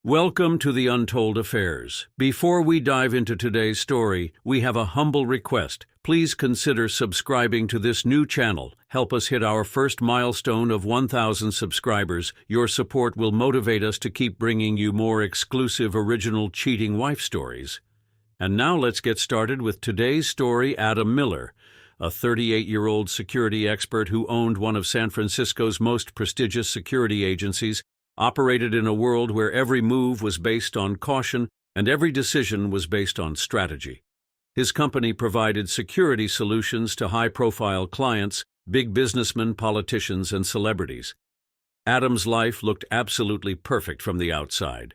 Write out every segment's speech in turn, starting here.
Welcome to the Untold Affairs. Before we dive into today's story, we have a humble request. Please consider subscribing to this new channel. Help us hit our first milestone of 1,000 subscribers. Your support will motivate us to keep bringing you more exclusive original cheating wife stories. And now let's get started with today's story. Adam Miller, a 38-year-old security expert who owned one of San Francisco's most prestigious security agencies, operated in a world where every move was based on caution and every decision was based on strategy. His company provided security solutions to high-profile clients, big businessmen, politicians, and celebrities. Adam's life looked absolutely perfect from the outside.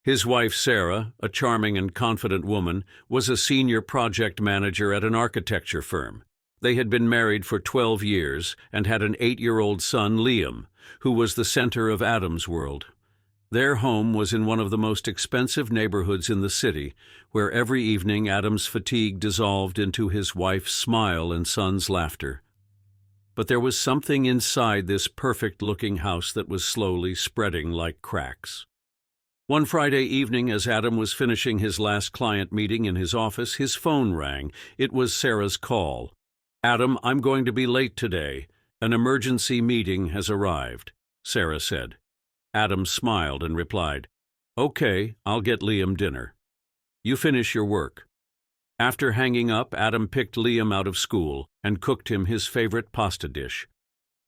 His wife, Sarah, a charming and confident woman, was a senior project manager at an architecture firm. They had been married for 12 years and had an 8-year-old son, Liam, who was the center of Adam's world. Their home was in one of the most expensive neighborhoods in the city, where every evening Adam's fatigue dissolved into his wife's smile and son's laughter. But there was something inside this perfect-looking house that was slowly spreading like cracks. One Friday evening, as Adam was finishing his last client meeting in his office, his phone rang. It was Sarah's call. "Adam, I'm going to be late today. An emergency meeting has arrived," Sarah said. Adam smiled and replied, "Okay, I'll get Liam dinner. You finish your work." After hanging up, Adam picked Liam out of school and cooked him his favorite pasta dish.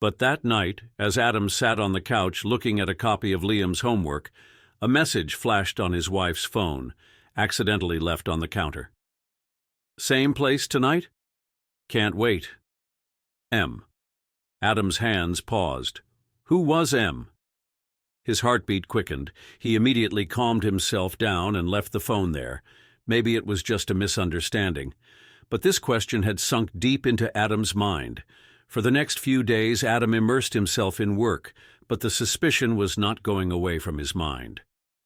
But that night, as Adam sat on the couch looking at a copy of Liam's homework, a message flashed on his wife's phone, accidentally left on the counter. "Same place tonight? Can't wait. M." Adam's hands paused. Who was M? His heartbeat quickened. He immediately calmed himself down and left the phone there. Maybe it was just a misunderstanding. But this question had sunk deep into Adam's mind. For the next few days, Adam immersed himself in work, but the suspicion was not going away from his mind.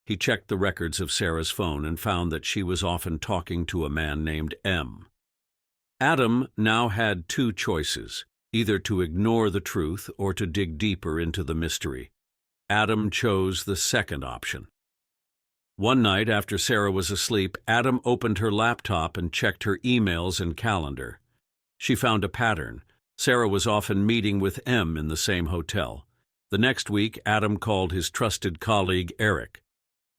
He checked the records of Sarah's phone and found that she was often talking to a man named M. Adam now had two choices, either to ignore the truth or to dig deeper into the mystery. Adam chose the second option. One night after Sarah was asleep, Adam opened her laptop and checked her emails and calendar. She found a pattern. Sarah was often meeting with M in the same hotel. The next week, Adam called his trusted colleague, Eric.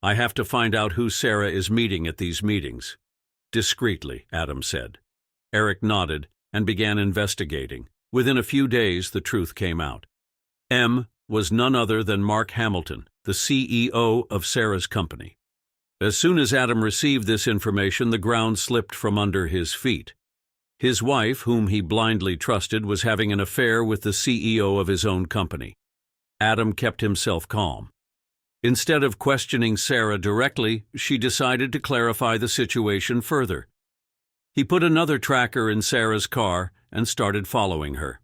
"I have to find out who Sarah is meeting at these meetings." "Discreetly," Adam said. Eric nodded and began investigating. Within a few days, the truth came out. M was none other than Mark Hamilton, the CEO of Sarah's company. As soon as Adam received this information, the ground slipped from under his feet. His wife, whom he blindly trusted, was having an affair with the CEO of his own company. Adam kept himself calm. Instead of questioning Sarah directly, she decided to clarify the situation further. He put another tracker in Sarah's car and started following her.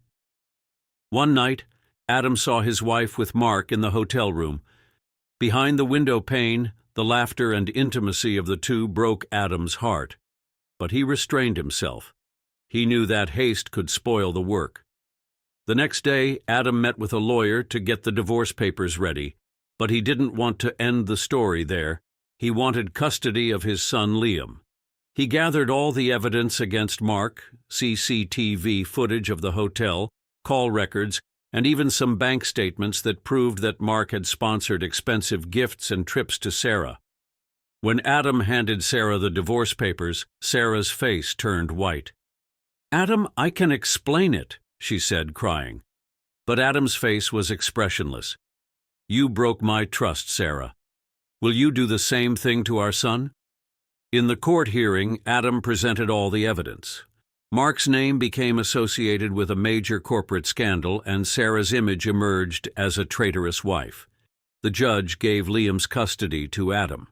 One night, Adam saw his wife with Mark in the hotel room. Behind the window pane, the laughter and intimacy of the two broke Adam's heart. But he restrained himself. He knew that haste could spoil the work. The next day, Adam met with a lawyer to get the divorce papers ready, but he didn't want to end the story there. He wanted custody of his son Liam. He gathered all the evidence against Mark, CCTV footage of the hotel, call records, and even some bank statements that proved that Mark had sponsored expensive gifts and trips to Sarah. When Adam handed Sarah the divorce papers, Sarah's face turned white. "Adam, I can explain it," she said, crying. But Adam's face was expressionless. "You broke my trust, Sarah. Will you do the same thing to our son?" In the court hearing, Adam presented all the evidence. Mark's name became associated with a major corporate scandal, and Sarah's image emerged as a traitorous wife. The judge gave Liam's custody to Adam.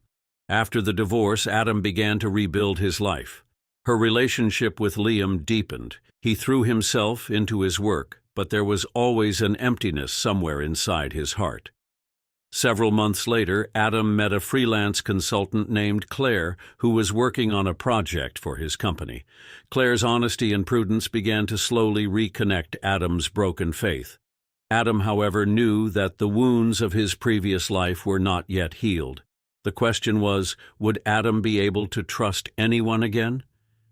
After the divorce, Adam began to rebuild his life. Her relationship with Liam deepened. He threw himself into his work, but there was always an emptiness somewhere inside his heart. Several months later, Adam met a freelance consultant named Claire who was working on a project for his company. Claire's honesty and prudence began to slowly reconnect Adam's broken faith. Adam, however, knew that the wounds of his previous life were not yet healed. The question was, would Adam be able to trust anyone again?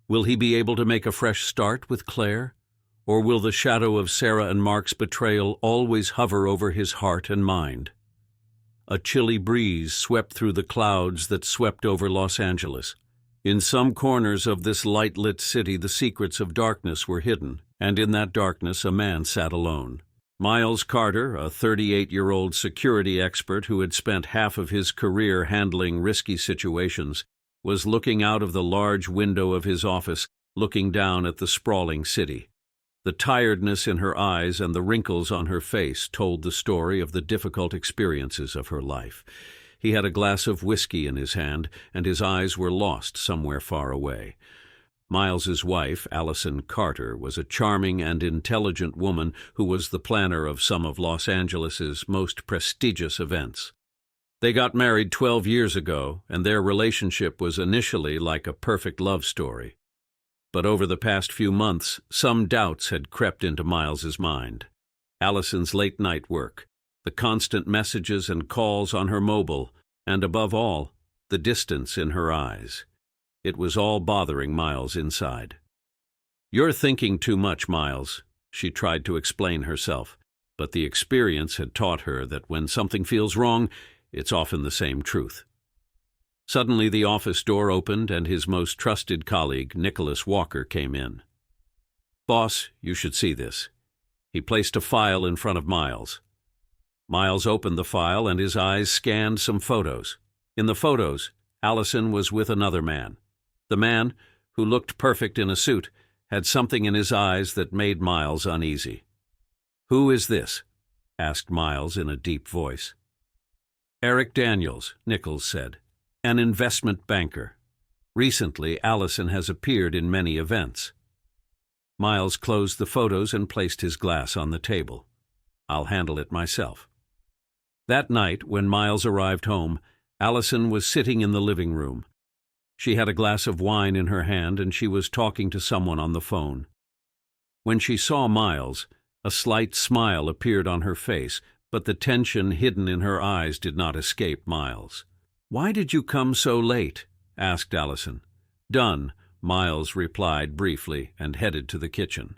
Will he be able to make a fresh start with Claire? Or will the shadow of Sarah and Mark's betrayal always hover over his heart and mind? A chilly breeze swept through the clouds that swept over Los Angeles. In some corners of this light-lit city, the secrets of darkness were hidden, and in that darkness a man sat alone. Miles Carter, a 38-year-old security expert who had spent half of his career handling risky situations, was looking out of the large window of his office, looking down at the sprawling city. The tiredness in her eyes and the wrinkles on her face told the story of the difficult experiences of her life. He had a glass of whiskey in his hand, and his eyes were lost somewhere far away. Miles's wife, Allison Carter, was a charming and intelligent woman who was the planner of some of Los Angeles's most prestigious events. They got married 12 years ago, and their relationship was initially like a perfect love story. But over the past few months, some doubts had crept into Miles's mind. Allison's late-night work, the constant messages and calls on her mobile, and above all, the distance in her eyes. It was all bothering Miles inside. "You're thinking too much, Miles," she tried to explain herself, but the experience had taught her that when something feels wrong, it's often the same truth. Suddenly the office door opened and his most trusted colleague, Nicholas Walker, came in. "Boss, you should see this." He placed a file in front of Miles. Miles opened the file and his eyes scanned some photos. In the photos, Allison was with another man. The man, who looked perfect in a suit, had something in his eyes that made Miles uneasy. "Who is this?" asked Miles in a deep voice. "Eric Daniels," Nichols said. "An investment banker. Recently, Allison has appeared in many events." Miles closed the photos and placed his glass on the table. "I'll handle it myself." That night, when Miles arrived home, Allison was sitting in the living room. She had a glass of wine in her hand and she was talking to someone on the phone. When she saw Miles, a slight smile appeared on her face, but the tension hidden in her eyes did not escape Miles. "Why did you come so late?" asked Allison. "Done," Miles replied briefly and headed to the kitchen.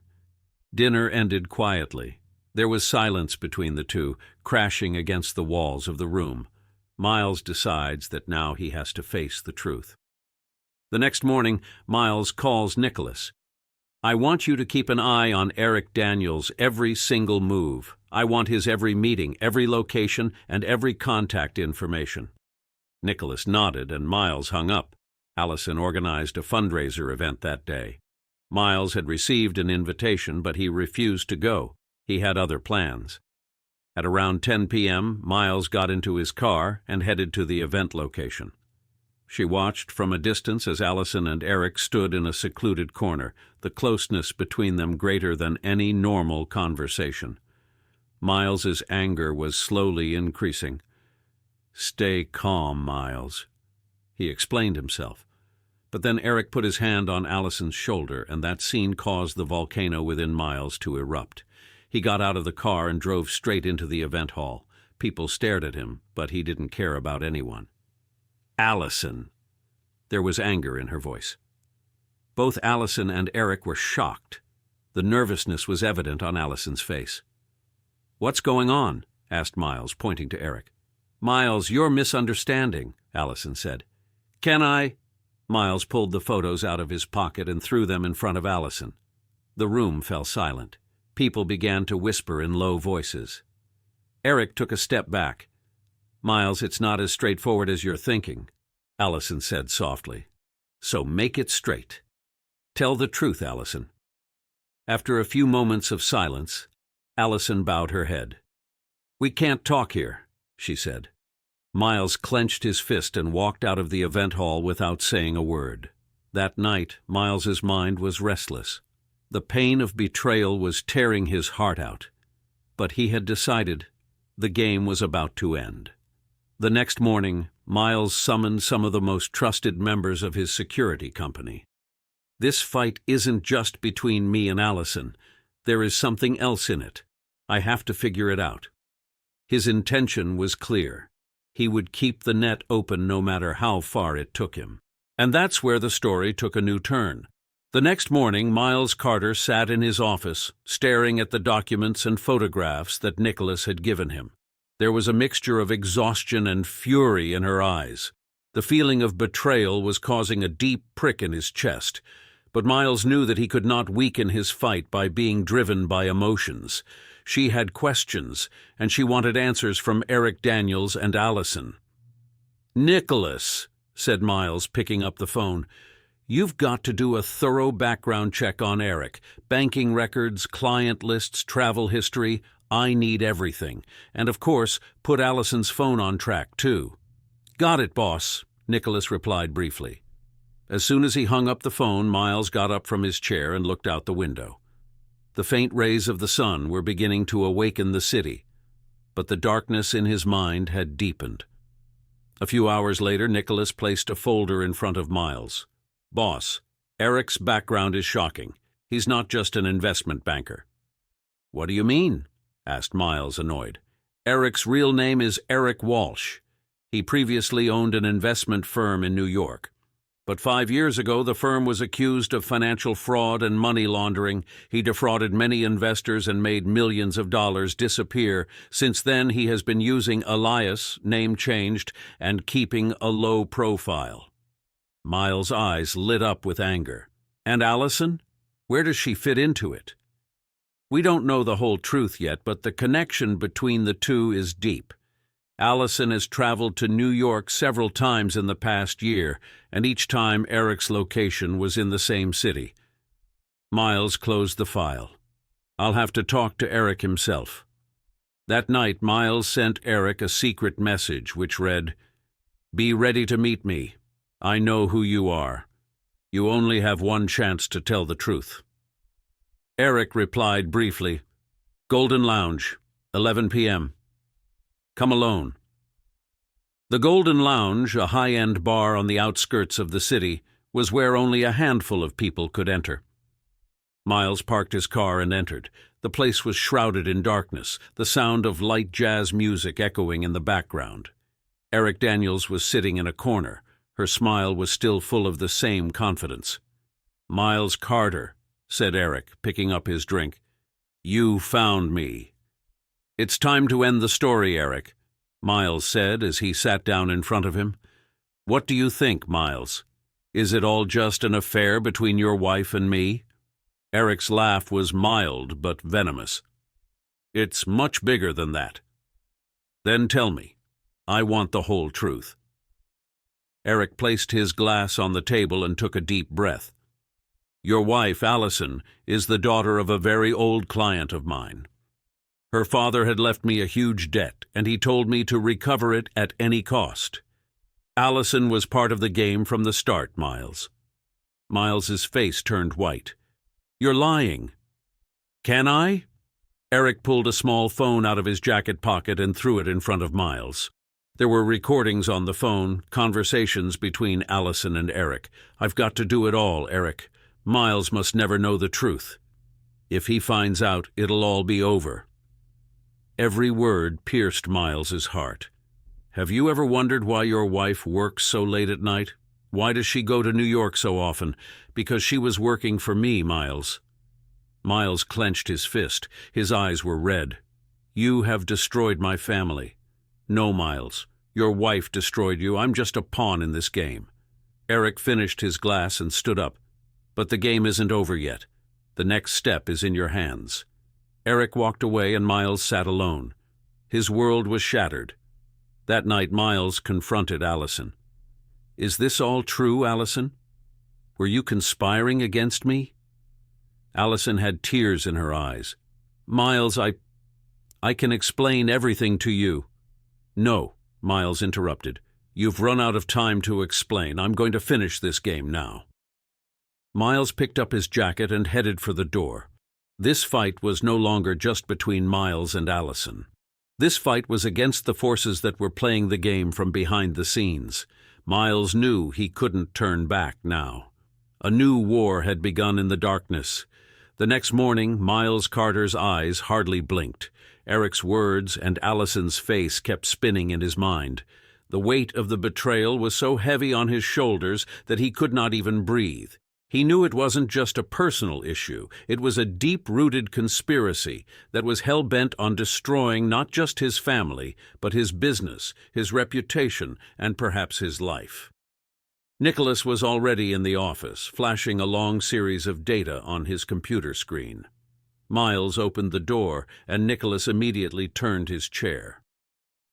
Dinner ended quietly. There was silence between the two, crashing against the walls of the room. Miles decides that now he has to face the truth. The next morning, Miles calls Nicholas. "I want you to keep an eye on Eric Daniels' every single move. I want his every meeting, every location, and every contact information." Nicholas nodded and Miles hung up. Allison organized a fundraiser event that day. Miles had received an invitation, but he refused to go. He had other plans. At around 10 p.m., Miles got into his car and headed to the event location. She watched from a distance as Allison and Eric stood in a secluded corner, the closeness between them greater than any normal conversation. Miles's anger was slowly increasing. "Stay calm, Miles," he explained himself. But then Eric put his hand on Allison's shoulder, and that scene caused the volcano within Miles to erupt. He got out of the car and drove straight into the event hall. People stared at him, but he didn't care about anyone. "Allison!" There was anger in her voice. Both Allison and Eric were shocked. The nervousness was evident on Allison's face. "What's going on?" asked Miles, pointing to Eric. "Miles, you're misunderstanding," Allison said. "Can I?" Miles pulled the photos out of his pocket and threw them in front of Allison. The room fell silent. People began to whisper in low voices. Eric took a step back. "Miles, it's not as straightforward as you're thinking," Allison said softly. "So make it straight. Tell the truth, Allison." After a few moments of silence, Allison bowed her head. "We can't talk here," she said. Miles clenched his fist and walked out of the event hall without saying a word. That night, Miles's mind was restless. The pain of betrayal was tearing his heart out. But he had decided the game was about to end. The next morning, Miles summoned some of the most trusted members of his security company. "This fight isn't just between me and Allison. There is something else in it. I have to figure it out." His intention was clear. He would keep the net open no matter how far it took him. And that's where the story took a new turn. The next morning, Miles Carter sat in his office, staring at the documents and photographs that Nicholas had given him. There was a mixture of exhaustion and fury in her eyes. The feeling of betrayal was causing a deep prick in his chest, but Miles knew that he could not weaken his fight by being driven by emotions. She had questions, and she wanted answers from Eric Daniels and Allison. "Nicholas," said Miles, picking up the phone, "you've got to do a thorough background check on Eric. Banking records, client lists, travel history. I need everything. And of course, put Allison's phone on track, too." "Got it, boss," Nicholas replied briefly. As soon as he hung up the phone, Miles got up from his chair and looked out the window. The faint rays of the sun were beginning to awaken the city, but the darkness in his mind had deepened. A few hours later, Nicholas placed a folder in front of Miles. "Boss, Eric's background is shocking. He's not just an investment banker." "What do you mean?" asked Miles, annoyed. "Eric's real name is Eric Walsh. He previously owned an investment firm in New York. But 5 years ago, the firm was accused of financial fraud and money laundering. He defrauded many investors and made millions of dollars disappear. Since then, he has been using alias, name changed, and keeping a low profile." Miles' eyes lit up with anger. "And Allison? Where does she fit into it?" "We don't know the whole truth yet, but the connection between the two is deep. Allison has traveled to New York several times in the past year, and each time Eric's location was in the same city." Miles closed the file. "I'll have to talk to Eric himself." That night, Miles sent Eric a secret message which read, "Be ready to meet me. I know who you are. You only have one chance to tell the truth." Eric replied briefly, "Golden Lounge, 11 p.m. Come alone." The Golden Lounge, a high-end bar on the outskirts of the city, was where only a handful of people could enter. Miles parked his car and entered. The place was shrouded in darkness, the sound of light jazz music echoing in the background. Eric Daniels was sitting in a corner. Her smile was still full of the same confidence. "Miles Carter," said Eric, picking up his drink. "You found me." "It's time to end the story, Eric," Miles said as he sat down in front of him. "What do you think, Miles? Is it all just an affair between your wife and me?" Eric's laugh was mild but venomous. "It's much bigger than that." "Then tell me. I want the whole truth." Eric placed his glass on the table and took a deep breath. "Your wife, Allison, is the daughter of a very old client of mine. Her father had left me a huge debt, and he told me to recover it at any cost. Allison was part of the game from the start, Miles." Miles's face turned white. "You're lying." "Can I?" Eric pulled a small phone out of his jacket pocket and threw it in front of Miles. There were recordings on the phone, conversations between Allison and Eric. "I've got to do it all, Eric. Miles must never know the truth. If he finds out, it'll all be over." Every word pierced Miles's heart. "Have you ever wondered why your wife works so late at night? Why does she go to New York so often? Because she was working for me, Miles." Miles clenched his fist. His eyes were red. "You have destroyed my family." "No, Miles. Your wife destroyed you. I'm just a pawn in this game." Eric finished his glass and stood up. "But the game isn't over yet. The next step is in your hands." Eric walked away and Miles sat alone. His world was shattered. That night Miles confronted Allison. "Is this all true, Allison? Were you conspiring against me?" Allison had tears in her eyes. "Miles, I can explain everything to you." "No," Miles interrupted. "You've run out of time to explain. I'm going to finish this game now." Miles picked up his jacket and headed for the door. This fight was no longer just between Miles and Allison. This fight was against the forces that were playing the game from behind the scenes. Miles knew he couldn't turn back now. A new war had begun in the darkness. The next morning, Miles Carter's eyes hardly blinked. Eric's words and Allison's face kept spinning in his mind. The weight of the betrayal was so heavy on his shoulders that he could not even breathe. He knew it wasn't just a personal issue. It was a deep-rooted conspiracy that was hell-bent on destroying not just his family, but his business, his reputation, and perhaps his life. Nicholas was already in the office, flashing a long series of data on his computer screen. Miles opened the door, and Nicholas immediately turned his chair.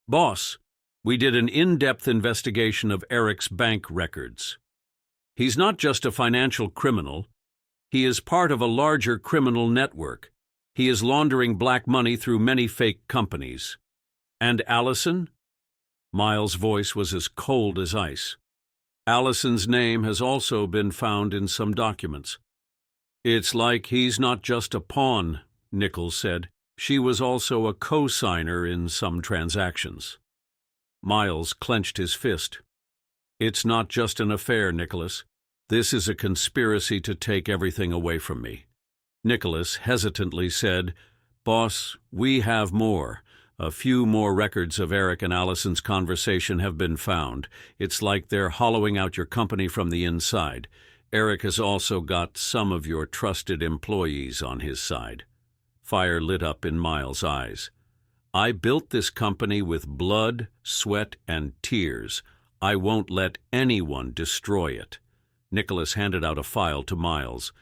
"Boss, we did an in-depth investigation of Eric's bank records. He's not just a financial criminal. He is part of a larger criminal network. He is laundering black money through many fake companies." "And Allison?" Miles' voice was as cold as ice. "Allison's name has also been found in some documents." "It's like he's not just a pawn," Nichols said. "She was also a co-signer in some transactions." Miles clenched his fist. "It's not just an affair, Nicholas. This is a conspiracy to take everything away from me." Nicholas hesitantly said, "Boss, we have more. A few more records of Eric and Allison's conversation have been found. It's like they're hollowing out your company from the inside. Eric has also got some of your trusted employees on his side." Fire lit up in Miles' eyes. "I built this company with blood, sweat, and tears. I won't let anyone destroy it." Nicholas handed out a file to Miles.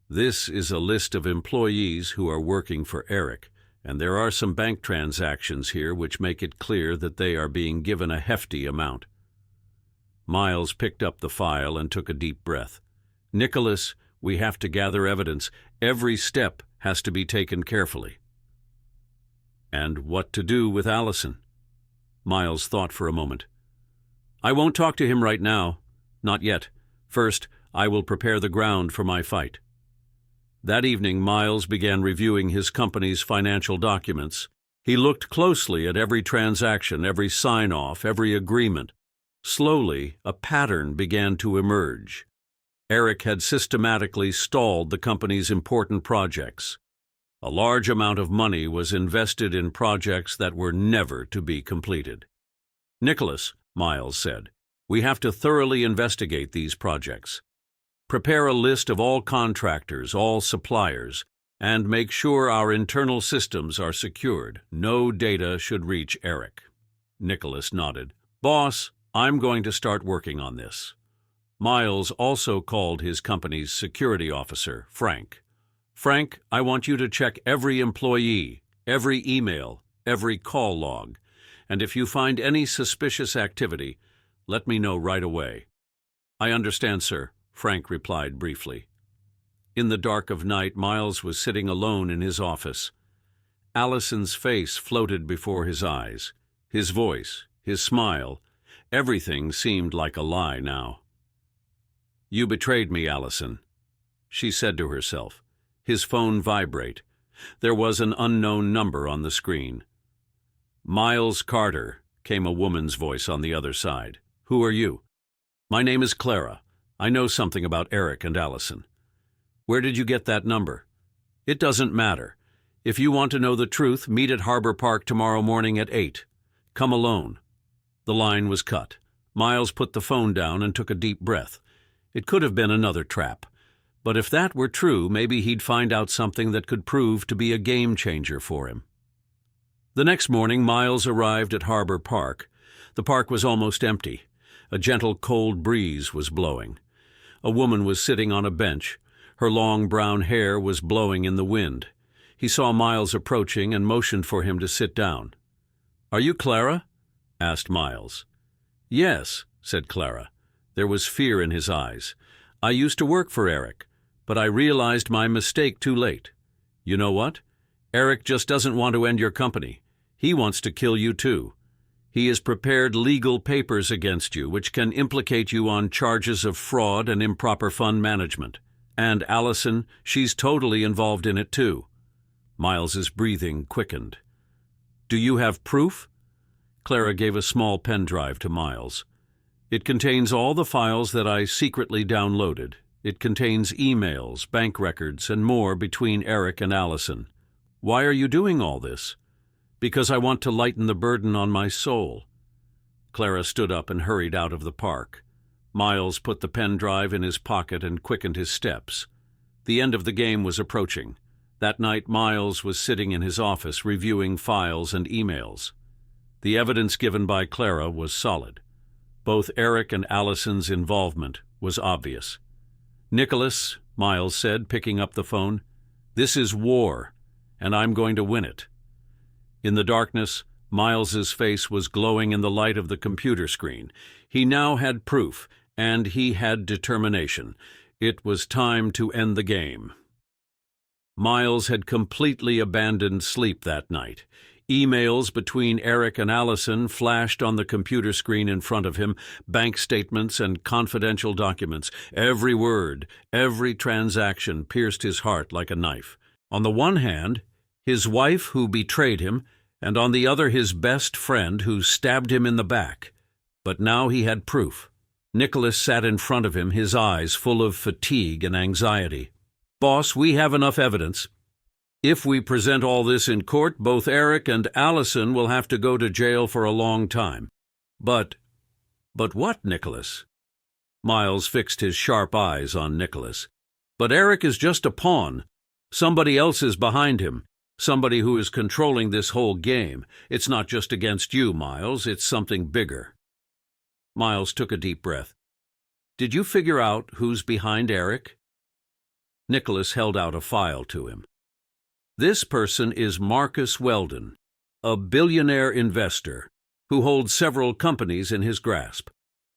"This is a list of employees who are working for Eric, and there are some bank transactions here which make it clear that they are being given a hefty amount." Miles picked up the file and took a deep breath. "Nicholas, we have to gather evidence. Every step has to be taken carefully." "And what to do with Allison?" Miles thought for a moment. "I won't talk to him right now. Not yet. First, I will prepare the ground for my fight." That evening, Miles began reviewing his company's financial documents. He looked closely at every transaction, every sign-off, every agreement. Slowly, a pattern began to emerge. Eric had systematically stalled the company's important projects. A large amount of money was invested in projects that were never to be completed. "Nicholas," Miles said, "we have to thoroughly investigate these projects. Prepare a list of all contractors, all suppliers, and make sure our internal systems are secured. No data should reach Eric." Nicholas nodded. "Boss, I'm going to start working on this." Miles also called his company's security officer, Frank. "Frank, I want you to check every employee, every email, every call log, and if you find any suspicious activity, let me know right away." "I understand, sir," Frank replied briefly. In the dark of night, Miles was sitting alone in his office. Allison's face floated before his eyes. His voice, his smile, everything seemed like a lie now. "You betrayed me, Allison," she said to herself. His phone vibrate. There was an unknown number on the screen. "Miles Carter," came a woman's voice on the other side. "Who are you?" "My name is Clara. I know something about Eric and Allison." "Where did you get that number?" "It doesn't matter. If you want to know the truth, meet at Harbor Park tomorrow morning at 8. Come alone." The line was cut. Miles put the phone down and took a deep breath. It could have been another trap. But if that were true, maybe he'd find out something that could prove to be a game-changer for him. The next morning, Miles arrived at Harbor Park. The park was almost empty. A gentle, cold breeze was blowing. A woman was sitting on a bench. Her long brown hair was blowing in the wind. He saw Miles approaching and motioned for him to sit down. "Are you Clara?" asked Miles. "Yes," said Clara. There was fear in his eyes. "I used to work for Eric, but I realized my mistake too late. You know what? Eric just doesn't want to end your company. He wants to kill you too. He has prepared legal papers against you, which can implicate you on charges of fraud and improper fund management. And Allison, she's totally involved in it too." Miles's breathing quickened. "Do you have proof?" Clara gave a small pen drive to Miles. "It contains all the files that I secretly downloaded. It contains emails, bank records, and more between Eric and Allison. Why are you doing all this?" "Because I want to lighten the burden on my soul." Clara stood up and hurried out of the park. Miles put the pen drive in his pocket and quickened his steps. The end of the game was approaching. That night, Miles was sitting in his office reviewing files and emails. The evidence given by Clara was solid. Both Eric and Allison's involvement was obvious. "Nicholas," Miles said, picking up the phone, "this is war, and I'm going to win it." In the darkness, Miles's face was glowing in the light of the computer screen. He now had proof, and he had determination. It was time to end the game. Miles had completely abandoned sleep that night. Emails between Eric and Allison flashed on the computer screen in front of him, bank statements and confidential documents. Every word, every transaction pierced his heart like a knife. On the one hand, his wife who betrayed him, and on the other his best friend who stabbed him in the back. But now he had proof. Nicholas sat in front of him, his eyes full of fatigue and anxiety. "Boss, we have enough evidence. If we present all this in court, both Eric and Allison will have to go to jail for a long time." But what, Nicholas?" Miles fixed his sharp eyes on Nicholas. "But Eric is just a pawn. Somebody else is behind him. Somebody who is controlling this whole game. It's not just against you, Miles. It's something bigger." Miles took a deep breath. "Did you figure out who's behind Eric?" Nicholas held out a file to him. "This person is Marcus Weldon, a billionaire investor who holds several companies in his grasp.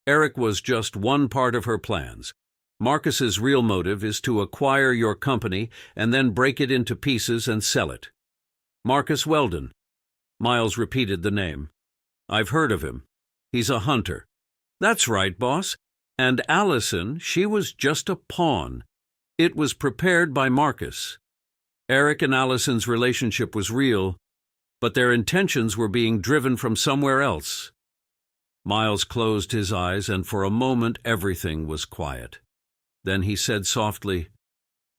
Eric was just one part of her plans. Marcus's real motive is to acquire your company and then break it into pieces and sell it." "Marcus Weldon." Miles repeated the name. "I've heard of him. He's a hunter." "That's right, boss. And Allison, she was just a pawn. It was prepared by Marcus. Eric and Allison's relationship was real, but their intentions were being driven from somewhere else." Miles closed his eyes, and for a moment everything was quiet. Then he said softly,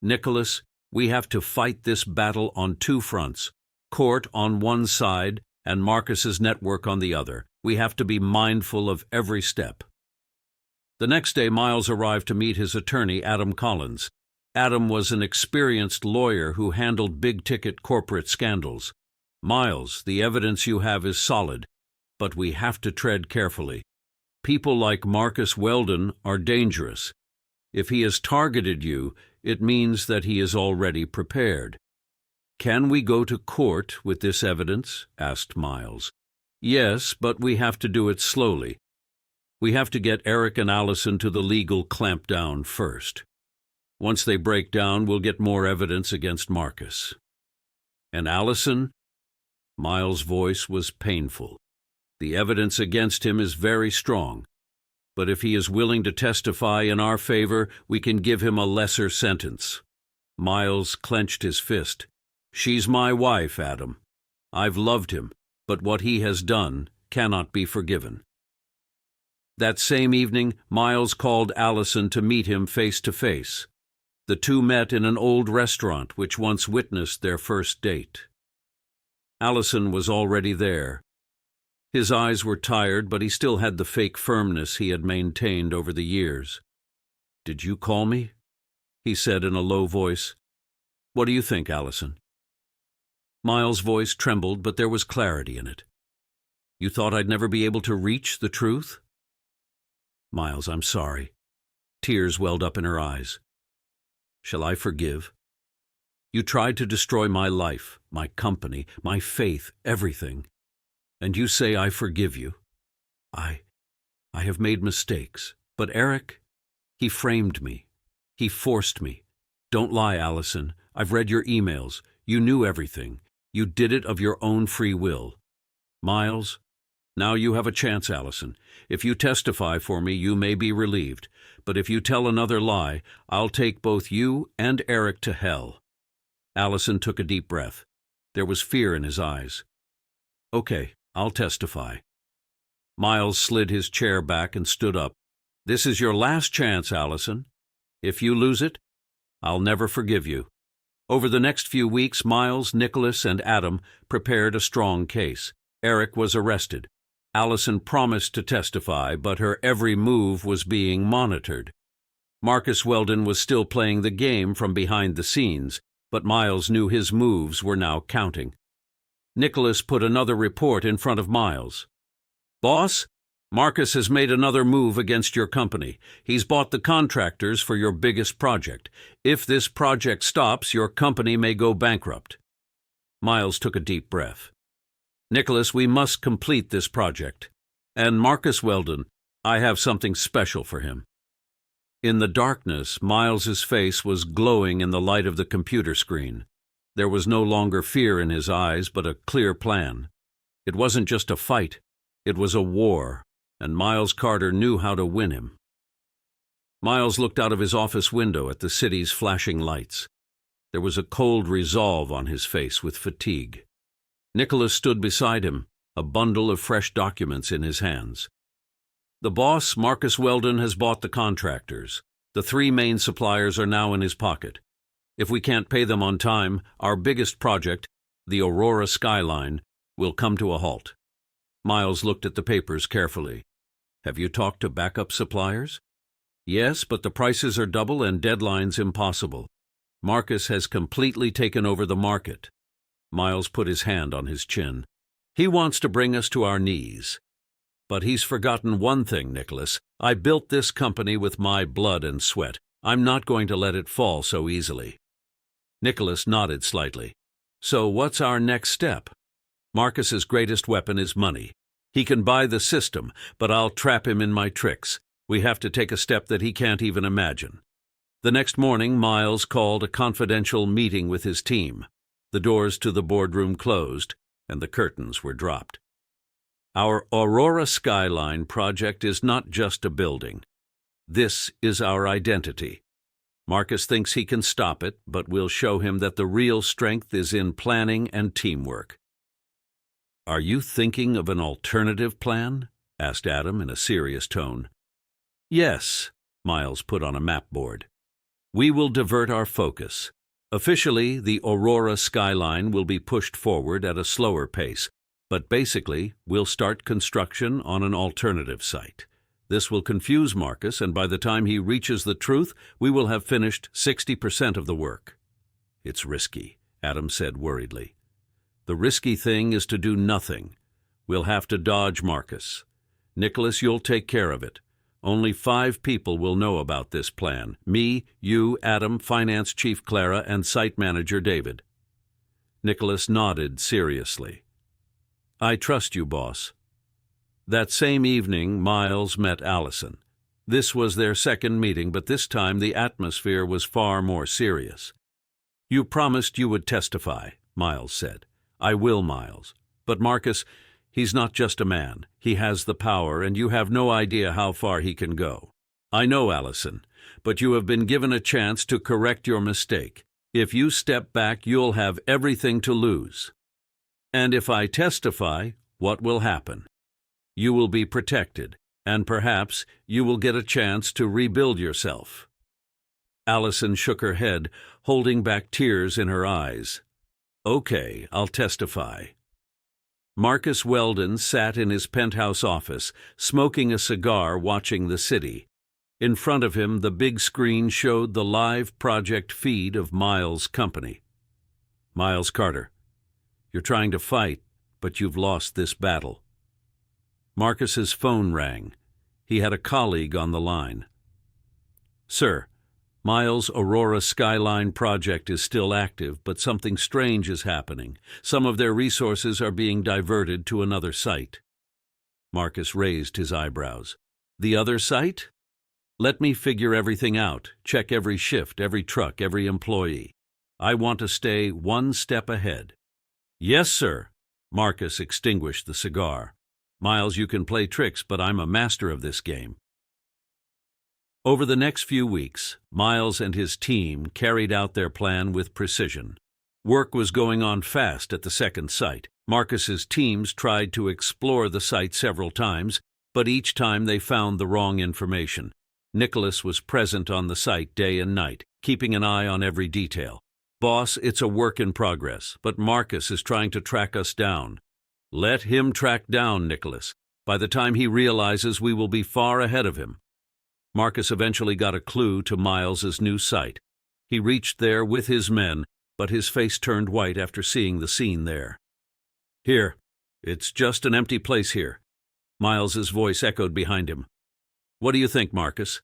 "Nicholas, we have to fight this battle on two fronts, court on one side and Marcus's network on the other. We have to be mindful of every step." The next day, Miles arrived to meet his attorney, Adam Collins. Adam was an experienced lawyer who handled big-ticket corporate scandals. "Miles, the evidence you have is solid, but we have to tread carefully. People like Marcus Weldon are dangerous. If he has targeted you, it means that he is already prepared." "Can we go to court with this evidence?" asked Miles. "Yes, but we have to do it slowly. We have to get Eric and Allison to the legal clampdown first. Once they break down, we'll get more evidence against Marcus." "And Allison?" Miles' voice was painful. "The evidence against him is very strong, but if he is willing to testify in our favor, we can give him a lesser sentence." Miles clenched his fist. "She's my wife, Adam. I've loved him, but what he has done cannot be forgiven." That same evening, Miles called Allison to meet him face to face. The two met in an old restaurant which once witnessed their first date. Allison was already there. His eyes were tired, but he still had the fake firmness he had maintained over the years. "Did you call me?" he said in a low voice. "What do you think, Allison?" Miles' voice trembled, but there was clarity in it. "You thought I'd never be able to reach the truth?" "Miles, I'm sorry." Tears welled up in her eyes. "Shall I forgive? You tried to destroy my life, my company, my faith, everything. And you say I forgive you. I have made mistakes. But Eric, he framed me. He forced me. Don't lie, Allison. I've read your emails. You knew everything. You did it of your own free will. Miles, now you have a chance, Allison. If you testify for me, you may be relieved. But if you tell another lie, I'll take both you and Eric to hell." Allison took a deep breath. There was fear in his eyes. "Okay, I'll testify." Miles slid his chair back and stood up. "This is your last chance, Allison. If you lose it, I'll never forgive you." Over the next few weeks, Miles, Nicholas, and Adam prepared a strong case. Eric was arrested. Allison promised to testify, but her every move was being monitored. Marcus Weldon was still playing the game from behind the scenes, but Miles knew his moves were now counting. Nicholas put another report in front of Miles. "Boss, Marcus has made another move against your company. He's bought the contractors for your biggest project. If this project stops, your company may go bankrupt." Miles took a deep breath. "Nicholas, we must complete this project. And Marcus Weldon, I have something special for him." In the darkness, Miles's face was glowing in the light of the computer screen. There was no longer fear in his eyes, but a clear plan. It wasn't just a fight, it was a war, and Miles Carter knew how to win him. Miles looked out of his office window at the city's flashing lights. There was a cold resolve on his face with fatigue. Nicholas stood beside him, a bundle of fresh documents in his hands. "The boss, Marcus Weldon, has bought the contractors. The 3 main suppliers are now in his pocket. If we can't pay them on time, our biggest project, the Aurora Skyline, will come to a halt." Miles looked at the papers carefully. "Have you talked to backup suppliers?" "Yes, but the prices are double and deadlines impossible. Marcus has completely taken over the market." Miles put his hand on his chin. "He wants to bring us to our knees. But he's forgotten one thing, Nicholas. I built this company with my blood and sweat. I'm not going to let it fall so easily." Nicholas nodded slightly. "So what's our next step?" "Marcus's greatest weapon is money. He can buy the system, but I'll trap him in my tricks. We have to take a step that he can't even imagine." The next morning, Miles called a confidential meeting with his team. The doors to the boardroom closed, and the curtains were dropped. "Our Aurora Skyline project is not just a building. This is our identity. Marcus thinks he can stop it, but we'll show him that the real strength is in planning and teamwork." "Are you thinking of an alternative plan?" asked Adam in a serious tone. "Yes," Miles put on a map board. "We will divert our focus. Officially, the Aurora Skyline will be pushed forward at a slower pace, but basically, we'll start construction on an alternative site. This will confuse Marcus, and by the time he reaches the truth, we will have finished 60% of the work." "It's risky," Adam said worriedly. "The risky thing is to do nothing. We'll have to dodge Marcus. Nicholas, you'll take care of it. Only 5 people will know about this plan. Me, you, Adam, Finance Chief Clara, and Site Manager David." Nicholas nodded seriously. "I trust you, boss." That same evening, Miles met Allison. This was their second meeting, but this time the atmosphere was far more serious. "You promised you would testify," Miles said. "I will, Miles. But Marcus, he's not just a man. He has the power, and you have no idea how far he can go." "I know, Allison, but you have been given a chance to correct your mistake. If you step back, you'll have everything to lose. And if I testify, what will happen? You will be protected, and perhaps you will get a chance to rebuild yourself." Allison shook her head, holding back tears in her eyes. "Okay, I'll testify." Marcus Weldon sat in his penthouse office, smoking a cigar, watching the city. In front of him, the big screen showed the live project feed of Miles' company. "Miles Carter, you're trying to fight, but you've lost this battle." Marcus's phone rang. He had a colleague on the line. "Sir, Miles' Aurora Skyline project is still active, but something strange is happening. Some of their resources are being diverted to another site." Marcus raised his eyebrows. "The other site? Let me figure everything out, check every shift, every truck, every employee. I want to stay one step ahead." "Yes, sir." Marcus extinguished the cigar. "Miles, you can play tricks, but I'm a master of this game." Over the next few weeks, Miles and his team carried out their plan with precision. Work was going on fast at the second site. Marcus's teams tried to explore the site several times, but each time they found the wrong information. Nicholas was present on the site day and night, keeping an eye on every detail. "Boss, it's a work in progress, but Marcus is trying to track us down." "Let him track down Nicholas. By the time he realizes, we will be far ahead of him. Marcus eventually got a clue to Miles's new site. He reached there with his men, but his face turned white after seeing the scene there. "Here. It's just an empty place here." Miles's voice echoed behind him. "What do you think, Marcus?"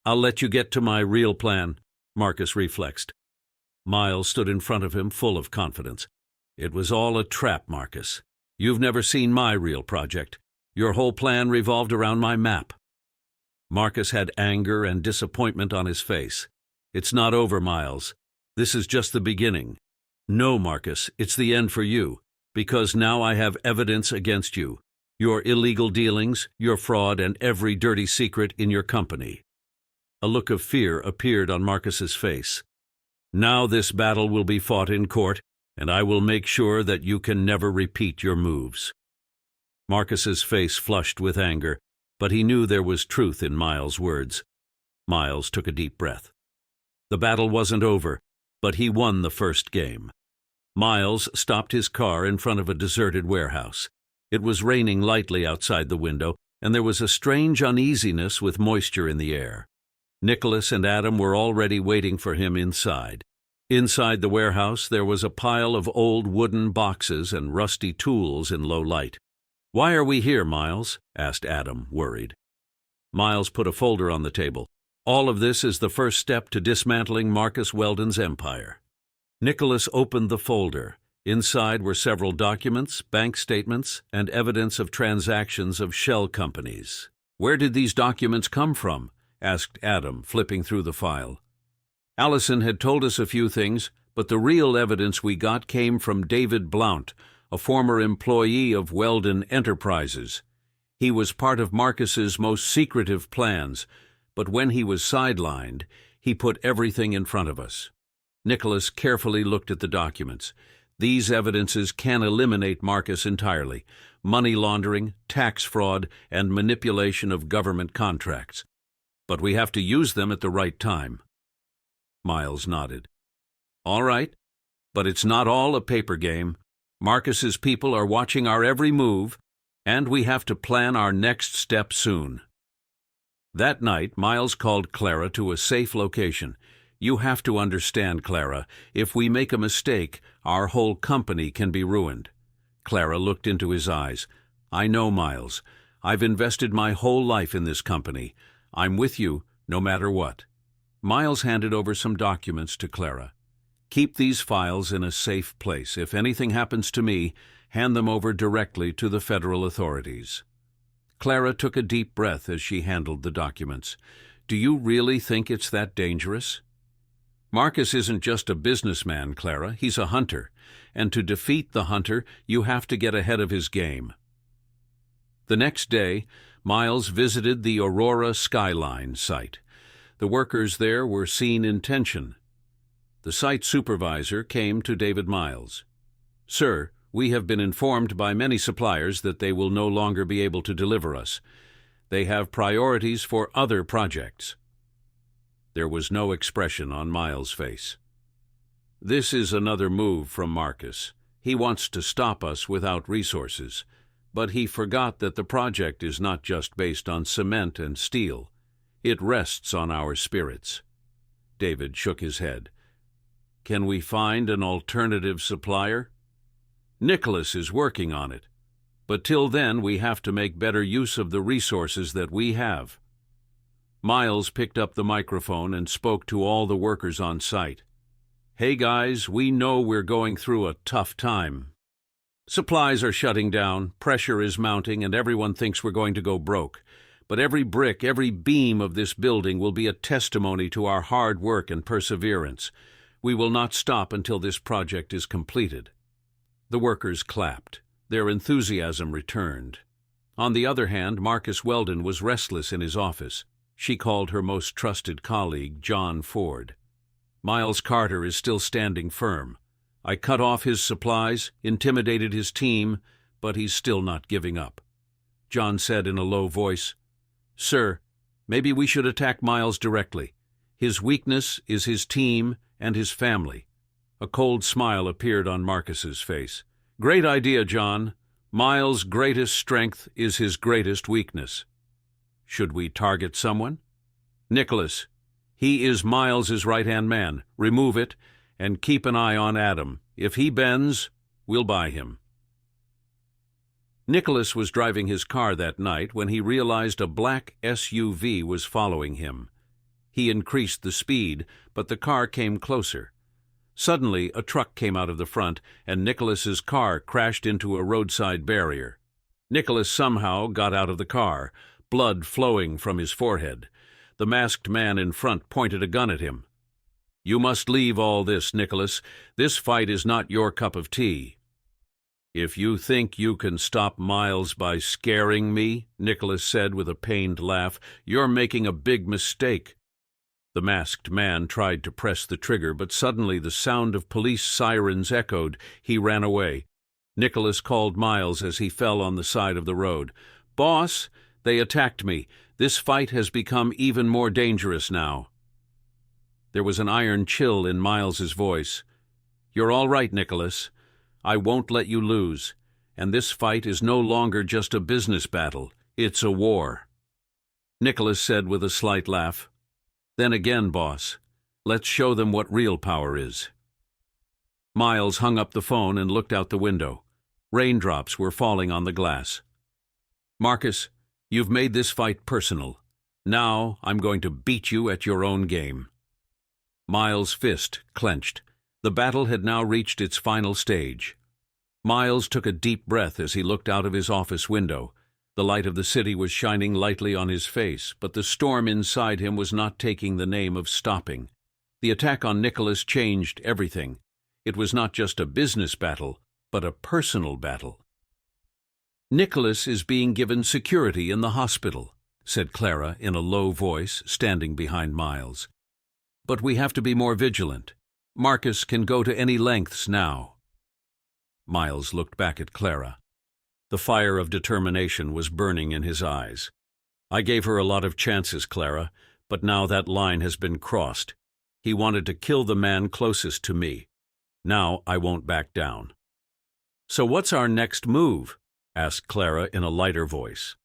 "I'll let you get to my real plan," Marcus reflexed. Miles stood in front of him, full of confidence. "It was all a trap, Marcus. You've never seen my real project. Your whole plan revolved around my map." Marcus had anger and disappointment on his face. "It's not over, Miles. This is just the beginning." "No, Marcus, it's the end for you, because now I have evidence against you. Your illegal dealings, your fraud, and every dirty secret in your company." A look of fear appeared on Marcus's face. "Now this battle will be fought in court, and I will make sure that you can never repeat your moves." Marcus's face flushed with anger, but he knew there was truth in Miles' words. Miles took a deep breath. The battle wasn't over, but he won the first game. Miles stopped his car in front of a deserted warehouse. It was raining lightly outside the window, and there was a strange uneasiness with moisture in the air. Nicholas and Adam were already waiting for him inside. Inside the warehouse there was a pile of old wooden boxes and rusty tools in low light. "Why are we here, Miles?" asked Adam, worried. Miles put a folder on the table. "All of this is the first step to dismantling Marcus Weldon's empire." Nicholas opened the folder. Inside were several documents, bank statements, and evidence of transactions of shell companies. "Where did these documents come from?" asked Adam, flipping through the file. "Allison had told us a few things, but the real evidence we got came from David Blount, a former employee of Weldon Enterprises. He was part of Marcus's most secretive plans, but when he was sidelined, he put everything in front of us." Nicholas carefully looked at the documents. "These evidences can eliminate Marcus entirely: money laundering, tax fraud, and manipulation of government contracts. But we have to use them at the right time." Miles nodded. "All right, but it's not all a paper game. Marcus's people are watching our every move, and we have to plan our next step soon." That night, Miles called Clara to a safe location. "You have to understand, Clara, if we make a mistake, our whole company can be ruined." Clara looked into his eyes. "I know, Miles. I've invested my whole life in this company. I'm with you, no matter what." Miles handed over some documents to Clara. "Keep these files in a safe place. If anything happens to me, hand them over directly to the federal authorities." Clara took a deep breath as she handled the documents. "Do you really think it's that dangerous?" "Marcus isn't just a businessman, Clara. He's a hunter. And to defeat the hunter, you have to get ahead of his game." The next day, Miles visited the Aurora Skyline site. The workers there were seen in tension. The site supervisor came to David Miles. "Sir, we have been informed by many suppliers that they will no longer be able to deliver us. They have priorities for other projects." There was no expression on Miles' face. "This is another move from Marcus. He wants to stop us without resources. But he forgot that the project is not just based on cement and steel. It rests on our spirits." David shook his head. "Can we find an alternative supplier?" "Nicholas is working on it. But till then, we have to make better use of the resources that we have." Miles picked up the microphone and spoke to all the workers on site. "Hey guys, we know we're going through a tough time. Supplies are shutting down, pressure is mounting, and everyone thinks we're going to go broke. But every brick, every beam of this building will be a testimony to our hard work and perseverance. We will not stop until this project is completed." The workers clapped. Their enthusiasm returned. On the other hand, Marcus Weldon was restless in his office. She called her most trusted colleague, John Ford. "Miles Carter is still standing firm. I cut off his supplies, intimidated his team, but he's still not giving up." John said in a low voice, "Sir, maybe we should attack Miles directly. His weakness is his team and his family." A cold smile appeared on Marcus's face. "Great idea, John. Miles' greatest strength is his greatest weakness. Should we target someone? Nicholas. He is Miles's right-hand man. Remove it, and keep an eye on Adam. If he bends, we'll buy him. Nicholas was driving his car that night when he realized a black SUV was following him. He increased the speed, but the car came closer. Suddenly, a truck came out of the front, and Nicholas's car crashed into a roadside barrier. Nicholas somehow got out of the car, blood flowing from his forehead. The masked man in front pointed a gun at him. "You must leave all this, Nicholas. This fight is not your cup of tea." "If you think you can stop Miles by scaring me," Nicholas said with a pained laugh, "you're making a big mistake." The masked man tried to press the trigger, but suddenly the sound of police sirens echoed. He ran away. Nicholas called Miles as he fell on the side of the road. "Boss, they attacked me. This fight has become even more dangerous now." There was an iron chill in Miles's voice. "You're all right, Nicholas. I won't let you lose. And this fight is no longer just a business battle. It's a war." Nicholas said with a slight laugh, "Then again, boss, let's show them what real power is." Miles hung up the phone and looked out the window. Raindrops were falling on the glass. "Marcus, you've made this fight personal. Now I'm going to beat you at your own game." Miles' fist clenched. The battle had now reached its final stage. Miles took a deep breath as he looked out of his office window. The light of the city was shining lightly on his face, but the storm inside him was not taking the name of stopping. The attack on Nicholas changed everything. It was not just a business battle, but a personal battle. "Nicholas is being given security in the hospital," said Clara in a low voice, standing behind Miles. "But we have to be more vigilant. Marcus can go to any lengths now." Miles looked back at Clara. The fire of determination was burning in his eyes. "I gave her a lot of chances, Clara, but now that line has been crossed. He wanted to kill the man closest to me. Now I won't back down." "So what's our next move?" asked Clara in a lighter voice.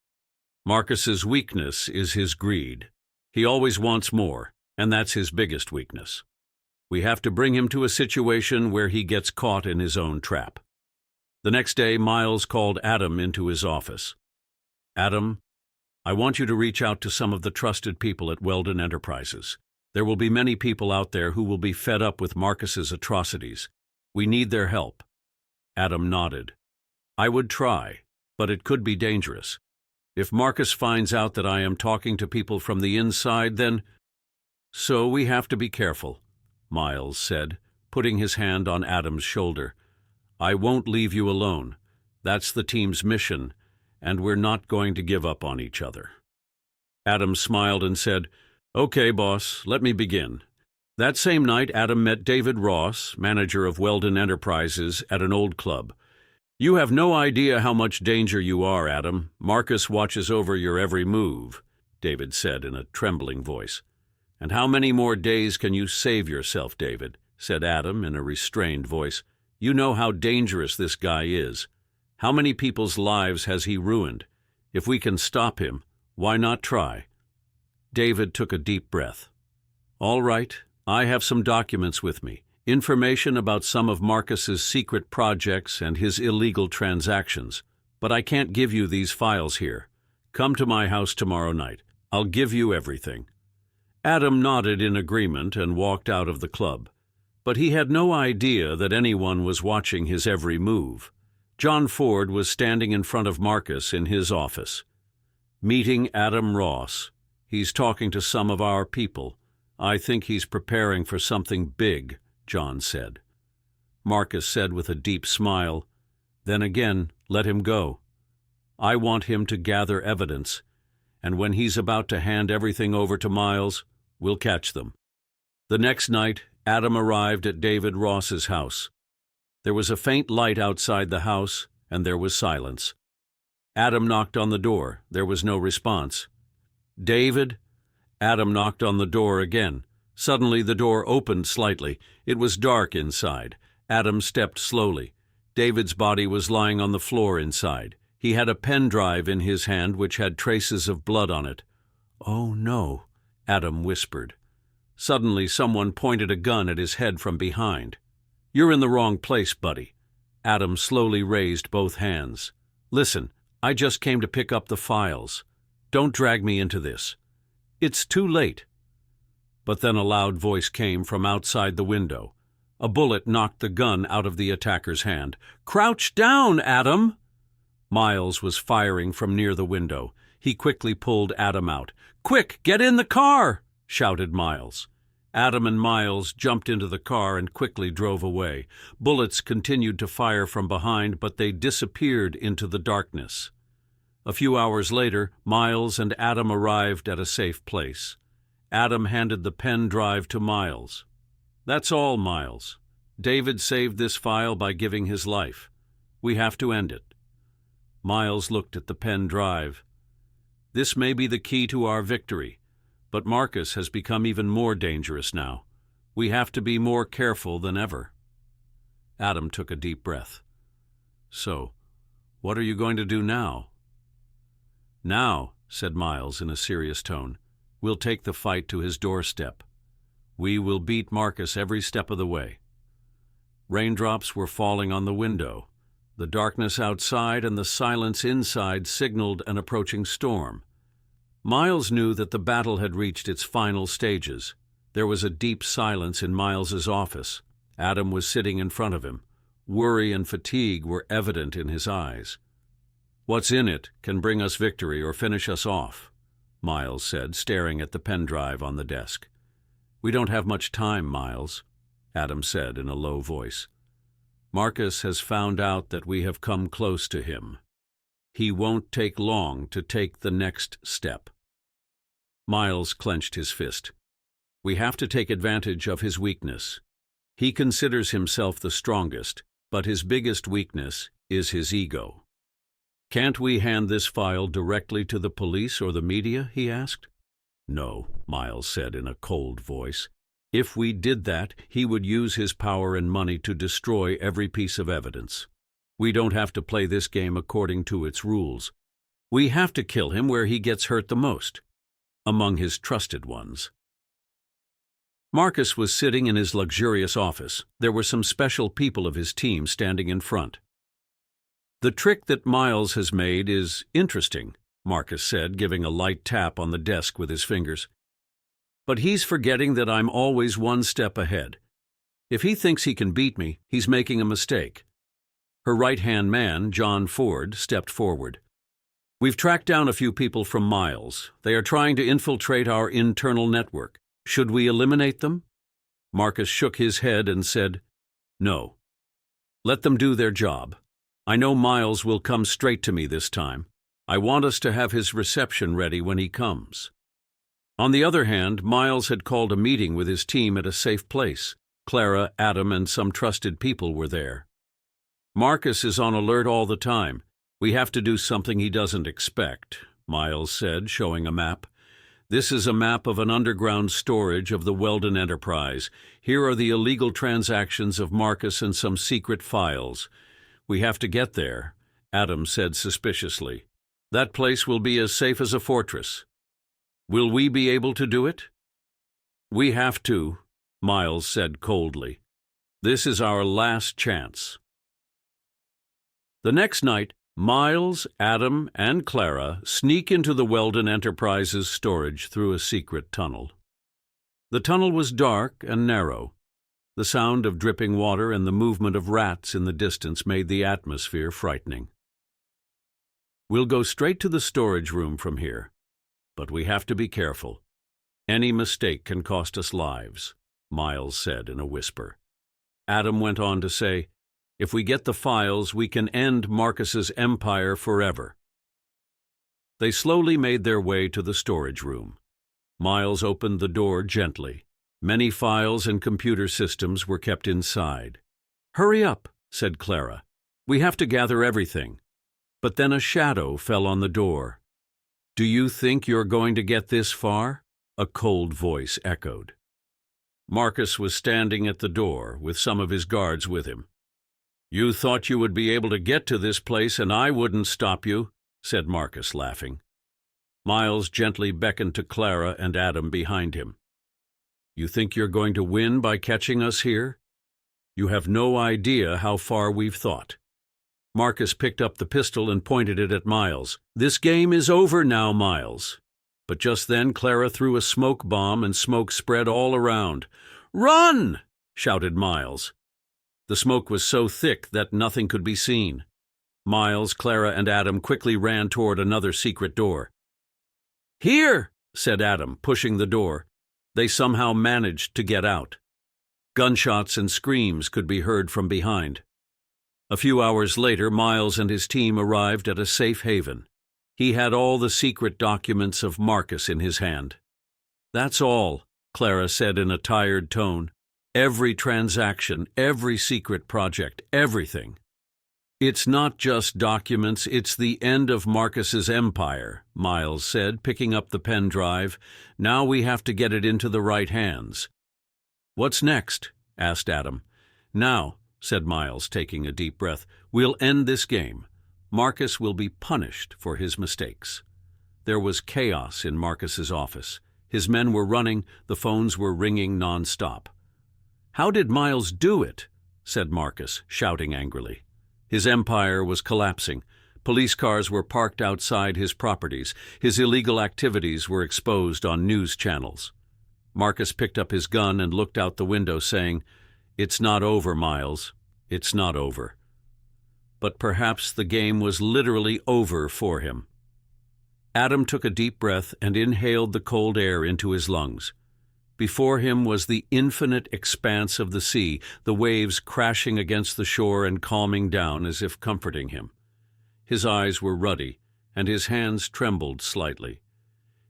"Marcus's weakness is his greed. He always wants more, and that's his biggest weakness. We have to bring him to a situation where he gets caught in his own trap." The next day, Miles called Adam into his office. "Adam, I want you to reach out to some of the trusted people at Weldon Enterprises. There will be many people out there who will be fed up with Marcus's atrocities. We need their help." Adam nodded. "I would try, but it could be dangerous. If Marcus finds out that I am talking to people from the inside, then—" "So we have to be careful," Miles said, putting his hand on Adam's shoulder. "I won't leave you alone. That's the team's mission, and we're not going to give up on each other." Adam smiled and said, "Okay, boss, let me begin." That same night, Adam met David Ross, manager of Weldon Enterprises, at an old club. "You have no idea how much danger you are, Adam. Marcus watches over your every move," David said in a trembling voice. "And how many more days can you save yourself, David?" said Adam in a restrained voice. "You know how dangerous this guy is. How many people's lives has he ruined? If we can stop him, why not try?" David took a deep breath. "All right, I have some documents with me, information about some of Marcus's secret projects and his illegal transactions, but I can't give you these files here. Come to my house tomorrow night. I'll give you everything." Adam nodded in agreement and walked out of the club. But he had no idea that anyone was watching his every move. John Ford was standing in front of Marcus in his office. "Meeting Adam Ross. He's talking to some of our people. I think he's preparing for something big," John said. Marcus said with a deep smile, "Then again, let him go. I want him to gather evidence, and when he's about to hand everything over to Miles, we'll catch them." The next night, Adam arrived at David Ross's house. There was a faint light outside the house, and there was silence. Adam knocked on the door. There was no response. "David?" Adam knocked on the door again. Suddenly the door opened slightly. It was dark inside. Adam stepped slowly. David's body was lying on the floor inside. He had a pen drive in his hand which had traces of blood on it. "Oh, no," Adam whispered. Suddenly, someone pointed a gun at his head from behind. "You're in the wrong place, buddy." Adam slowly raised both hands. "Listen, I just came to pick up the files. Don't drag me into this. It's too late." But then a loud voice came from outside the window. A bullet knocked the gun out of the attacker's hand. "Crouch down, Adam!" Miles was firing from near the window. He quickly pulled Adam out. "Quick, get in the car!" shouted Miles. Adam and Miles jumped into the car and quickly drove away. Bullets continued to fire from behind, but they disappeared into the darkness. A few hours later, Miles and Adam arrived at a safe place. Adam handed the pen drive to Miles. "That's all, Miles. David saved this file by giving his life. We have to end it." Miles looked at the pen drive. "This may be the key to our victory, but Marcus has become even more dangerous now. We have to be more careful than ever." Adam took a deep breath. "So, what are you going to do now?" "Now," said Miles in a serious tone, "we'll take the fight to his doorstep. We will beat Marcus every step of the way." Raindrops were falling on the window. The darkness outside and the silence inside signaled an approaching storm. Miles knew that the battle had reached its final stages. There was a deep silence in Miles's office. Adam was sitting in front of him. Worry and fatigue were evident in his eyes. "What's in it can bring us victory or finish us off," Miles said, staring at the pen drive on the desk. "We don't have much time, Miles," Adam said in a low voice. "Marcus has found out that we have come close to him. He won't take long to take the next step." Miles clenched his fist. "We have to take advantage of his weakness. He considers himself the strongest, but his biggest weakness is his ego." "Can't we hand this file directly to the police or the media?" he asked. "No," Miles said in a cold voice. "If we did that, he would use his power and money to destroy every piece of evidence. We don't have to play this game according to its rules. We have to kill him where he gets hurt the most, among his trusted ones." Marcus was sitting in his luxurious office. There were some special people of his team standing in front. "The trick that Miles has made is interesting," Marcus said, giving a light tap on the desk with his fingers. "But he's forgetting that I'm always one step ahead. If he thinks he can beat me, he's making a mistake." Her right-hand man, John Ford, stepped forward. "We've tracked down a few people from Miles. They are trying to infiltrate our internal network. Should we eliminate them?" Marcus shook his head and said, "No. Let them do their job. I know Miles will come straight to me this time. I want us to have his reception ready when he comes." On the other hand, Miles had called a meeting with his team at a safe place. Clara, Adam, and some trusted people were there. "Marcus is on alert all the time. We have to do something he doesn't expect," Miles said, showing a map. "This is a map of an underground storage of the Weldon Enterprise. Here are the illegal transactions of Marcus and some secret files. We have to get there," Adam said suspiciously. "That place will be as safe as a fortress. Will we be able to do it?" "We have to," Miles said coldly. "This is our last chance." The next night, Miles, Adam, and Clara sneak into the Weldon Enterprise's storage through a secret tunnel. The tunnel was dark and narrow. The sound of dripping water and the movement of rats in the distance made the atmosphere frightening. "We'll go straight to the storage room from here, but we have to be careful. Any mistake can cost us lives," Miles said in a whisper. Adam went on to say, "If we get the files, we can end Marcus's empire forever." They slowly made their way to the storage room. Miles opened the door gently. Many files and computer systems were kept inside. "Hurry up," said Clara. "We have to gather everything." But then a shadow fell on the door. "Do you think you're going to get this far?" a cold voice echoed. Marcus was standing at the door with some of his guards with him. "You thought you would be able to get to this place and I wouldn't stop you," said Marcus, laughing. Miles gently beckoned to Clara and Adam behind him. "You think you're going to win by catching us here? You have no idea how far we've thought." Marcus picked up the pistol and pointed it at Miles. "This game is over now, Miles." But just then Clara threw a smoke bomb and smoke spread all around. "Run!" shouted Miles. The smoke was so thick that nothing could be seen. Miles, Clara, and Adam quickly ran toward another secret door. "Here!" said Adam, pushing the door. They somehow managed to get out. Gunshots and screams could be heard from behind. A few hours later, Miles and his team arrived at a safe haven. He had all the secret documents of Marcus in his hand. "That's all," Clara said in a tired tone. "Every transaction, every secret project, everything." "It's not just documents, it's the end of Marcus's empire," Miles said, picking up the pen drive. "Now we have to get it into the right hands." "What's next?" asked Adam. "Now," said Miles, taking a deep breath, "we'll end this game. Marcus will be punished for his mistakes." There was chaos in Marcus's office. His men were running, the phones were ringing non-stop. "How did Miles do it?" said Marcus, shouting angrily. His empire was collapsing. Police cars were parked outside his properties. His illegal activities were exposed on news channels. Marcus picked up his gun and looked out the window, saying, "It's not over, Miles. It's not over." But perhaps the game was literally over for him. Adam took a deep breath and inhaled the cold air into his lungs. Before him was the infinite expanse of the sea, the waves crashing against the shore and calming down as if comforting him. His eyes were ruddy, and his hands trembled slightly.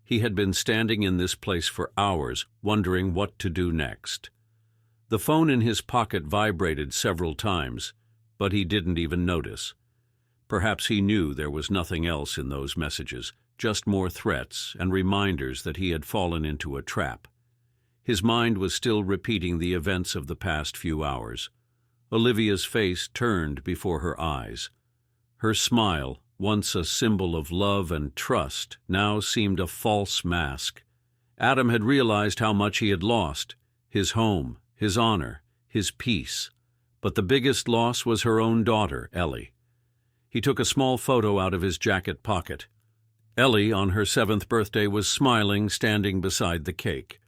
He had been standing in this place for hours, wondering what to do next. The phone in his pocket vibrated several times, but he didn't even notice. Perhaps he knew there was nothing else in those messages, just more threats and reminders that he had fallen into a trap. His mind was still repeating the events of the past few hours. Olivia's face turned before her eyes. Her smile, once a symbol of love and trust, now seemed a false mask. Adam had realized how much he had lost: his home, his honor, his peace. But the biggest loss was her own daughter, Ellie. He took a small photo out of his jacket pocket. Ellie, on her 7th birthday, was smiling, standing beside the cake.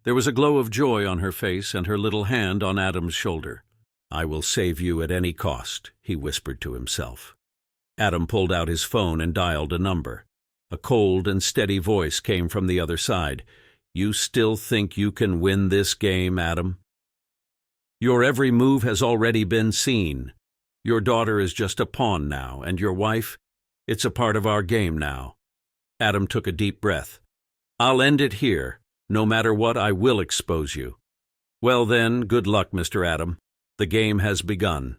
There was a glow of joy on her face and her little hand on Adam's shoulder. "I will save you at any cost," he whispered to himself. Adam pulled out his phone and dialed a number. A cold and steady voice came from the other side. "You still think you can win this game, Adam? Your every move has already been seen. Your daughter is just a pawn now, and your wife, it's a part of our game now." Adam took a deep breath. "I'll end it here. No matter what, I will expose you." "Well then, good luck, Mr. Adam. The game has begun."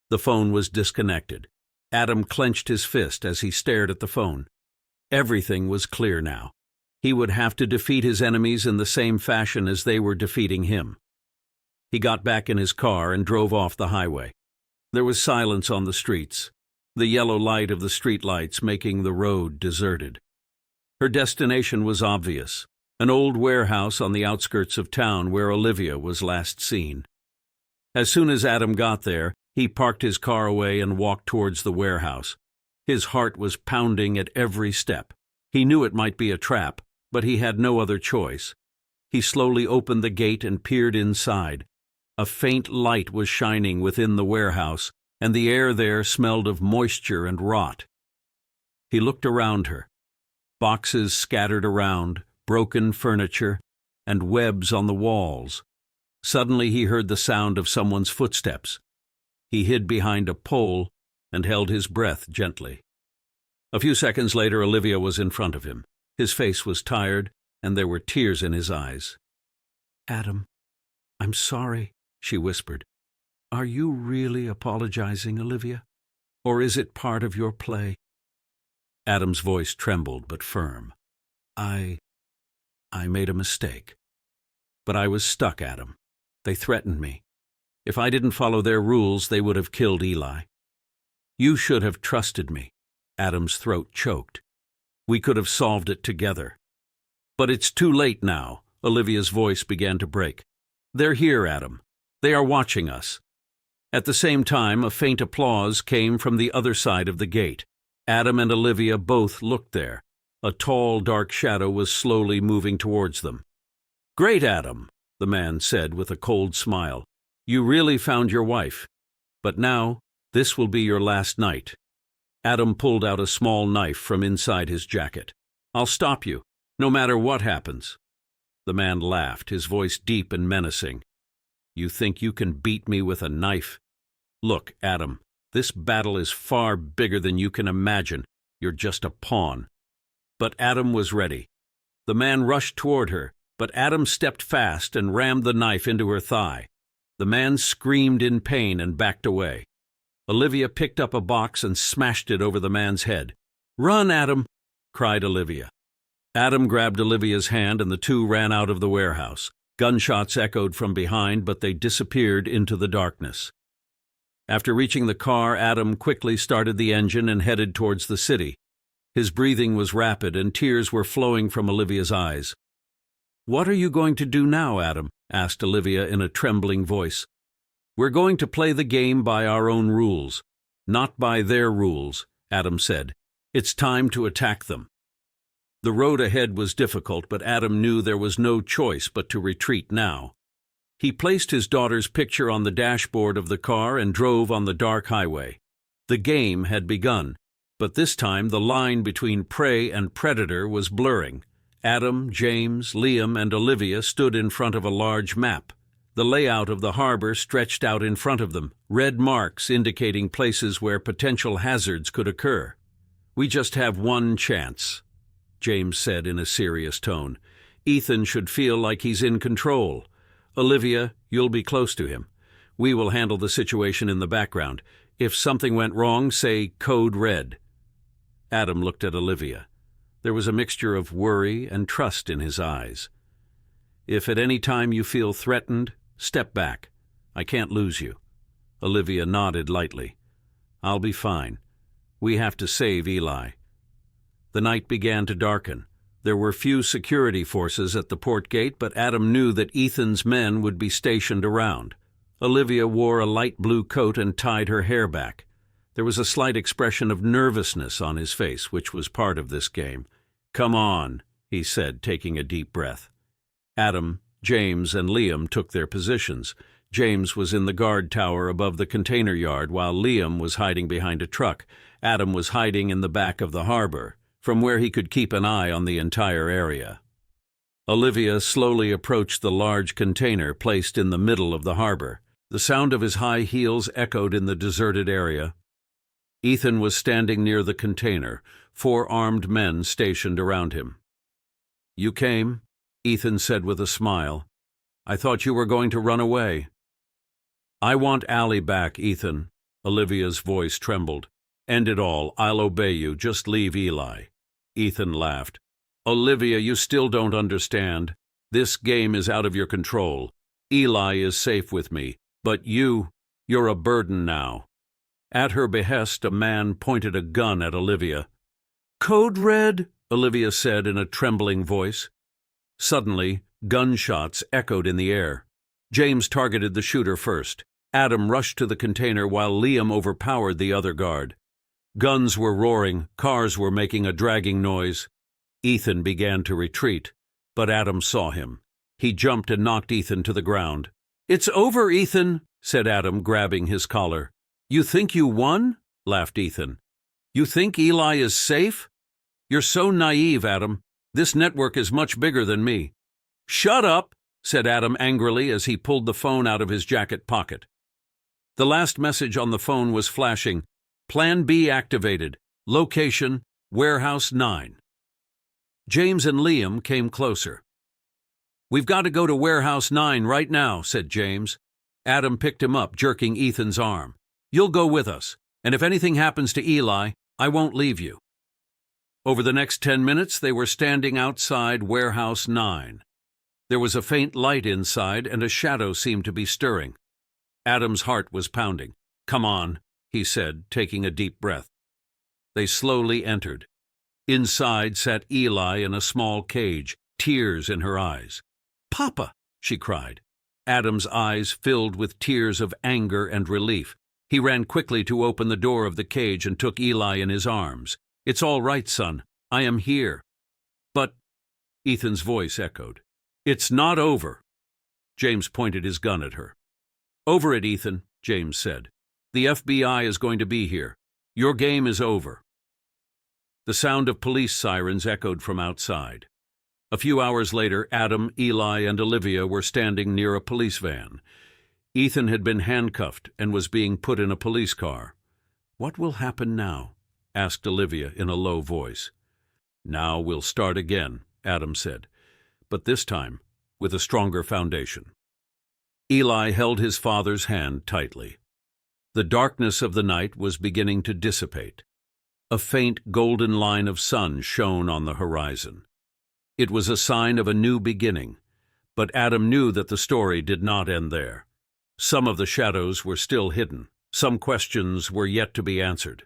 The phone was disconnected. Adam clenched his fist as he stared at the phone. Everything was clear now. He would have to defeat his enemies in the same fashion as they were defeating him. He got back in his car and drove off the highway. There was silence on the streets, the yellow light of the streetlights making the road deserted. Her destination was obvious: an old warehouse on the outskirts of town where Olivia was last seen. As soon as Adam got there, he parked his car away and walked towards the warehouse. His heart was pounding at every step. He knew it might be a trap, but he had no other choice. He slowly opened the gate and peered inside. A faint light was shining within the warehouse, and the air there smelled of moisture and rot. He looked around her. Boxes scattered around, broken furniture, and webs on the walls. Suddenly he heard the sound of someone's footsteps. He hid behind a pole and held his breath gently. A few seconds later, Olivia was in front of him. His face was tired, and there were tears in his eyes. "Adam, I'm sorry," she whispered. "Are you really apologizing, Olivia? Or is it part of your play?" Adam's voice trembled but firm. I made a mistake. But I was stuck, Adam. They threatened me. If I didn't follow their rules, they would have killed Eli. You should have trusted me. Adam's throat choked. We could have solved it together. But it's too late now. Olivia's voice began to break. They're here, Adam. They are watching us. At the same time, a faint applause came from the other side of the gate. Adam and Olivia both looked there. A tall, dark shadow was slowly moving towards them. Great, Adam, the man said with a cold smile. You really found your wife. But now, this will be your last night. Adam pulled out a small knife from inside his jacket. I'll stop you, no matter what happens. The man laughed, his voice deep and menacing. You think you can beat me with a knife? Look, Adam, this battle is far bigger than you can imagine. You're just a pawn. But Adam was ready. The man rushed toward her, but Adam stepped fast and rammed the knife into her thigh. The man screamed in pain and backed away. Olivia picked up a box and smashed it over the man's head. Run, Adam, cried Olivia. Adam grabbed Olivia's hand and the two ran out of the warehouse. Gunshots echoed from behind, but they disappeared into the darkness. After reaching the car, Adam quickly started the engine and headed towards the city. His breathing was rapid and tears were flowing from Olivia's eyes. What are you going to do now, Adam? Asked Olivia in a trembling voice. We're going to play the game by our own rules, not by their rules, Adam said. It's time to attack them. The road ahead was difficult, but Adam knew there was no choice but to retreat now. He placed his daughter's picture on the dashboard of the car and drove on the dark highway. The game had begun, but this time the line between prey and predator was blurring. Adam, James, Liam, and Olivia stood in front of a large map. The layout of the harbor stretched out in front of them, red marks indicating places where potential hazards could occur. We just have one chance, James said in a serious tone. Ethan should feel like he's in control. Olivia, you'll be close to him. We will handle the situation in the background. If something went wrong, say code red. Adam looked at Olivia. There was a mixture of worry and trust in his eyes. If at any time you feel threatened, step back. I can't lose you. Olivia nodded lightly. I'll be fine. We have to save Eli. The night began to darken. There were few security forces at the port gate, but Adam knew that Ethan's men would be stationed around. Olivia wore a light blue coat and tied her hair back. There was a slight expression of nervousness on his face, which was part of this game. Come on, he said, taking a deep breath. Adam, James, and Liam took their positions. James was in the guard tower above the container yard, while Liam was hiding behind a truck. Adam was hiding in the back of the harbor, from where he could keep an eye on the entire area. Olivia slowly approached the large container placed in the middle of the harbor. The sound of his high heels echoed in the deserted area. Ethan was standing near the container, 4 armed men stationed around him. You came, Ethan said with a smile. I thought you were going to run away. I want Allie back, Ethan. Olivia's voice trembled. End it all. I'll obey you. Just leave Eli. Ethan laughed. Olivia, you still don't understand. This game is out of your control. Eli is safe with me, but you're a burden now. At her behest, a man pointed a gun at Olivia. Code red, Olivia said in a trembling voice. Suddenly, gunshots echoed in the air. James targeted the shooter first. Adam rushed to the container while Liam overpowered the other guard. Guns were roaring, cars were making a dragging noise. Ethan began to retreat, but Adam saw him. He jumped and knocked Ethan to the ground. It's over, Ethan, said Adam, grabbing his collar. You think you won? Laughed Ethan. You think Eli is safe? You're so naive, Adam. This network is much bigger than me. Shut up, said Adam angrily as he pulled the phone out of his jacket pocket. The last message on the phone was flashing. Plan B activated. Location, Warehouse 9. James and Liam came closer. We've got to go to Warehouse 9 right now, said James. Adam picked him up, jerking Ethan's arm. You'll go with us, and if anything happens to Eli, I won't leave you. Over the next 10 minutes, they were standing outside Warehouse 9. There was a faint light inside, and a shadow seemed to be stirring. Adam's heart was pounding. "Come on," he said, taking a deep breath. They slowly entered. Inside sat Eli in a small cage, tears in her eyes. "Papa!" she cried. Adam's eyes filled with tears of anger and relief. He ran quickly to open the door of the cage and took Eli in his arms. "It's all right, son. I am here." "But," Ethan's voice echoed, "it's not over." James pointed his gun at her. "Over it, Ethan," James said. "The FBI is going to be here. Your game is over." The sound of police sirens echoed from outside. A few hours later, Adam, Eli, and Olivia were standing near a police van. Ethan had been handcuffed and was being put in a police car. "What will happen now?" asked Olivia in a low voice. "Now we'll start again," Adam said, "but this time with a stronger foundation." Eli held his father's hand tightly. The darkness of the night was beginning to dissipate. A faint golden line of sun shone on the horizon. It was a sign of a new beginning, but Adam knew that the story did not end there. Some of the shadows were still hidden. Some questions were yet to be answered.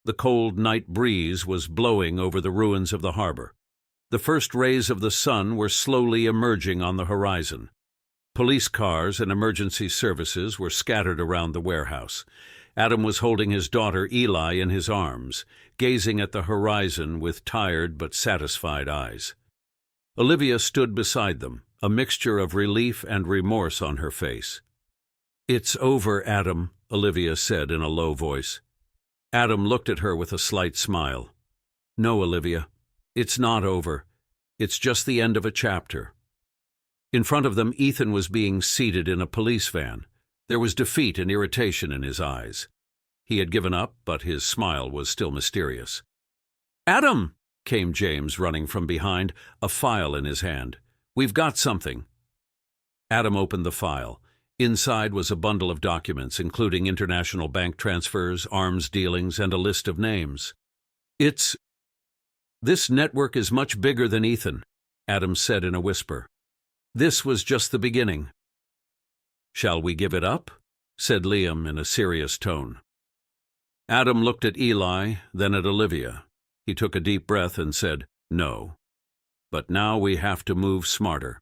The cold night breeze was blowing over the ruins of the harbor. The first rays of the sun were slowly emerging on the horizon. Police cars and emergency services were scattered around the warehouse. Adam was holding his daughter Eli in his arms, gazing at the horizon with tired but satisfied eyes. Olivia stood beside them, a mixture of relief and remorse on her face. "It's over, Adam," Olivia said in a low voice. Adam looked at her with a slight smile. "No, Olivia, it's not over. It's just the end of a chapter." In front of them, Ethan was being seated in a police van. There was defeat and irritation in his eyes. He had given up, but his smile was still mysterious. "Adam!" came James running from behind, a file in his hand. "We've got something." Adam opened the file. Inside was a bundle of documents, including international bank transfers, arms dealings, and a list of names. "This network is much bigger than Ethan," Adam said in a whisper. "This was just the beginning." "Shall we give it up?" said Liam in a serious tone. Adam looked at Eli, then at Olivia. He took a deep breath and said, "No. But now we have to move smarter.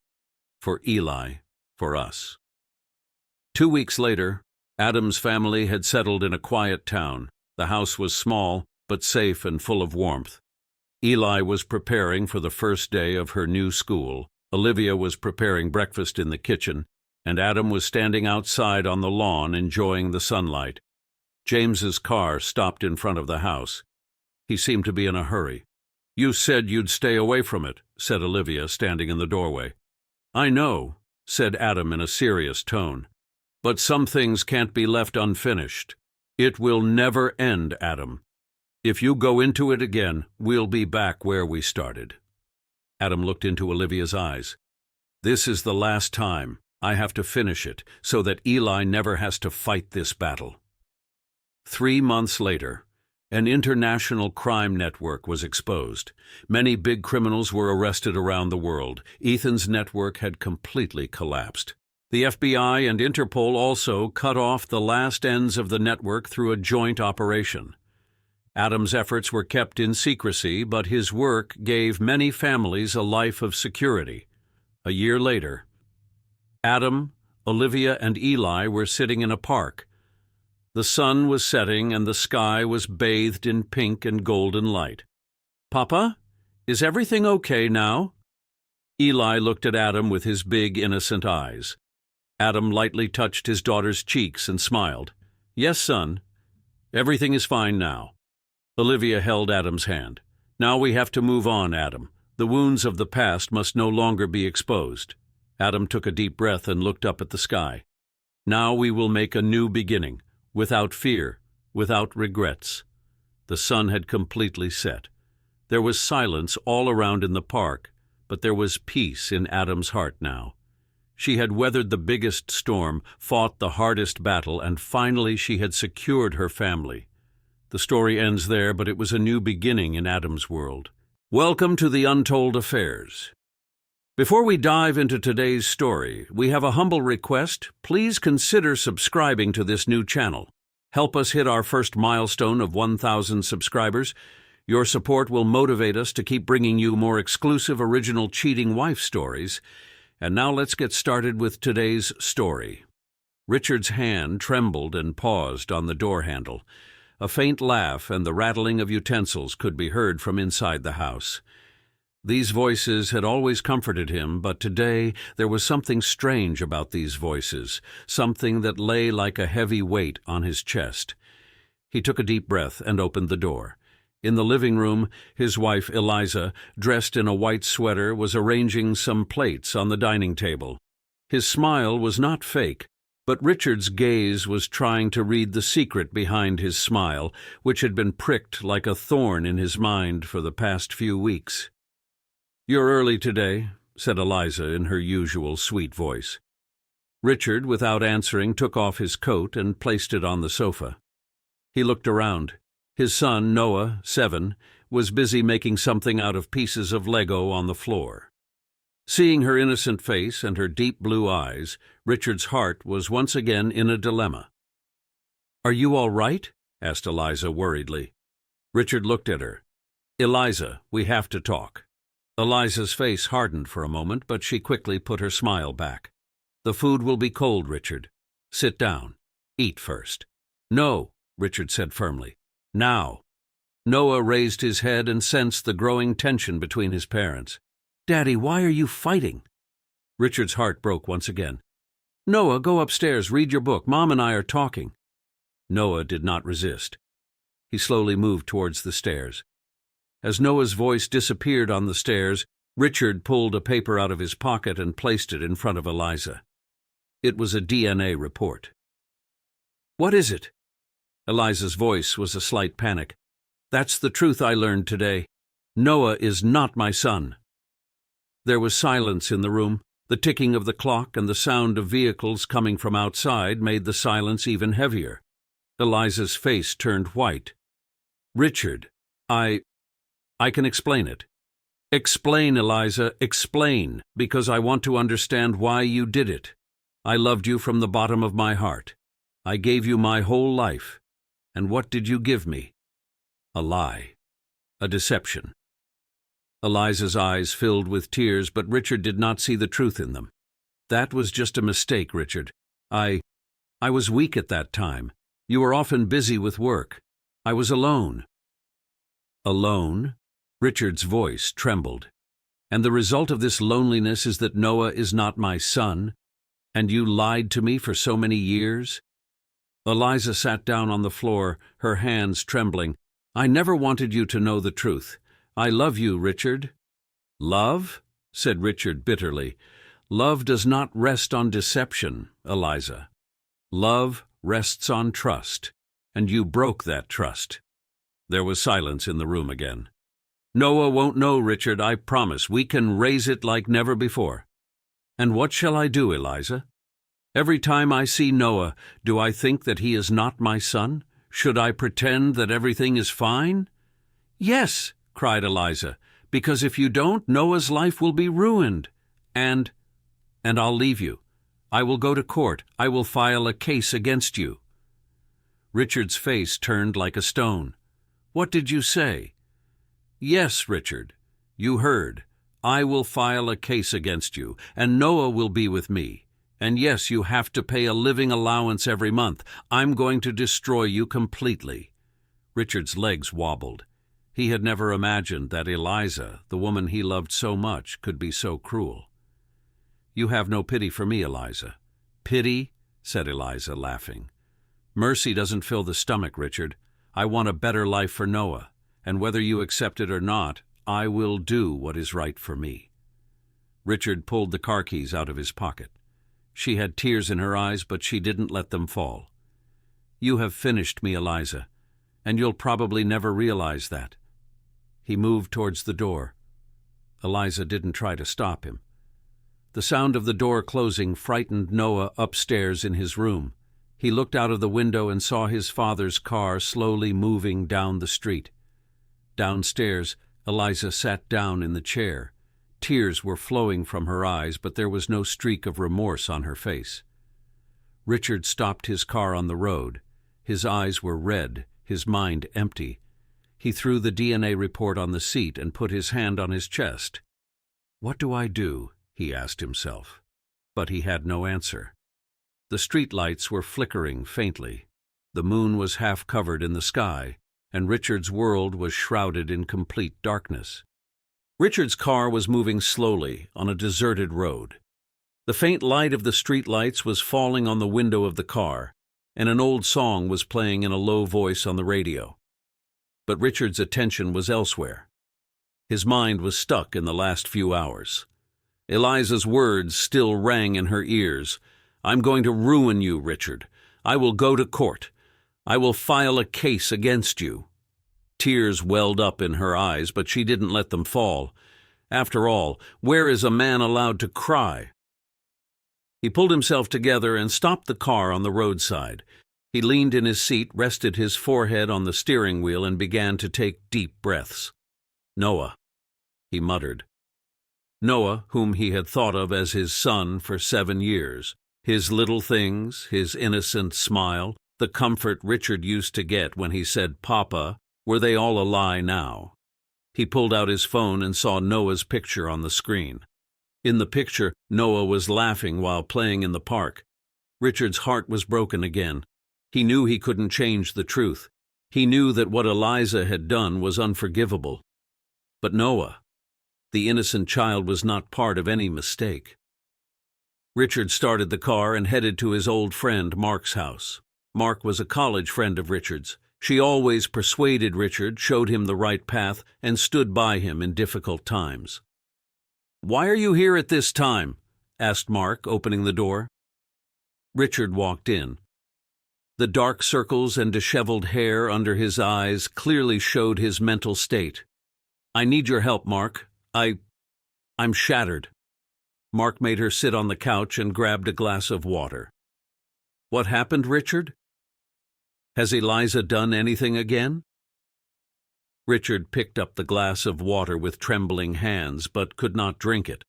For Eli, for us." 2 weeks later, Adam's family had settled in a quiet town. The house was small, but safe and full of warmth. Eli was preparing for the first day of her new school. Olivia was preparing breakfast in the kitchen, and Adam was standing outside on the lawn enjoying the sunlight. James's car stopped in front of the house. He seemed to be in a hurry. "You said you'd stay away from it," said Olivia, standing in the doorway. "I know," said Adam in a serious tone. "But some things can't be left unfinished. It will never end, Adam. If you go into it again, we'll be back where we started." Adam looked into Olivia's eyes. "This is the last time. I have to finish it so that Eli never has to fight this battle." 3 months later, an international crime network was exposed. Many big criminals were arrested around the world. Ethan's network had completely collapsed. The FBI and Interpol also cut off the last ends of the network through a joint operation. Adam's efforts were kept in secrecy, but his work gave many families a life of security. A year later, Adam, Olivia, and Eli were sitting in a park. The sun was setting and the sky was bathed in pink and golden light. "Papa, is everything okay now?" Eli looked at Adam with his big, innocent eyes. Adam lightly touched his daughter's cheeks and smiled. "Yes, son. Everything is fine now." Olivia held Adam's hand. "Now we have to move on, Adam. The wounds of the past must no longer be exposed." Adam took a deep breath and looked up at the sky. "Now we will make a new beginning, without fear, without regrets." The sun had completely set. There was silence all around in the park, but there was peace in Adam's heart now. She had weathered the biggest storm, fought the hardest battle, and finally she had secured her family. The story ends there, but it was a new beginning in Adam's world. Welcome to the Untold Affairs. Before we dive into today's story, we have a humble request. Please consider subscribing to this new channel. Help us hit our first milestone of 1,000 subscribers. Your support will motivate us to keep bringing you more exclusive original cheating wife stories. And now let's get started with today's story. Richard's hand trembled and paused on the door handle. A faint laugh and the rattling of utensils could be heard from inside the house. These voices had always comforted him, but today there was something strange about these voices, something that lay like a heavy weight on his chest. He took a deep breath and opened the door. In the living room, his wife Eliza, dressed in a white sweater, was arranging some plates on the dining table. His smile was not fake, but Richard's gaze was trying to read the secret behind his smile, which had been pricked like a thorn in his mind for the past few weeks. "You're early today," said Eliza in her usual sweet voice. Richard, without answering, took off his coat and placed it on the sofa. He looked around. His son, Noah, 7, was busy making something out of pieces of Lego on the floor. Seeing her innocent face and her deep blue eyes, Richard's heart was once again in a dilemma. "Are you all right?" asked Eliza worriedly. Richard looked at her. "Eliza, we have to talk." Eliza's face hardened for a moment, but she quickly put her smile back. "The food will be cold, Richard. Sit down. Eat first." "No," Richard said firmly. "Now." Noah raised his head and sensed the growing tension between his parents. "Daddy, why are you fighting?" Richard's heart broke once again. "Noah, go upstairs, read your book. Mom and I are talking." Noah did not resist. He slowly moved towards the stairs. As Noah's voice disappeared on the stairs, Richard pulled a paper out of his pocket and placed it in front of Eliza. It was a DNA report. "What is it?" Eliza's voice was a slight panic. "That's the truth I learned today. Noah is not my son." There was silence in the room. The ticking of the clock and the sound of vehicles coming from outside made the silence even heavier. Eliza's face turned white. "Richard, I can explain it." "Explain, Eliza, explain, because I want to understand why you did it. I loved you from the bottom of my heart. I gave you my whole life. And what did you give me? A lie. A deception." Eliza's eyes filled with tears, but Richard did not see the truth in them. "That was just a mistake, Richard. I was weak at that time. You were often busy with work. I was alone." "Alone?" Richard's voice trembled. "And the result of this loneliness is that Noah is not my son? And you lied to me for so many years?" Eliza sat down on the floor, her hands trembling. "I never wanted you to know the truth. I love you, Richard." "Love?" said Richard bitterly. "Love does not rest on deception, Eliza. Love rests on trust, and you broke that trust." There was silence in the room again. "Noah won't know, Richard, I promise. We can raise it like never before." "And what shall I do, Eliza? Every time I see Noah, do I think that he is not my son? Should I pretend that everything is fine?" "Yes," cried Eliza, "because if you don't, Noah's life will be ruined. And I'll leave you. I will go to court. I will file a case against you." Richard's face turned like a stone. "What did you say?" "Yes, Richard, you heard. I will file a case against you, and Noah will be with me. And yes, you have to pay a living allowance every month. I'm going to destroy you completely." Richard's legs wobbled. He had never imagined that Eliza, the woman he loved so much, could be so cruel. "You have no pity for me, Eliza." "Pity?" said Eliza, laughing. "Mercy doesn't fill the stomach, Richard. I want a better life for Noah. And whether you accept it or not, I will do what is right for me." Richard pulled the car keys out of his pocket. She had tears in her eyes, but she didn't let them fall. "You have finished me, Eliza, and you'll probably never realize that." He moved towards the door. Eliza didn't try to stop him. The sound of the door closing frightened Noah upstairs in his room. He looked out of the window and saw his father's car slowly moving down the street. Downstairs, Eliza sat down in the chair. Tears were flowing from her eyes, but there was no streak of remorse on her face. Richard stopped his car on the road. His eyes were red, his mind empty. He threw the DNA report on the seat and put his hand on his chest. "What do I do?" he asked himself. But he had no answer. The street lights were flickering faintly. The moon was half covered in the sky, and Richard's world was shrouded in complete darkness. Richard's car was moving slowly on a deserted road. The faint light of the street lights was falling on the window of the car, and an old song was playing in a low voice on the radio. But Richard's attention was elsewhere. His mind was stuck in the last few hours. Eliza's words still rang in her ears. "I'm going to ruin you, Richard. I will go to court. I will file a case against you." Tears welled up in her eyes, but she didn't let them fall. After all, where is a man allowed to cry? He pulled himself together and stopped the car on the roadside. He leaned in his seat, rested his forehead on the steering wheel, and began to take deep breaths. "Noah," he muttered. Noah, whom he had thought of as his son for 7 years. His little things, his innocent smile, the comfort Richard used to get when he said "Papa," were they all a lie now? He pulled out his phone and saw Noah's picture on the screen. In the picture, Noah was laughing while playing in the park. Richard's heart was broken again. He knew he couldn't change the truth. He knew that what Eliza had done was unforgivable. But Noah, the innocent child, was not part of any mistake. Richard started the car and headed to his old friend Mark's house. Mark was a college friend of Richard's. She always persuaded Richard, showed him the right path, and stood by him in difficult times. "Why are you here at this time?" asked Mark, opening the door. Richard walked in. The dark circles and disheveled hair under his eyes clearly showed his mental state. "I need your help, Mark. I'm shattered." Mark made her sit on the couch and grabbed a glass of water. "What happened, Richard? Has Eliza done anything again?" Richard picked up the glass of water with trembling hands, but could not drink it.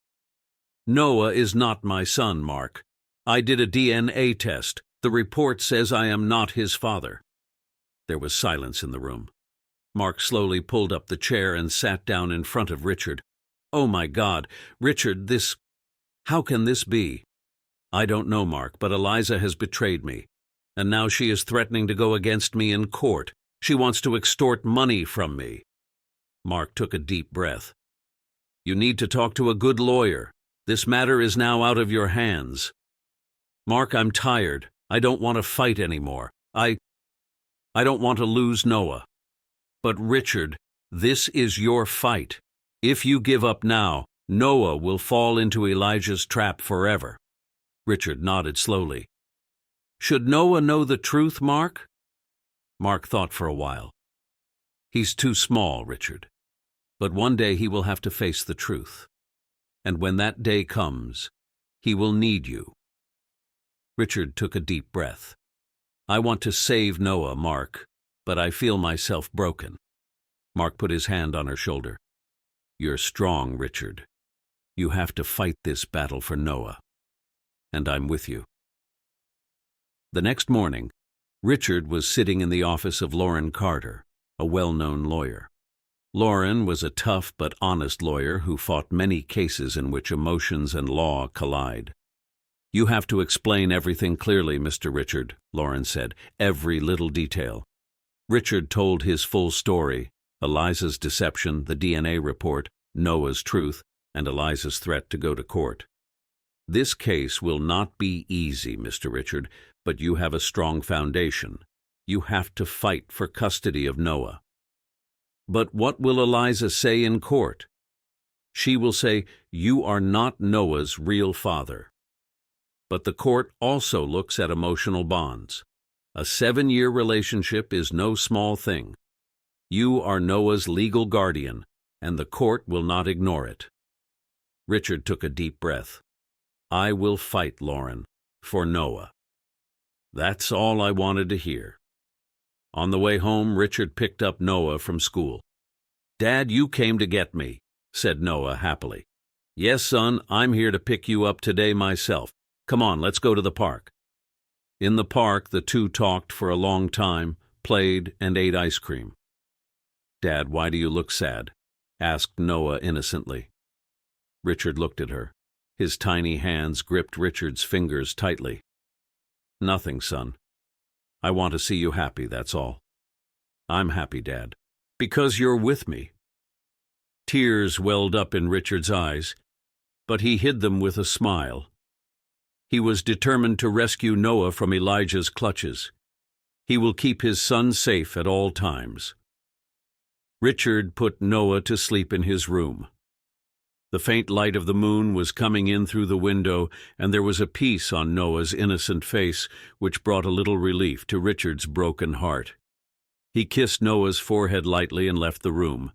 "Noah is not my son, Mark. I did a DNA test. The report says I am not his father." There was silence in the room. Mark slowly pulled up the chair and sat down in front of Richard. "Oh my God, Richard, how can this be?" "I don't know, Mark, but Eliza has betrayed me. And now she is threatening to go against me in court. She wants to extort money from me." Mark took a deep breath. "You need to talk to a good lawyer. This matter is now out of your hands." "Mark, I'm tired. I don't want to fight anymore. I don't want to lose Noah." "But Richard, this is your fight. If you give up now, Noah will fall into Elijah's trap forever." Richard nodded slowly. "Should Noah know the truth, Mark?" Mark thought for a while. "He's too small, Richard. But one day he will have to face the truth. And when that day comes, he will need you." Richard took a deep breath. "I want to save Noah, Mark, but I feel myself broken." Mark put his hand on her shoulder. "You're strong, Richard. You have to fight this battle for Noah. And I'm with you." The next morning, Richard was sitting in the office of Lauren Carter, a well-known lawyer. Lauren was a tough but honest lawyer who fought many cases in which emotions and law collide. "You have to explain everything clearly, Mr. Richard," Lauren said, "every little detail." Richard told his full story: Eliza's deception, the DNA report, Noah's truth, and Eliza's threat to go to court. "This case will not be easy, Mr. Richard, but you have a strong foundation. You have to fight for custody of Noah." "But what will Eliza say in court?" "She will say, 'You are not Noah's real father.' But the court also looks at emotional bonds. A 7-year relationship is no small thing. You are Noah's legal guardian, and the court will not ignore it." Richard took a deep breath. "I will fight, Lauren, for Noah." That's all I wanted to hear. On the way home, Richard picked up Noah from school. "Dad, you came to get me," said Noah happily. Yes, son, I'm here to pick you up today myself. Come on, let's go to the park. In the park, the two talked for a long time, played, and ate ice cream. Dad, why do you look sad? Asked Noah innocently. Richard looked at her. His tiny hands gripped Richard's fingers tightly. Nothing, son. I want to see you happy, that's all. I'm happy, Dad. Because you're with me. Tears welled up in Richard's eyes, but he hid them with a smile. He was determined to rescue Noah from Elijah's clutches. He will keep his son safe at all times. Richard put Noah to sleep in his room. The faint light of the moon was coming in through the window, and there was a peace on Noah's innocent face which brought a little relief to Richard's broken heart. He kissed Noah's forehead lightly and left the room.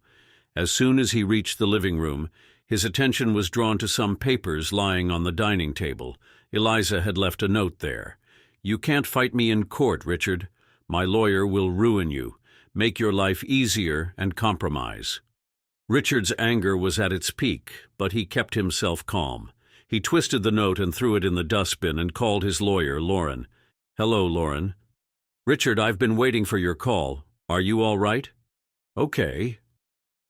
As soon as he reached the living room, his attention was drawn to some papers lying on the dining table. Eliza had left a note there. "You can't fight me in court, Richard. My lawyer will ruin you, make your life easier, and compromise." Richard's anger was at its peak, but he kept himself calm. He twisted the note and threw it in the dustbin and called his lawyer, Lauren. "Hello, Lauren." "Richard, I've been waiting for your call. Are you all right?" "Okay.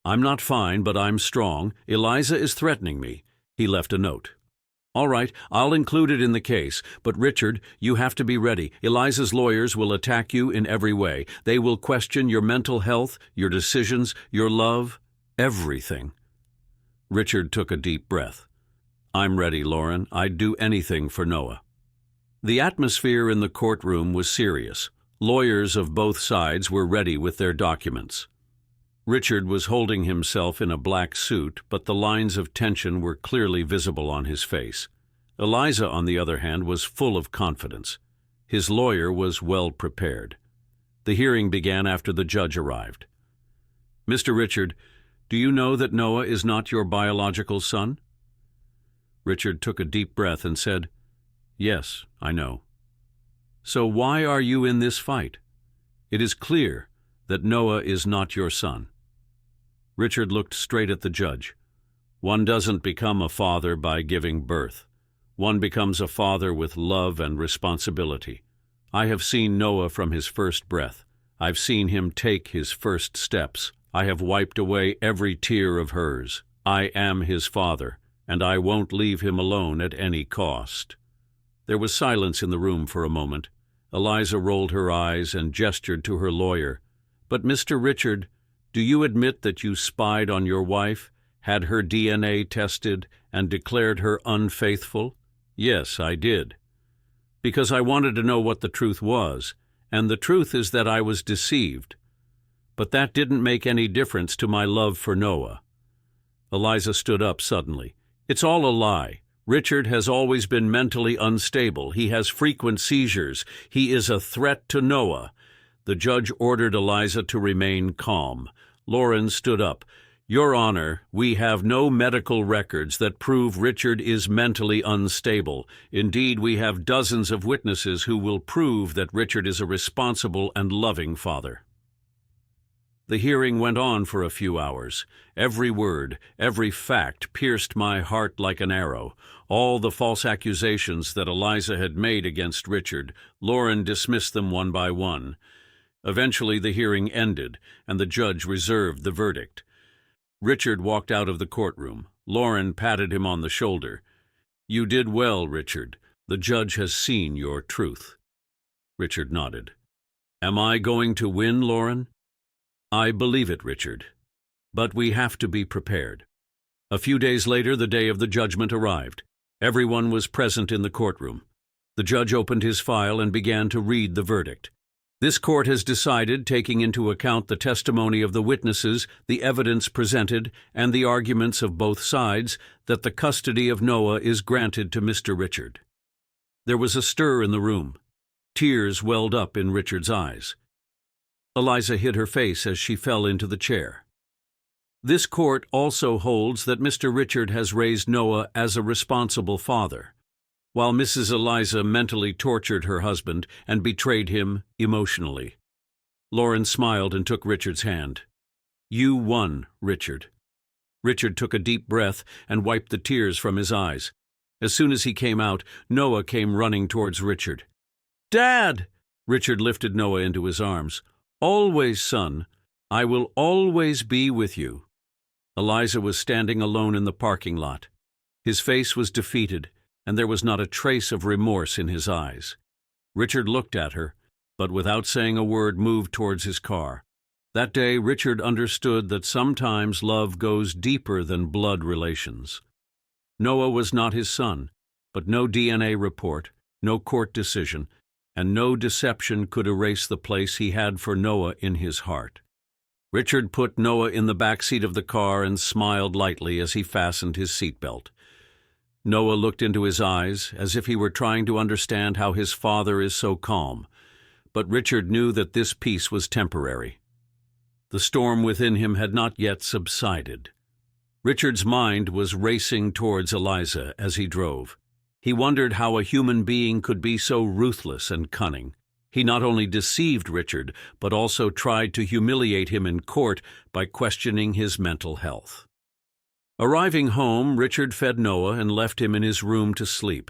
I'm not fine, but I'm strong. Eliza is threatening me." He left a note. "All right, I'll include it in the case. But Richard, you have to be ready. Eliza's lawyers will attack you in every way. They will question your mental health, your decisions, your love, everything." Richard took a deep breath. "I'm ready, Lauren. I'd do anything for Noah." The atmosphere in the courtroom was serious. Lawyers of both sides were ready with their documents. Richard was holding himself in a black suit, but the lines of tension were clearly visible on his face. Eliza, on the other hand, was full of confidence. His lawyer was well prepared. The hearing began after the judge arrived. "Mr. Richard, do you know that Noah is not your biological son?" Richard took a deep breath and said, "Yes, I know." "So why are you in this fight? It is clear that Noah is not your son." Richard looked straight at the judge. "One doesn't become a father by giving birth. One becomes a father with love and responsibility. I have seen Noah from his first breath. I've seen him take his first steps. I have wiped away every tear of hers. I am his father, and I won't leave him alone at any cost." There was silence in the room for a moment. Eliza rolled her eyes and gestured to her lawyer. "But Mr. Richard, do you admit that you spied on your wife, had her DNA tested, and declared her unfaithful?" "Yes, I did. Because I wanted to know what the truth was, and the truth is that I was deceived. But that didn't make any difference to my love for Noah." Eliza stood up suddenly. "It's all a lie. Richard has always been mentally unstable. He has frequent seizures. He is a threat to Noah." The judge ordered Eliza to remain calm. Lauren stood up. "Your Honor, we have no medical records that prove Richard is mentally unstable. Indeed, we have dozens of witnesses who will prove that Richard is a responsible and loving father." The hearing went on for a few hours. Every word, every fact pierced my heart like an arrow. All the false accusations that Eliza had made against Richard, Lauren dismissed them one by one. Eventually the hearing ended, and the judge reserved the verdict. Richard walked out of the courtroom. Lauren patted him on the shoulder. "You did well, Richard. The judge has seen your truth." Richard nodded. "Am I going to win, Lauren?" "I believe it, Richard. But we have to be prepared." A few days later, the day of the judgment arrived. Everyone was present in the courtroom. The judge opened his file and began to read the verdict. "This court has decided, taking into account the testimony of the witnesses, the evidence presented, and the arguments of both sides, that the custody of Noah is granted to Mr. Richard." There was a stir in the room. Tears welled up in Richard's eyes. Eliza hid her face as she fell into the chair. "This court also holds that Mr. Richard has raised Noah as a responsible father, while Mrs. Eliza mentally tortured her husband and betrayed him emotionally." Lauren smiled and took Richard's hand. "You won, Richard. Richard took a deep breath and wiped the tears from his eyes. As soon as he came out, Noah came running towards Richard. "Dad!" Richard lifted Noah into his arms. "Always, son. I will always be with you." Eliza was standing alone in the parking lot. His face was defeated, and there was not a trace of remorse in his eyes. Richard looked at her, but without saying a word moved towards his car. That day, Richard understood that sometimes love goes deeper than blood relations. Noah was not his son, but no DNA report, no court decision, and no deception could erase the place he had for Noah in his heart. Richard put Noah in the back seat of the car and smiled lightly as he fastened his seatbelt. Noah looked into his eyes as if he were trying to understand how his father is so calm, but Richard knew that this peace was temporary. The storm within him had not yet subsided. Richard's mind was racing towards Eliza as he drove. He wondered how a human being could be so ruthless and cunning. He not only deceived Richard, but also tried to humiliate him in court by questioning his mental health. Arriving home, Richard fed Noah and left him in his room to sleep.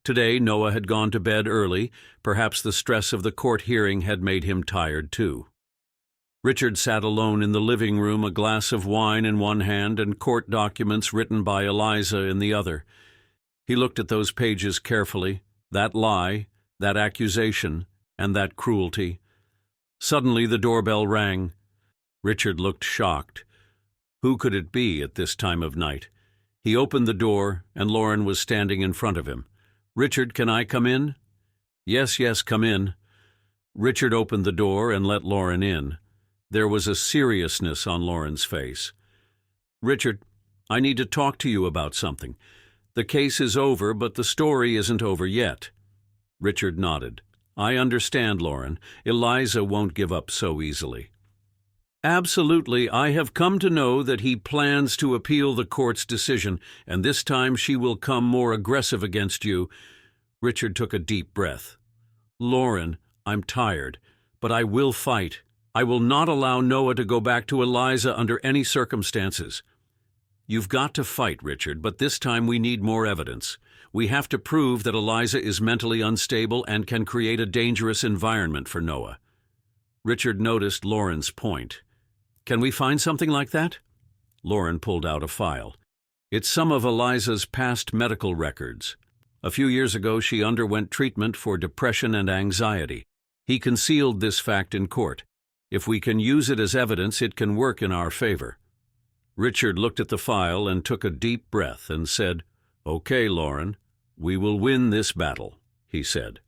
Today, Noah had gone to bed early. Perhaps the stress of the court hearing had made him tired too. Richard sat alone in the living room, a glass of wine in one hand and court documents written by Eliza in the other. He looked at those pages carefully, that lie, that accusation, and that cruelty. Suddenly the doorbell rang. Richard looked shocked. Who could it be at this time of night? He opened the door, and Lauren was standing in front of him. "Richard, can I come in?" Yes, come in." Richard opened the door and let Lauren in. There was a seriousness on Lauren's face. "Richard, I need to talk to you about something. The case is over, but the story isn't over yet." Richard nodded. "I understand, Lauren. Eliza won't give up so easily." "Absolutely. I have come to know that he plans to appeal the court's decision, and this time she will come more aggressive against you." Richard took a deep breath. "Lauren, I'm tired, but I will fight. I will not allow Noah to go back to Eliza under any circumstances." "You've got to fight, Richard, but this time we need more evidence. We have to prove that Eliza is mentally unstable and can create a dangerous environment for Noah." Richard noticed Lauren's point. "Can we find something like that?" Lauren pulled out a file. "It's some of Eliza's past medical records. A few years ago she underwent treatment for depression and anxiety. He concealed this fact in court. If we can use it as evidence, it can work in our favor." Richard looked at the file and took a deep breath and said, "Okay, Lauren, we will win this battle," he said.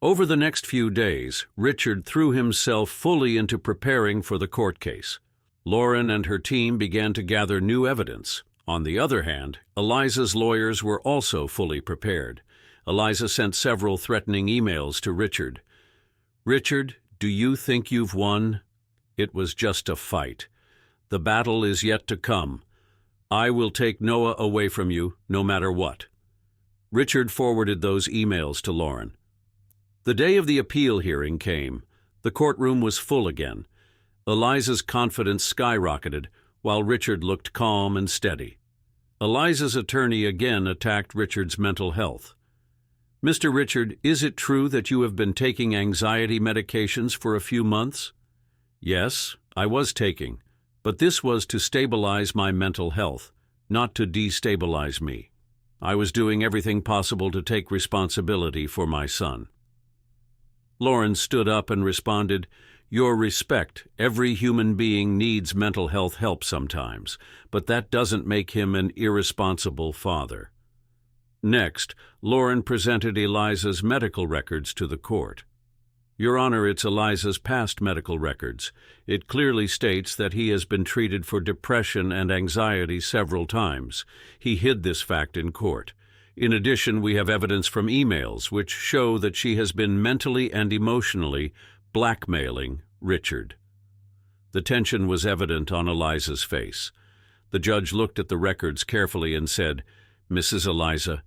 Over the next few days, Richard threw himself fully into preparing for the court case. Lauren and her team began to gather new evidence. On the other hand, Eliza's lawyers were also fully prepared. Eliza sent several threatening emails to Richard. "Richard, do you think you've won? It was just a fight. The battle is yet to come. I will take Noah away from you, no matter what." Richard forwarded those emails to Lauren. The day of the appeal hearing came. The courtroom was full again. Eliza's confidence skyrocketed, while Richard looked calm and steady. Eliza's attorney again attacked Richard's mental health. "Mr. Richard, is it true that you have been taking anxiety medications for a few months?" "Yes, I was taking, but this was to stabilize my mental health, not to destabilize me. I was doing everything possible to take responsibility for my son." Lauren stood up and responded, "Your respect, every human being needs mental health help sometimes, but that doesn't make him an irresponsible father." Next, Lauren presented Eliza's medical records to the court. "Your Honor, it's Eliza's past medical records. It clearly states that he has been treated for depression and anxiety several times. He hid this fact in court. In addition, we have evidence from emails which show that she has been mentally and emotionally blackmailing Richard." The tension was evident on Eliza's face. The judge looked at the records carefully and said, "Mrs. Eliza,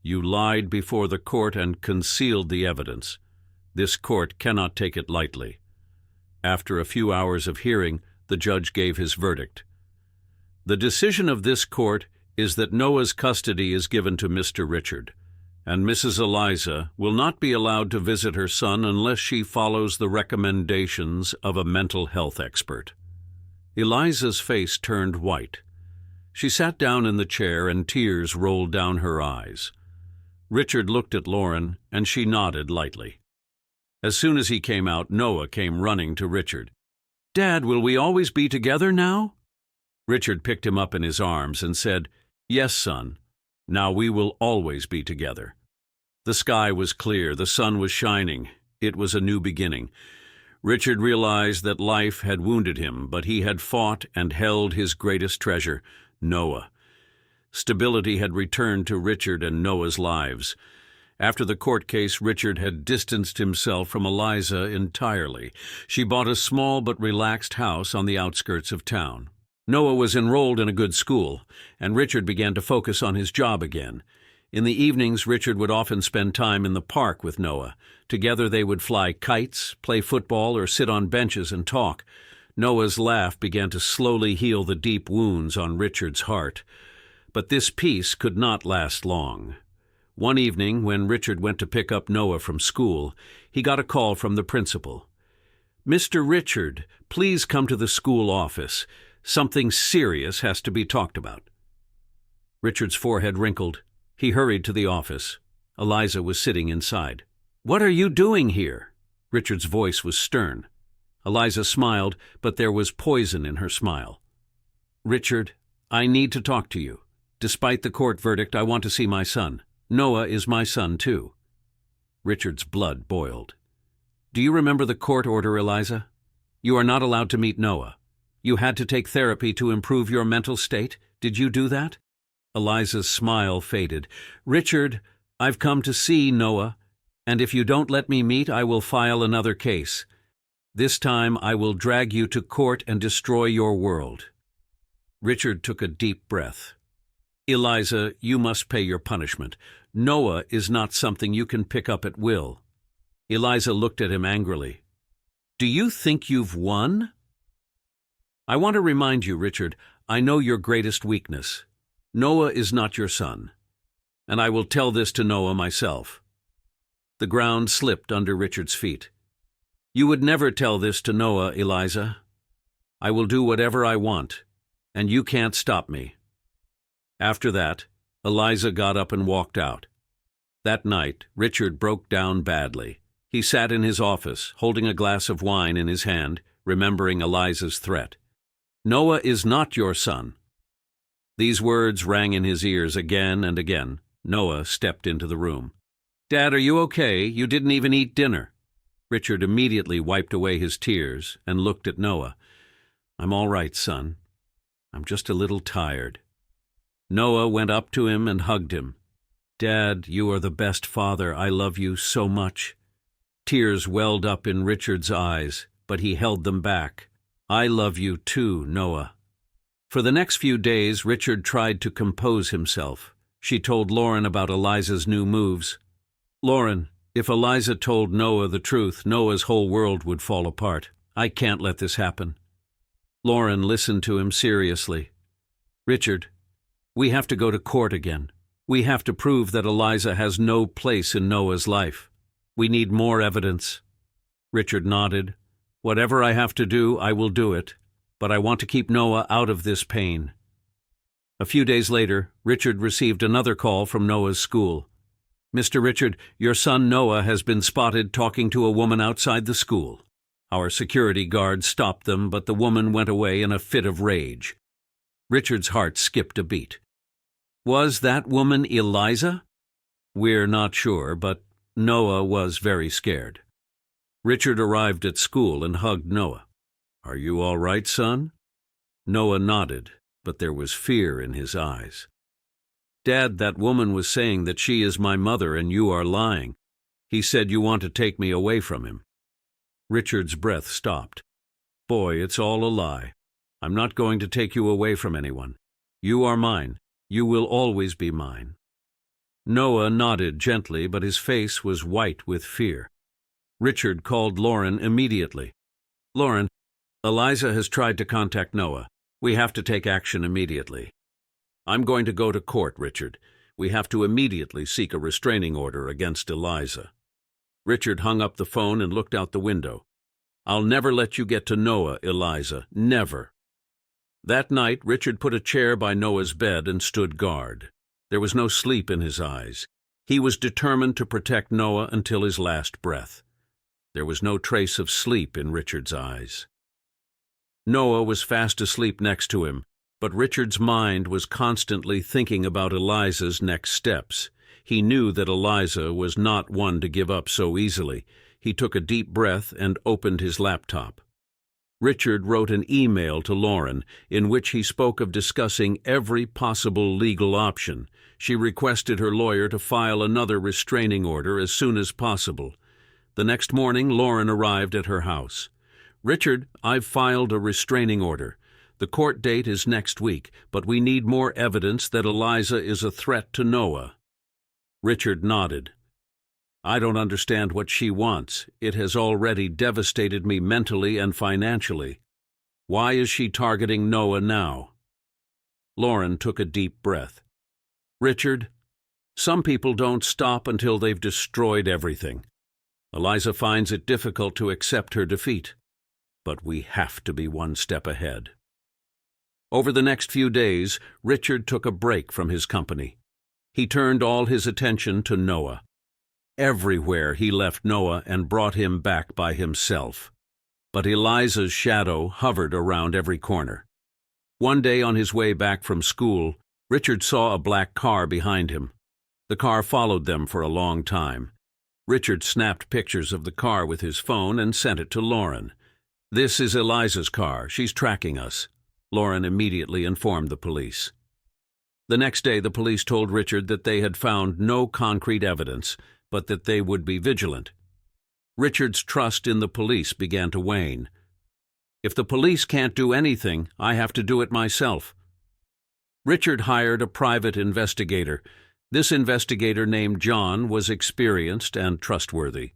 you lied before the court and concealed the evidence. This court cannot take it lightly." After a few hours of hearing, the judge gave his verdict. The decision of this court is that Noah's custody is given to Mr. Richard, and Mrs. Eliza will not be allowed to visit her son unless she follows the recommendations of a mental health expert. Eliza's face turned white. She sat down in the chair and tears rolled down her eyes. Richard looked at Lauren, and she nodded lightly. As soon as he came out, Noah came running to Richard. "Dad, will we always be together now?" Richard picked him up in his arms and said, "Yes, son. Now we will always be together." The sky was clear, the sun was shining. It was a new beginning. Richard realized that life had wounded him, but he had fought and held his greatest treasure, Noah. Stability had returned to Richard and Noah's lives. After the court case, Richard had distanced himself from Eliza entirely. She bought a small but relaxed house on the outskirts of town. Noah was enrolled in a good school, and Richard began to focus on his job again. In the evenings, Richard would often spend time in the park with Noah. Together they would fly kites, play football, or sit on benches and talk. Noah's laugh began to slowly heal the deep wounds on Richard's heart. But this peace could not last long. One evening, when Richard went to pick up Noah from school, he got a call from the principal. "Mr. Richard, please come to the school office. Something serious has to be talked about." Richard's forehead wrinkled. He hurried to the office. Eliza was sitting inside. "What are you doing here?" Richard's voice was stern. Eliza smiled, but there was poison in her smile. "Richard, I need to talk to you. Despite the court verdict, I want to see my son. Noah is my son, too." Richard's blood boiled. "Do you remember the court order, Eliza? You are not allowed to meet Noah. You had to take therapy to improve your mental state. Did you do that?" Eliza's smile faded. "Richard, I've come to see Noah, and if you don't let me meet, I will file another case. This time I will drag you to court and destroy your world." Richard took a deep breath. "Eliza, you must pay your punishment. Noah is not something you can pick up at will." Eliza looked at him angrily. "Do you think you've won?" "I want to remind you, Richard, I know your greatest weakness. Noah is not your son, and I will tell this to Noah myself." The ground slipped under Richard's feet. "You would never tell this to Noah, Eliza. I will do whatever I want, and you can't stop me." After that, Eliza got up and walked out. That night, Richard broke down badly. He sat in his office, holding a glass of wine in his hand, remembering Eliza's threat. "Noah is not your son." These words rang in his ears again and again. Noah stepped into the room. "Dad, are you okay? You didn't even eat dinner." Richard immediately wiped away his tears and looked at Noah. "I'm all right, son. I'm just a little tired." Noah went up to him and hugged him. "Dad, you are the best father. I love you so much." Tears welled up in Richard's eyes, but he held them back. "I love you too, Noah." For the next few days, Richard tried to compose himself. She told Lauren about Eliza's new moves. "Lauren, if Eliza told Noah the truth, Noah's whole world would fall apart. I can't let this happen." Lauren listened to him seriously. "Richard, we have to go to court again. We have to prove that Eliza has no place in Noah's life. We need more evidence." Richard nodded. "Whatever I have to do, I will do it, but I want to keep Noah out of this pain." A few days later, Richard received another call from Noah's school. "Mr. Richard, your son Noah has been spotted talking to a woman outside the school. Our security guard stopped them, but the woman went away in a fit of rage." Richard's heart skipped a beat. "Was that woman Eliza?" "We're not sure, but Noah was very scared." Richard arrived at school and hugged Noah. "Are you all right, son?" Noah nodded, but there was fear in his eyes. "Dad, that woman was saying that she is my mother and you are lying. He said you want to take me away from him." Richard's breath stopped. "Boy, it's all a lie. I'm not going to take you away from anyone. You are mine. You will always be mine." Noah nodded gently, but his face was white with fear. Richard called Lauren immediately. "Lauren, Eliza has tried to contact Noah. We have to take action immediately. I'm going to go to court, Richard. We have to immediately seek a restraining order against Eliza. Richard hung up the phone and looked out the window. I'll never let you get to Noah, Eliza. Never. That night, Richard put a chair by Noah's bed and stood guard. There was no sleep in his eyes. He was determined to protect Noah until his last breath. There was no trace of sleep in Richard's eyes. Noah was fast asleep next to him, but Richard's mind was constantly thinking about Eliza's next steps. He knew that Eliza was not one to give up so easily. He took a deep breath and opened his laptop. Richard wrote an email to Lauren in which he spoke of discussing every possible legal option. She requested her lawyer to file another restraining order as soon as possible. The next morning, Lauren arrived at her house. Richard, I've filed a restraining order. The court date is next week, but we need more evidence that Eliza is a threat to Noah. Richard nodded. I don't understand what she wants. It has already devastated me mentally and financially. Why is she targeting Noah now? Lauren took a deep breath. Richard, some people don't stop until they've destroyed everything. Eliza finds it difficult to accept her defeat, but we have to be one step ahead. Over the next few days, Richard took a break from his company. He turned all his attention to Noah. Everywhere he left Noah and brought him back by himself. But Eliza's shadow hovered around every corner. One day on his way back from school, Richard saw a black car behind him. The car followed them for a long time. Richard snapped pictures of the car with his phone and sent it to Lauren. This is Eliza's car. She's tracking us. Lauren immediately informed the police. The next day, the police told Richard that they had found no concrete evidence, but that they would be vigilant. Richard's trust in the police began to wane. If the police can't do anything, I have to do it myself. Richard hired a private investigator. This investigator, named John, was experienced and trustworthy.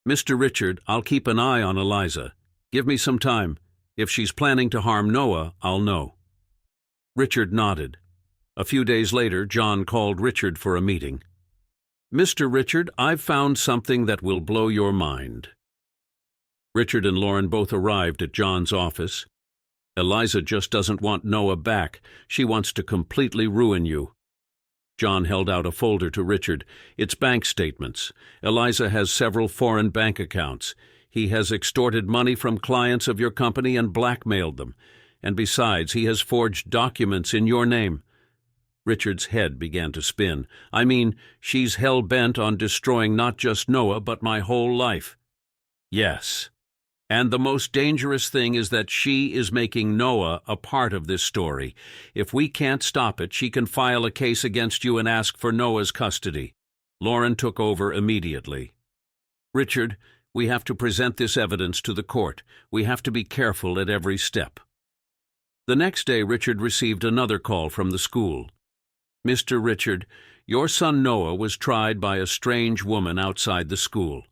Mr. Richard, I'll keep an eye on Eliza. Give me some time. If she's planning to harm Noah, I'll know. Richard nodded. A few days later, John called Richard for a meeting. Mr. Richard, I've found something that will blow your mind. Richard and Lauren both arrived at John's office. Eliza just doesn't want Noah back. She wants to completely ruin you. John held out a folder to Richard. It's bank statements. Eliza has several foreign bank accounts. He has extorted money from clients of your company and blackmailed them. And besides, he has forged documents in your name. Richard's head began to spin. I mean, she's hell-bent on destroying not just Noah, but my whole life. Yes. And the most dangerous thing is that she is making Noah a part of this story. If we can't stop it, she can file a case against you and ask for Noah's custody. Lauren took over immediately. Richard, we have to present this evidence to the court. We have to be careful at every step. The next day, Richard received another call from the school. Mr. Richard, your son Noah was tried by a strange woman outside the school.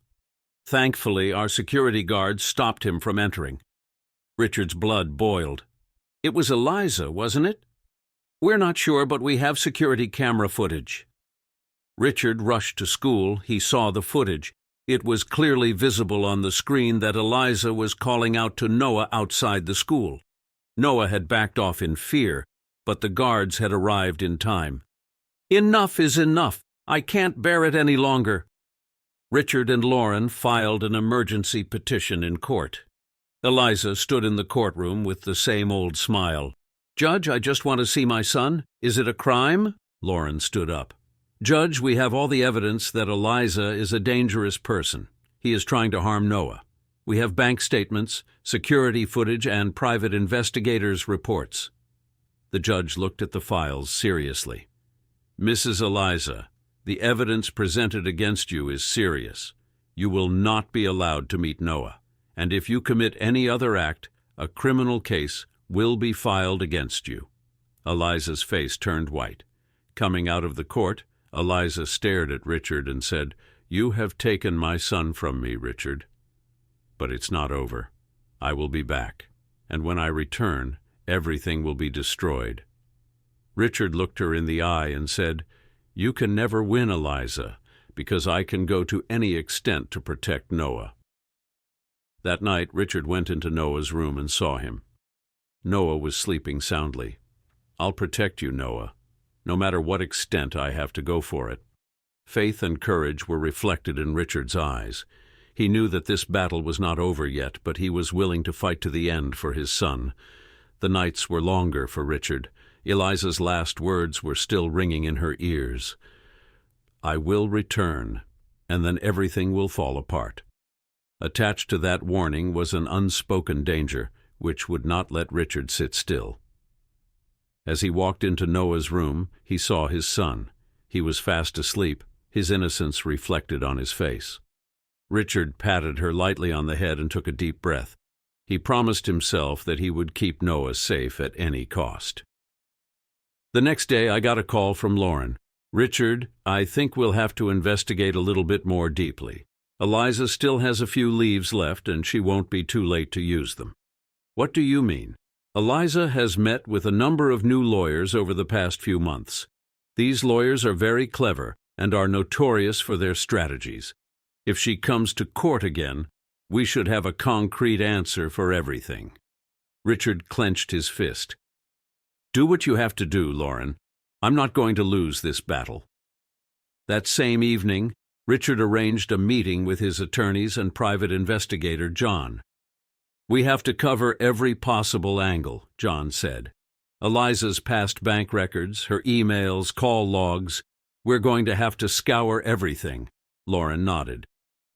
Thankfully, our security guards stopped him from entering. Richard's blood boiled. It was Eliza, wasn't it? We're not sure, but we have security camera footage. Richard rushed to school. He saw the footage. It was clearly visible on the screen that Eliza was calling out to Noah outside the school. Noah had backed off in fear, but the guards had arrived in time. Enough is enough. I can't bear it any longer. Richard and Lauren filed an emergency petition in court. Eliza stood in the courtroom with the same old smile. Judge, I just want to see my son. Is it a crime? Lauren stood up. Judge, we have all the evidence that Eliza is a dangerous person. He is trying to harm Noah. We have bank statements, security footage, and private investigators' reports. The judge looked at the files seriously. Mrs. Eliza, the evidence presented against you is serious. You will not be allowed to meet Noah, and if you commit any other act, a criminal case will be filed against you. Eliza's face turned white. Coming out of the court, Eliza stared at Richard and said, You have taken my son from me, Richard. But it's not over. I will be back, and when I return, Everything will be destroyed. Richard looked her in the eye and said, "You can never win, Eliza, because I can go to any extent to protect Noah." That night, Richard went into Noah's room and saw him. Noah was sleeping soundly. "I'll protect you, Noah, no matter what extent I have to go for it." Faith and courage were reflected in Richard's eyes. He knew that this battle was not over yet, but he was willing to fight to the end for his son. The nights were longer for Richard. Eliza's last words were still ringing in her ears. "I will return, and then everything will fall apart." Attached to that warning was an unspoken danger, which would not let Richard sit still. As he walked into Noah's room, he saw his son. He was fast asleep, his innocence reflected on his face. Richard patted her lightly on the head and took a deep breath. He promised himself that he would keep Noah safe at any cost. The next day I got a call from Lauren. "Richard, I think we'll have to investigate a little bit more deeply. Eliza still has a few leaves left and she won't be too late to use them." "What do you mean?" "Eliza has met with a number of new lawyers over the past few months. These lawyers are very clever and are notorious for their strategies. If she comes to court again, we should have a concrete answer for everything." Richard clenched his fist. "Do what you have to do, Lauren. I'm not going to lose this battle." That same evening, Richard arranged a meeting with his attorneys and private investigator, John. "We have to cover every possible angle," John said. "Eliza's past bank records, her emails, call logs. We're going to have to scour everything." Lauren nodded.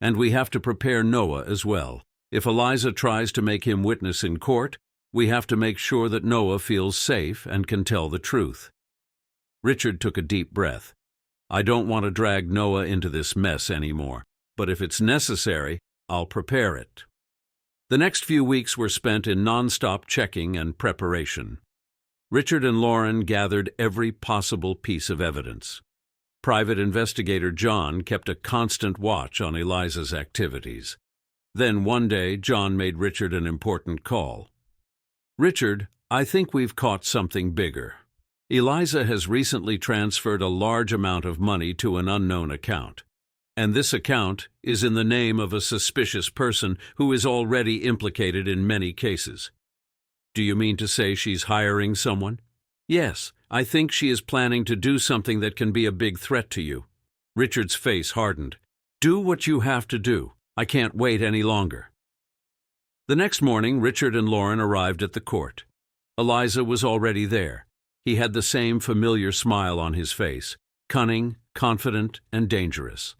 "And we have to prepare Noah as well. If Eliza tries to make him witness in court, we have to make sure that Noah feels safe and can tell the truth." Richard took a deep breath. "I don't want to drag Noah into this mess anymore, but if it's necessary, I'll prepare it." The next few weeks were spent in non-stop checking and preparation. Richard and Lauren gathered every possible piece of evidence. Private investigator John kept a constant watch on Eliza's activities. Then one day, John made Richard an important call. "Richard, I think we've caught something bigger. Eliza has recently transferred a large amount of money to an unknown account, and this account is in the name of a suspicious person who is already implicated in many cases." "Do you mean to say she's hiring someone?" "Yes, I think she is planning to do something that can be a big threat to you." Richard's face hardened. "Do what you have to do. I can't wait any longer." The next morning, Richard and Lauren arrived at the court. Eliza was already there. He had the same familiar smile on his face, cunning, confident, and dangerous.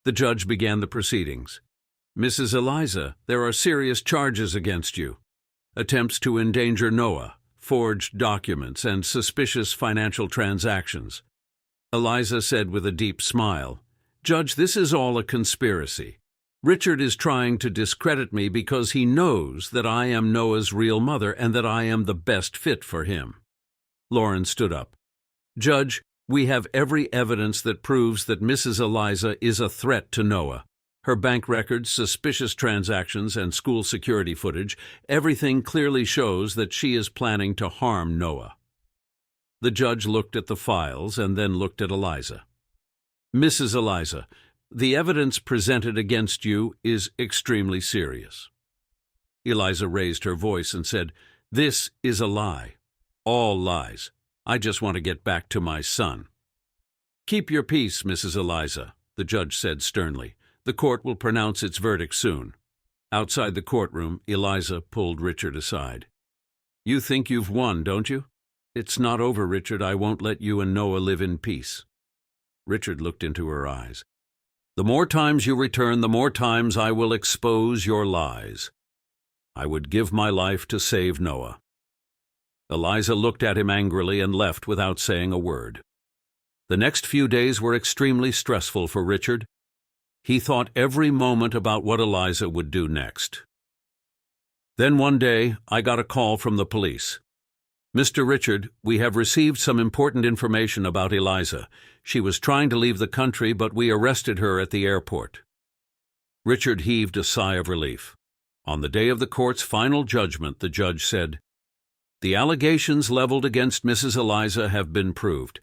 The judge began the proceedings. "Mrs. Eliza, there are serious charges against you. Attempts to endanger Noah, forged documents, and suspicious financial transactions." Eliza said with a deep smile, "Judge, this is all a conspiracy. Richard is trying to discredit me because he knows that I am Noah's real mother and that I am the best fit for him." Lauren stood up. "Judge, we have every evidence that proves that Mrs. Eliza is a threat to Noah. Her bank records, suspicious transactions, and school security footage, everything clearly shows that she is planning to harm Noah." The judge looked at the files and then looked at Eliza. "Mrs. Eliza, the evidence presented against you is extremely serious." Eliza raised her voice and said, "This is a lie. All lies. I just want to get back to my son." "Keep your peace, Mrs. Eliza," the judge said sternly. "The court will pronounce its verdict soon." Outside the courtroom, Eliza pulled Richard aside. "You think you've won, don't you?" "It's not over, Richard. I won't let you and Noah live in peace." Richard looked into her eyes. "The more times you return, the more times I will expose your lies. I would give my life to save Noah." Eliza looked at him angrily and left without saying a word. The next few days were extremely stressful for Richard. He thought every moment about what Eliza would do next. Then one day, I got a call from the police. "Mr. Richard, we have received some important information about Eliza. She was trying to leave the country, but we arrested her at the airport." Richard heaved a sigh of relief. On the day of the court's final judgment, the judge said, The allegations leveled against Mrs. Eliza have been proved.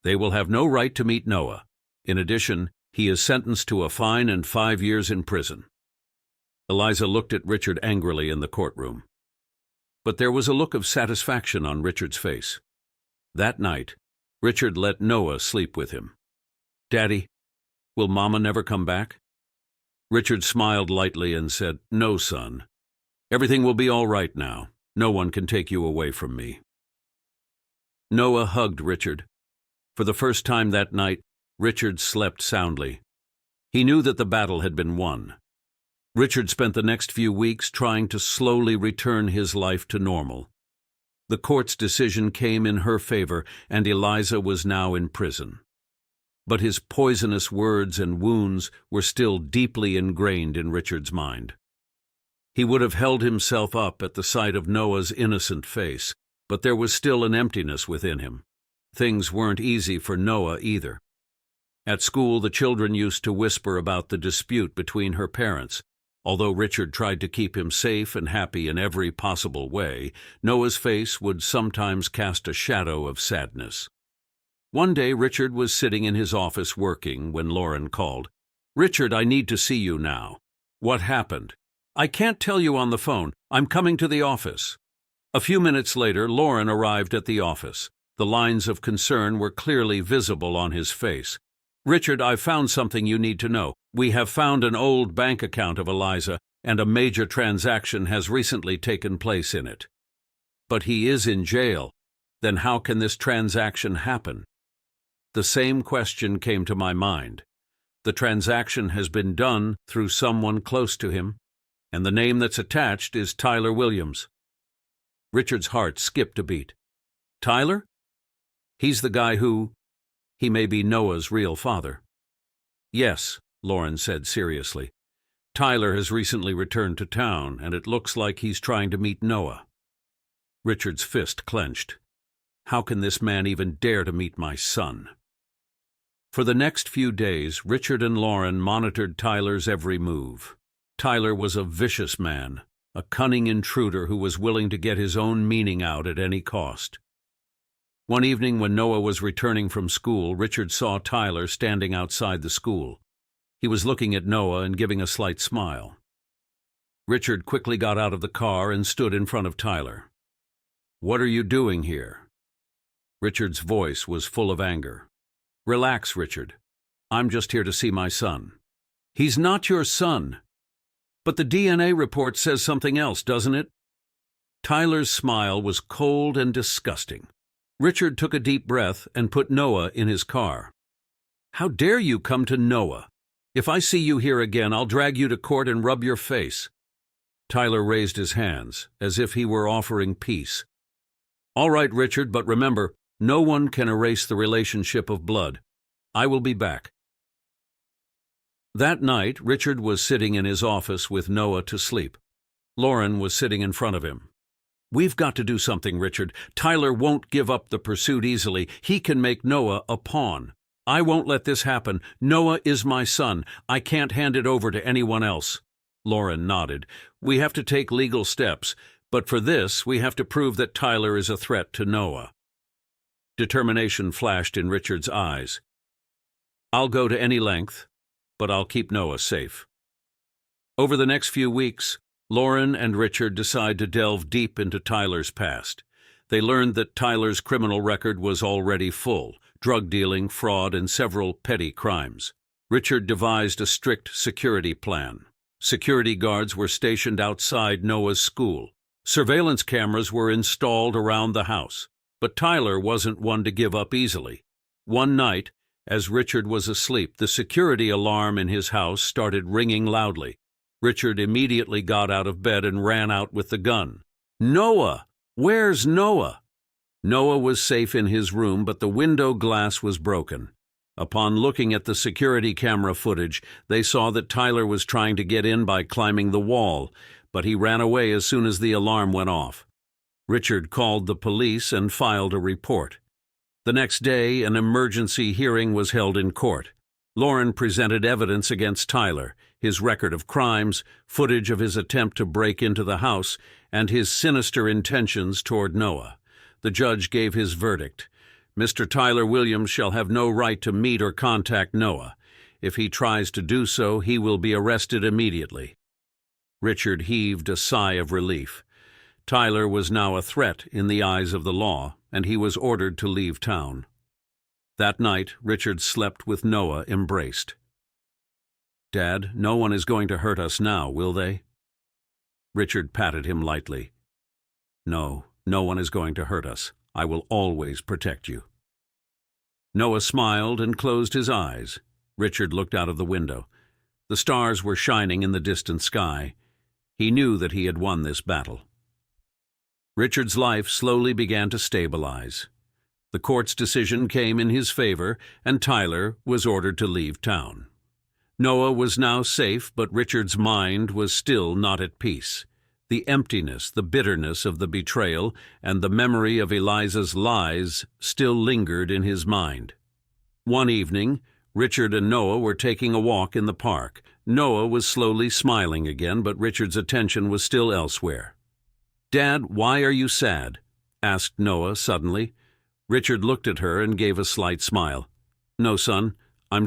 They will have no right to meet Noah. In addition, he is sentenced to a fine and 5 years in prison." Eliza looked at Richard angrily in the courtroom. But there was a look of satisfaction on Richard's face. That night, Richard let Noah sleep with him. "Daddy, will Mama never come back?" Richard smiled lightly and said, "No, son. Everything will be all right now. No one can take you away from me." Noah hugged Richard. For the first time that night, Richard slept soundly. He knew that the battle had been won. Richard spent the next few weeks trying to slowly return his life to normal. The court's decision came in her favor, and Eliza was now in prison. But his poisonous words and wounds were still deeply ingrained in Richard's mind. He would have held himself up at the sight of Noah's innocent face, but there was still an emptiness within him. Things weren't easy for Noah either. At school, the children used to whisper about the dispute between her parents. Although Richard tried to keep him safe and happy in every possible way, Noah's face would sometimes cast a shadow of sadness. One day, Richard was sitting in his office working when Lauren called. "Richard, I need to see you now." "What happened?" "I can't tell you on the phone. I'm coming to the office." A few minutes later, Lauren arrived at the office. The lines of concern were clearly visible on his face. "Richard, I've found something you need to know. We have found an old bank account of Eliza, and a major transaction has recently taken place in it." "But he is in jail. Then how can this transaction happen?" The same question came to my mind. The transaction has been done through someone close to him, and the name that's attached is Tyler Williams. Richard's heart skipped a beat. "Tyler? He's the guy who... He may be Noah's real father." "Yes," Lauren said seriously. "Tyler has recently returned to town, and it looks like he's trying to meet Noah." Richard's fist clenched. How can this man even dare to meet my son? For the next few days, Richard and Lauren monitored Tyler's every move. Tyler was a vicious man, a cunning intruder who was willing to get his own meaning out at any cost. One evening when Noah was returning from school, Richard saw Tyler standing outside the school. He was looking at Noah and giving a slight smile. Richard quickly got out of the car and stood in front of Tyler. "What are you doing here?" Richard's voice was full of anger. "Relax, Richard. I'm just here to see my son." "He's not your son." "But the DNA report says something else, doesn't it?" Tyler's smile was cold and disgusting. Richard took a deep breath and put Noah in his car. "How dare you come to Noah? If I see you here again, I'll drag you to court and rub your face." Tyler raised his hands, as if he were offering peace. "All right, Richard, but remember, no one can erase the relationship of blood. I will be back." That night, Richard was sitting in his office with Noah to sleep. Lauren was sitting in front of him. "We've got to do something, Richard. Tyler won't give up the pursuit easily. He can make Noah a pawn. I won't let this happen. Noah is my son. I can't hand it over to anyone else." Lauren nodded. "We have to take legal steps, but for this, we have to prove that Tyler is a threat to Noah." Determination flashed in Richard's eyes. "I'll go to any length, but I'll keep Noah safe." Over the next few weeks, Lauren and Richard decided to delve deep into Tyler's past. They learned that Tyler's criminal record was already full: drug dealing, fraud, and several petty crimes. Richard devised a strict security plan. Security guards were stationed outside Noah's school. Surveillance cameras were installed around the house. But Tyler wasn't one to give up easily. One night, as Richard was asleep, the security alarm in his house started ringing loudly. Richard immediately got out of bed and ran out with the gun. "Noah! Where's Noah?" Noah was safe in his room, but the window glass was broken. Upon looking at the security camera footage, they saw that Tyler was trying to get in by climbing the wall, but he ran away as soon as the alarm went off. Richard called the police and filed a report. The next day, an emergency hearing was held in court. Lauren presented evidence against Tyler, his record of crimes, footage of his attempt to break into the house, and his sinister intentions toward Noah. The judge gave his verdict. Mr. Tyler Williams shall have no right to meet or contact Noah. If he tries to do so, he will be arrested immediately. Richard heaved a sigh of relief. Tyler was now a threat in the eyes of the law, and he was ordered to leave town. That night, Richard slept with Noah embraced. "Dad, no one is going to hurt us now, will they?" Richard patted him lightly. "No, no one is going to hurt us. I will always protect you." Noah smiled and closed his eyes. Richard looked out of the window. The stars were shining in the distant sky. He knew that he had won this battle. Richard's life slowly began to stabilize. The court's decision came in his favor, and Tyler was ordered to leave town. Noah was now safe, but Richard's mind was still not at peace. The emptiness, the bitterness of the betrayal, and the memory of Eliza's lies still lingered in his mind. One evening, Richard and Noah were taking a walk in the park. Noah was slowly smiling again, but Richard's attention was still elsewhere. "Dad, why are you sad?" asked Noah suddenly. Richard looked at her and gave a slight smile. "No, son, I'm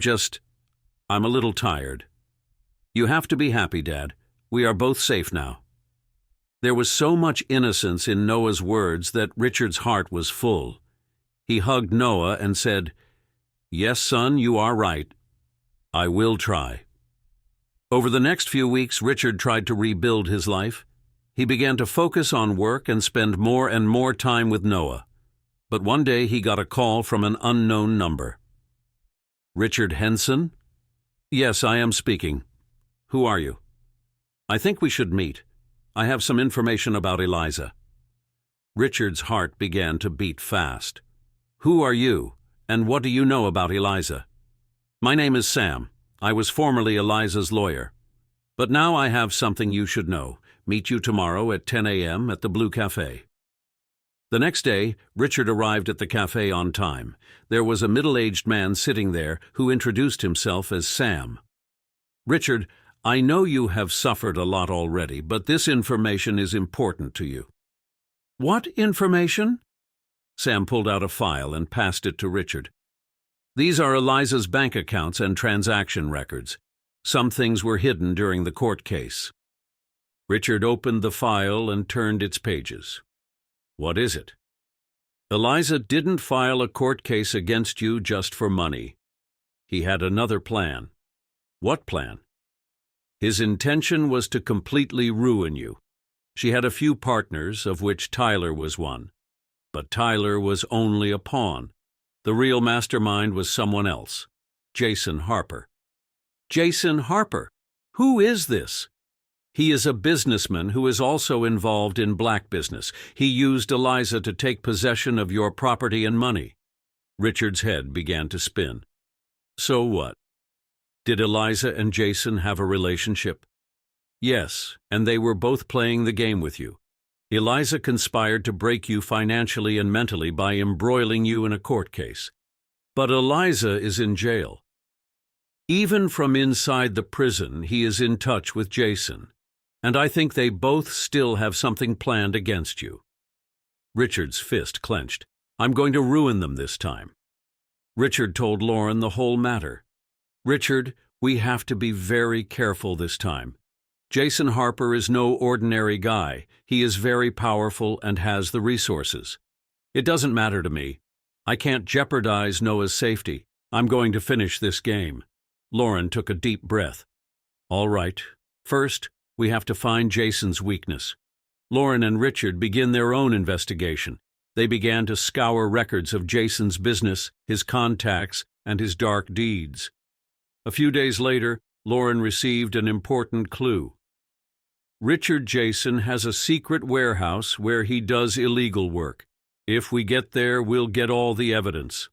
a little tired." "You have to be happy, Dad. We are both safe now." There was so much innocence in Noah's words that Richard's heart was full. He hugged Noah and said, "Yes, son, you are right. I will try." Over the next few weeks, Richard tried to rebuild his life. He began to focus on work and spend more and more time with Noah. But one day he got a call from an unknown number. "Richard Henson?" "Yes, I am speaking. Who are you?" "I think we should meet. I have some information about Eliza." Richard's heart began to beat fast. "Who are you, and what do you know about Eliza?" "My name is Sam. I was formerly Eliza's lawyer. But now I have something you should know. Meet you tomorrow at 10 a.m. at the Blue Cafe." The next day, Richard arrived at the cafe on time. There was a middle-aged man sitting there who introduced himself as Sam. "Richard, I know you have suffered a lot already, but this information is important to you." "What information?" Sam pulled out a file and passed it to Richard. "These are Eliza's bank accounts and transaction records. Some things were hidden during the court case." Richard opened the file and turned its pages. "What is it?" "Eliza didn't file a court case against you just for money. He had another plan." "What plan?" "His intention was to completely ruin you. She had a few partners, of which Tyler was one. But Tyler was only a pawn. The real mastermind was someone else, Jason Harper." "Jason Harper? Who is this?" "He is a businessman who is also involved in black business. He used Eliza to take possession of your property and money." Richard's head began to spin. "So what? Did Eliza and Jason have a relationship?" "Yes, and they were both playing the game with you. Eliza conspired to break you financially and mentally by embroiling you in a court case. But Eliza is in jail. Even from inside the prison, he is in touch with Jason. And I think they both still have something planned against you." Richard's fist clenched. "I'm going to ruin them this time." Richard told Lauren the whole matter. "Richard, we have to be very careful this time. Jason Harper is no ordinary guy. He is very powerful and has the resources. It doesn't matter to me. I can't jeopardize Noah's safety. I'm going to finish this game." Lauren took a deep breath. "All right. First, we have to find Jason's weakness." Lauren and Richard begin their own investigation. They began to scour records of Jason's business, his contacts, and his dark deeds. A few days later, Lauren received an important clue. "Richard Jason has a secret warehouse where he does illegal work. If we get there, we'll get all the evidence."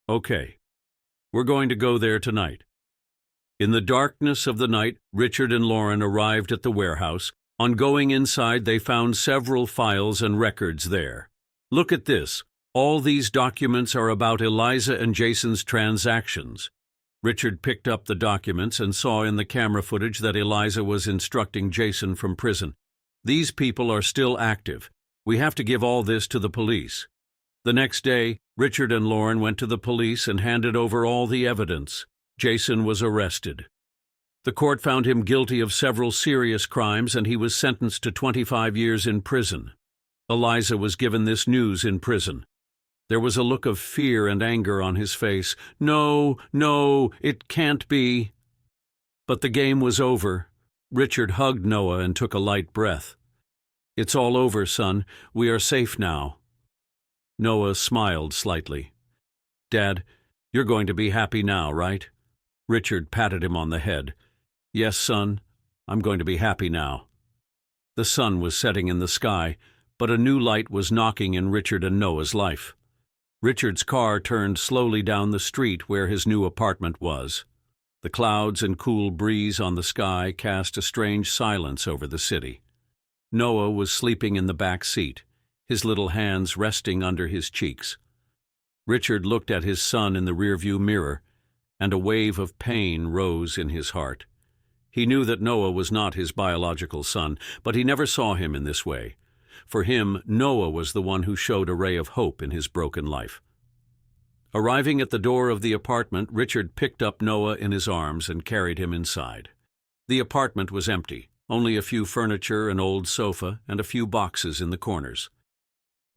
"Okay. We're going to go there tonight." In the darkness of the night, Richard and Lauren arrived at the warehouse. On going inside, they found several files and records there. "Look at this. All these documents are about Eliza and Jason's transactions. Richard picked up the documents and saw in the camera footage that Eliza was instructing Jason from prison. These people are still active. We have to give all this to the police. The next day, Richard and Lauren went to the police and handed over all the evidence. Jason was arrested. The court found him guilty of several serious crimes, and he was sentenced to 25 years in prison. Eliza was given this news in prison. There was a look of fear and anger on his face. No, no, it can't be. But the game was over. Richard hugged Noah and took a light breath. It's all over, son. We are safe now. Noah smiled slightly. Dad, you're going to be happy now, right? Richard patted him on the head. Yes, son, I'm going to be happy now. The sun was setting in the sky, but a new light was knocking in Richard and Noah's life. Richard's car turned slowly down the street where his new apartment was. The clouds and cool breeze on the sky cast a strange silence over the city. Noah was sleeping in the back seat, his little hands resting under his cheeks. Richard looked at his son in the rearview mirror, and a wave of pain rose in his heart. He knew that Noah was not his biological son, but he never saw him in this way. For him, Noah was the one who showed a ray of hope in his broken life. Arriving at the door of the apartment, Richard picked up Noah in his arms and carried him inside. The apartment was empty, only a few furniture, an old sofa, and a few boxes in the corners.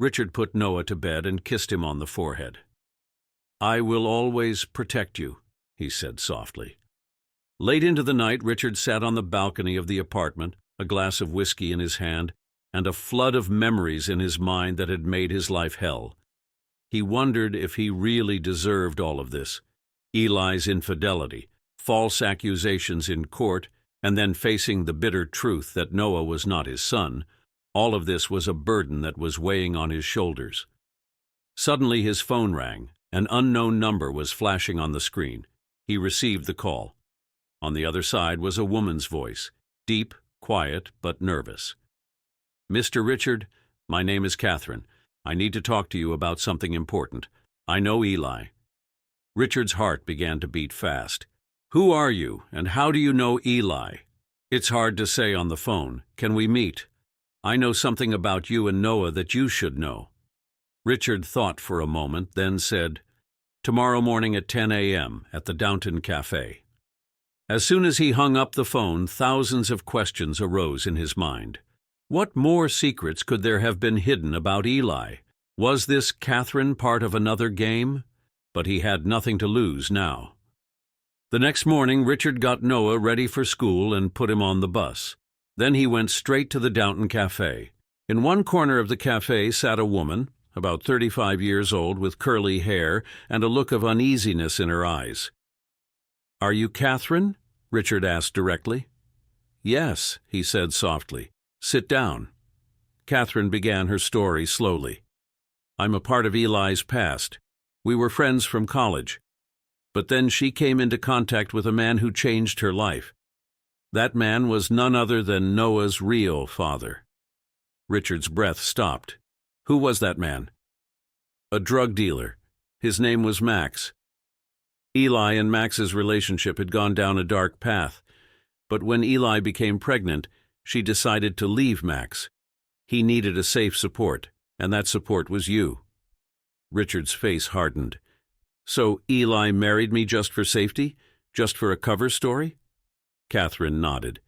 Richard put Noah to bed and kissed him on the forehead. I will always protect you, he said softly. Late into the night, Richard sat on the balcony of the apartment, a glass of whiskey in his hand, and a flood of memories in his mind that had made his life hell. He wondered if he really deserved all of this. Eli's infidelity, false accusations in court, and then facing the bitter truth that Noah was not his son. All of this was a burden that was weighing on his shoulders. Suddenly his phone rang. An unknown number was flashing on the screen. He received the call. On the other side was a woman's voice, deep, quiet, but nervous. Mr. Richard, my name is Catherine. I need to talk to you about something important. I know Eli. Richard's heart began to beat fast. Who are you, and how do you know Eli? It's hard to say on the phone. Can we meet? I know something about you and Noah that you should know. Richard thought for a moment, then said, Tomorrow morning at 10 a.m. at the Downton Cafe. As soon as he hung up the phone, thousands of questions arose in his mind. What more secrets could there have been hidden about Eli? Was this Catherine part of another game? But he had nothing to lose now. The next morning, Richard got Noah ready for school and put him on the bus. Then he went straight to the Downton Cafe. In one corner of the cafe sat a woman, about 35 years old, with curly hair and a look of uneasiness in her eyes. Are you Catherine? Richard asked directly. Yes, he said softly. Sit down. Catherine began her story slowly. I'm a part of Eli's past. We were friends from college. But then she came into contact with a man who changed her life. That man was none other than Noah's real father. Richard's breath stopped. Who was that man? A drug dealer. His name was Max. Eli and Max's relationship had gone down a dark path, but when Eli became pregnant, she decided to leave Max. He needed a safe support, and that support was you. Richard's face hardened. So Eli married me just for safety? Just for a cover story? Catherine nodded.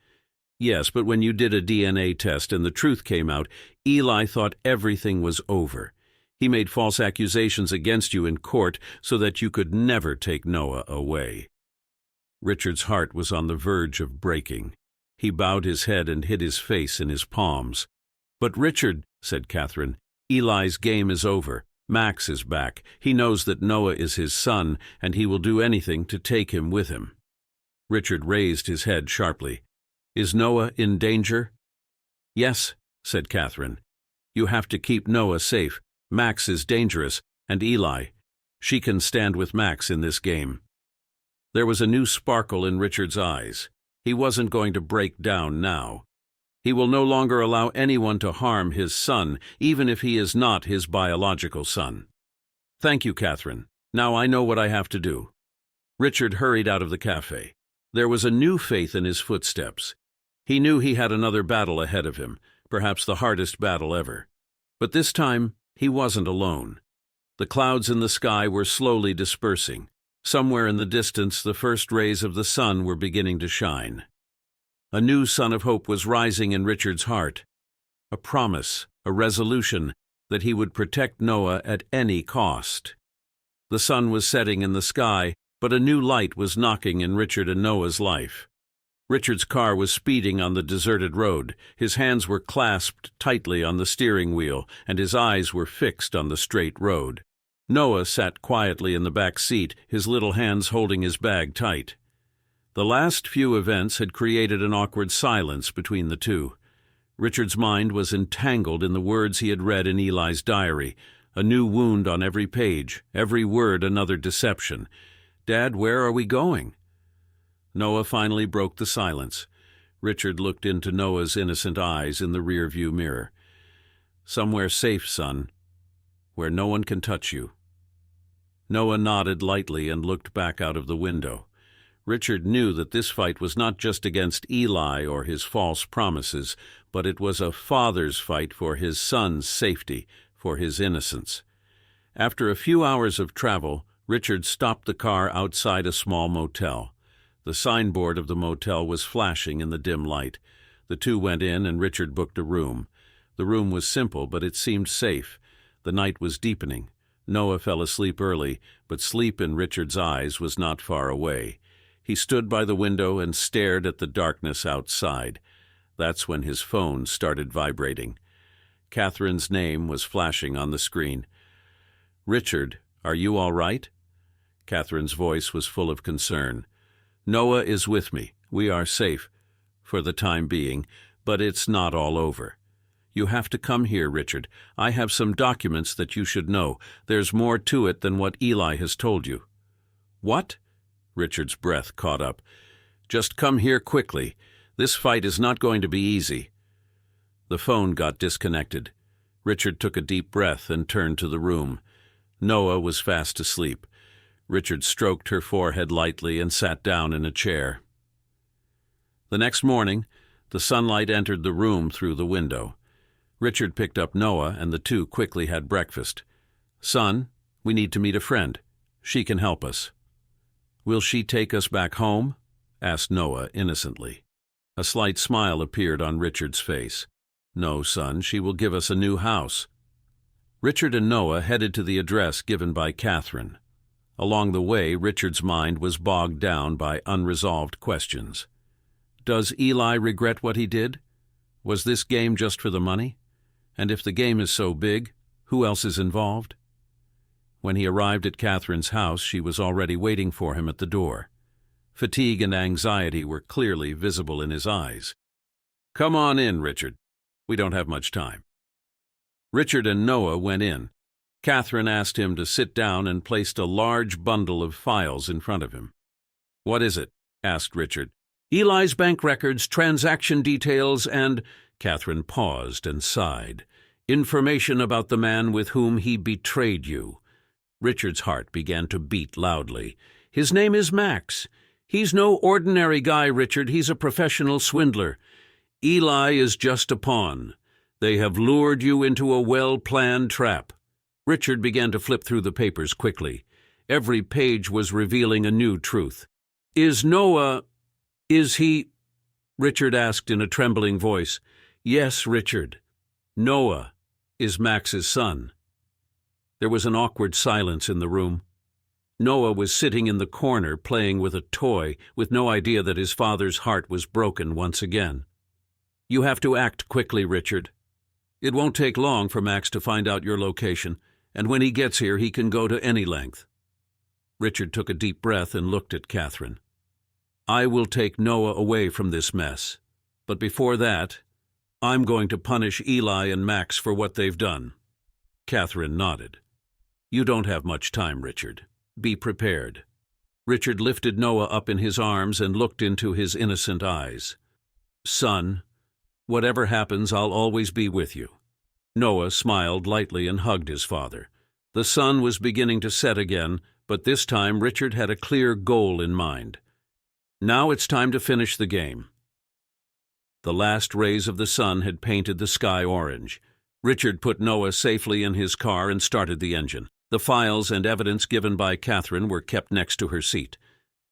Yes, but when you did a DNA test and the truth came out, Eli thought everything was over. He made false accusations against you in court so that you could never take Noah away. Richard's heart was on the verge of breaking. He bowed his head and hid his face in his palms. But Richard, said Catherine, Eli's game is over. Max is back. He knows that Noah is his son, and he will do anything to take him with him. Richard raised his head sharply. Is Noah in danger? Yes, said Catherine. You have to keep Noah safe. Max is dangerous, and Eli. She can stand with Max in this game. There was a new sparkle in Richard's eyes. He wasn't going to break down now. He will no longer allow anyone to harm his son, even if he is not his biological son. Thank you, Catherine. Now I know what I have to do. Richard hurried out of the cafe. There was a new faith in his footsteps. He knew he had another battle ahead of him, perhaps the hardest battle ever. But this time, he wasn't alone. The clouds in the sky were slowly dispersing. Somewhere in the distance, the first rays of the sun were beginning to shine. A new sun of hope was rising in Richard's heart. A promise, a resolution, that he would protect Noah at any cost. The sun was setting in the sky, but a new light was knocking in Richard and Noah's life. Richard's car was speeding on the deserted road. His hands were clasped tightly on the steering wheel, and his eyes were fixed on the straight road. Noah sat quietly in the back seat, his little hands holding his bag tight. The last few events had created an awkward silence between the two. Richard's mind was entangled in the words he had read in Eli's diary, a new wound on every page, every word another deception. "Dad, where are we going?" Noah finally broke the silence. Richard looked into Noah's innocent eyes in the rearview mirror. "Somewhere safe, son, where no one can touch you." Noah nodded lightly and looked back out of the window. Richard knew that this fight was not just against Eli or his false promises, but it was a father's fight for his son's safety, for his innocence. After a few hours of travel, Richard stopped the car outside a small motel. The signboard of the motel was flashing in the dim light. The two went in and Richard booked a room. The room was simple, but it seemed safe. The night was deepening. Noah fell asleep early, but sleep in Richard's eyes was not far away. He stood by the window and stared at the darkness outside. That's when his phone started vibrating. Catherine's name was flashing on the screen. "Richard, are you all right?" Catherine's voice was full of concern. "Noah is with me. We are safe, for the time being, but it's not all over. You have to come here, Richard. I have some documents that you should know. There's more to it than what Eli has told you." "What?" Richard's breath caught up. "Just come here quickly. This fight is not going to be easy." The phone got disconnected. Richard took a deep breath and turned to the room. Noah was fast asleep. Richard stroked her forehead lightly and sat down in a chair. The next morning, the sunlight entered the room through the window. Richard picked up Noah, and the two quickly had breakfast. "Son, we need to meet a friend. She can help us." "Will she take us back home?" asked Noah innocently. A slight smile appeared on Richard's face. "No, son, she will give us a new house." Richard and Noah headed to the address given by Catherine. Along the way, Richard's mind was bogged down by unresolved questions. Does Eli regret what he did? Was this game just for the money? And if the game is so big, who else is involved? When he arrived at Catherine's house, she was already waiting for him at the door. Fatigue and anxiety were clearly visible in his eyes. "Come on in, Richard. We don't have much time." Richard and Noah went in. Catherine asked him to sit down and placed a large bundle of files in front of him. "What is it?" asked Richard. "Eli's bank records, transaction details, and—" Catherine paused and sighed. "Information about the man with whom he betrayed you." Richard's heart began to beat loudly. "His name is Max. He's no ordinary guy, Richard. He's a professional swindler. Eli is just a pawn. They have lured you into a well-planned trap." Richard began to flip through the papers quickly. Every page was revealing a new truth. Is he—" Richard asked in a trembling voice. "Yes, Richard. Noah is Max's son." There was an awkward silence in the room. Noah was sitting in the corner playing with a toy, with no idea that his father's heart was broken once again. "You have to act quickly, Richard. It won't take long for Max to find out your location, and when he gets here he can go to any length." Richard took a deep breath and looked at Catherine. "I will take Noah away from this mess, but before that, I'm going to punish Eli and Max for what they've done." Catherine nodded. "You don't have much time, Richard. Be prepared." Richard lifted Noah up in his arms and looked into his innocent eyes. "Son, whatever happens, I'll always be with you." Noah smiled lightly and hugged his father. The sun was beginning to set again, But this time Richard had a clear goal in mind. Now it's time to finish the game. The last rays of the sun had painted the sky orange. Richard put Noah safely in his car and started the engine. The files and evidence given by Catherine were kept next to her seat.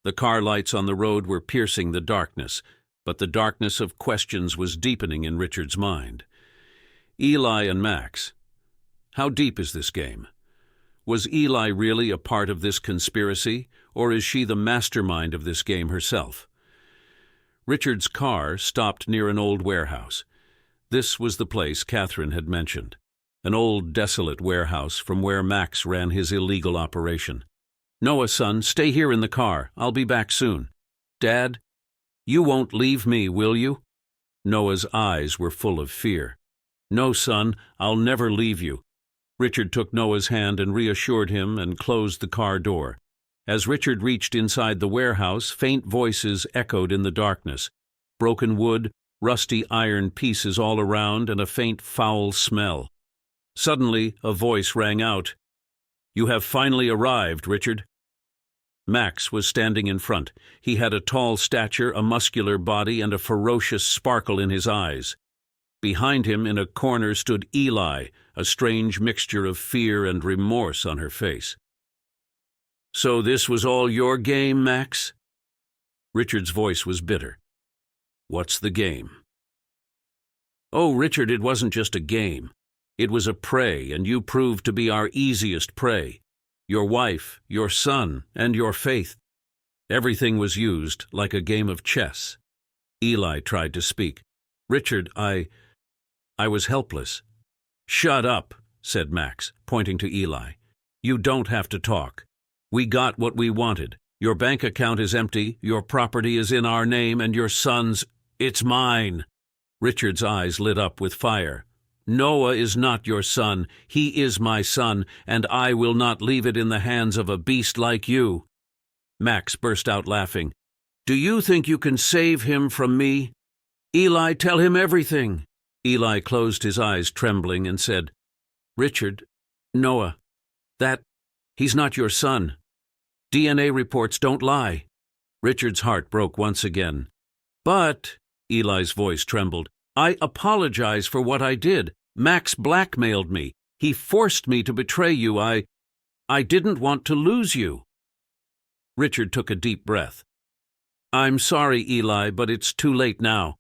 The car lights on the road were piercing the darkness, but the darkness of questions was deepening in Richard's mind. Eli and Max. How deep is this game? Was Eli really a part of this conspiracy, or is she the mastermind of this game herself? Richard's car stopped near an old warehouse. This was the place Catherine had mentioned, an old desolate warehouse from where Max ran his illegal operation. "Noah, son, stay here in the car. I'll be back soon." "Dad, you won't leave me, will you?" Noah's eyes were full of fear. "No, son, I'll never leave you." Richard took Noah's hand and reassured him and closed the car door. As Richard reached inside the warehouse, faint voices echoed in the darkness. Broken wood, rusty iron pieces all around, and a faint foul smell. Suddenly, a voice rang out. "You have finally arrived, Richard." Max was standing in front. He had a tall stature, a muscular body, and a ferocious sparkle in his eyes. Behind him, in a corner, stood Eli, a strange mixture of fear and remorse on her face. "So this was all your game, Max?" Richard's voice was bitter. "What's the game?" "Oh, Richard, it wasn't just a game. It was a prey, and you proved to be our easiest prey. Your wife, your son, and your faith. Everything was used like a game of chess." Eli tried to speak. "Richard, I was helpless." "Shut up," said Max, pointing to Eli. "You don't have to talk. We got what we wanted. Your bank account is empty, your property is in our name, and your son's, it's mine." Richard's eyes lit up with fire. "Noah is not your son. He is my son, and I will not leave it in the hands of a beast like you." Max burst out laughing. "Do you think you can save him from me? Eli, tell him everything." Eli closed his eyes, trembling, and said, "Richard, Noah, he's not your son. DNA reports don't lie." Richard's heart broke once again. "But," Eli's voice trembled, "I apologize for what I did. Max blackmailed me. He forced me to betray you. I didn't want to lose you." Richard took a deep breath. "I'm sorry, Eli, but it's too late now."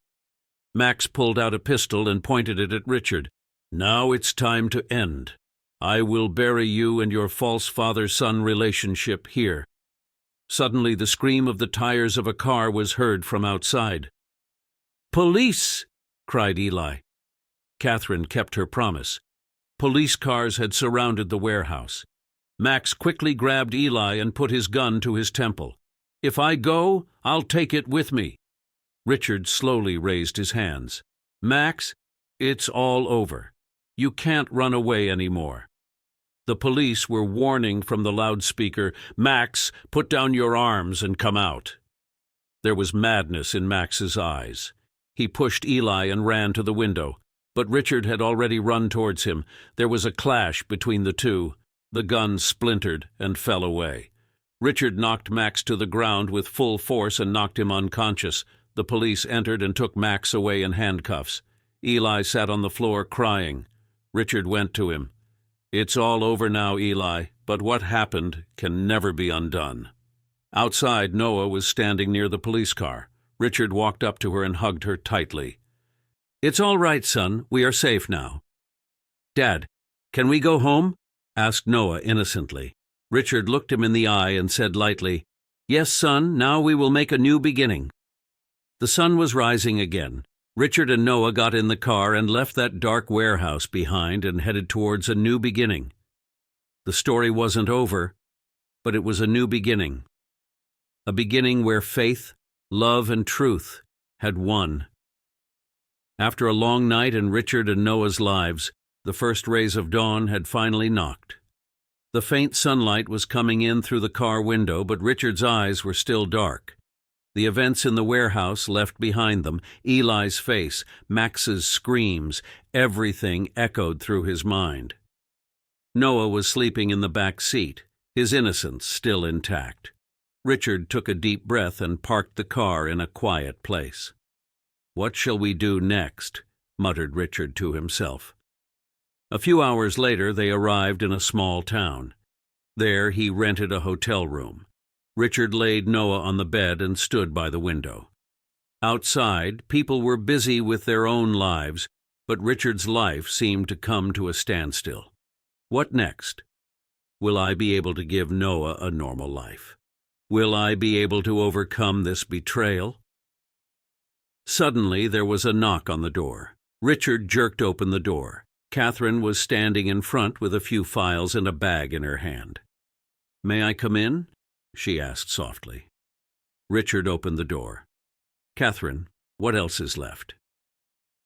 Max pulled out a pistol and pointed it at Richard. "Now it's time to end. I will bury you and your false father-son relationship here." Suddenly the scream of the tires of a car was heard from outside. "Police!" cried Eli. Catherine kept her promise. Police cars had surrounded the warehouse. Max quickly grabbed Eli and put his gun to his temple. "If I go, I'll take it with me." Richard slowly raised his hands. "Max, it's all over. You can't run away anymore." The police were warning from the loudspeaker, "Max, put down your arms and come out." There was madness in Max's eyes. He pushed Eli and ran to the window, but Richard had already run towards him. There was a clash between the two. The gun splintered and fell away. Richard knocked Max to the ground with full force and knocked him unconscious. The police entered and took Max away in handcuffs. Eli sat on the floor crying. Richard went to him. "It's all over now, Eli, but what happened can never be undone." Outside, Noah was standing near the police car. Richard walked up to her and hugged her tightly. "It's all right, son. We are safe now." "Dad, can we go home?" asked Noah innocently. Richard looked him in the eye and said lightly, "Yes, son, now we will make a new beginning." The sun was rising again. Richard and Noah got in the car and left that dark warehouse behind and headed towards a new beginning. The story wasn't over, but it was a new beginning. A beginning where faith, love, and truth had won. After a long night in Richard and Noah's lives, the first rays of dawn had finally knocked. The faint sunlight was coming in through the car window, but Richard's eyes were still dark. The events in the warehouse left behind them, Eli's face, Max's screams, everything echoed through his mind. Noah was sleeping in the back seat. his innocence still intact. Richard took a deep breath and parked the car in a quiet place. "What shall we do next?" muttered Richard to himself. A few hours later they arrived in a small town. There he rented a hotel room. Richard laid Noah on the bed and stood by the window. Outside, people were busy with their own lives, but Richard's life seemed to come to a standstill. What next? Will I be able to give Noah a normal life? Will I be able to overcome this betrayal? Suddenly there was a knock on the door. Richard jerked open the door. Catherine was standing in front with a few files and a bag in her hand. "May I come in?" she asked softly. Richard opened the door. "Catherine, what else is left?"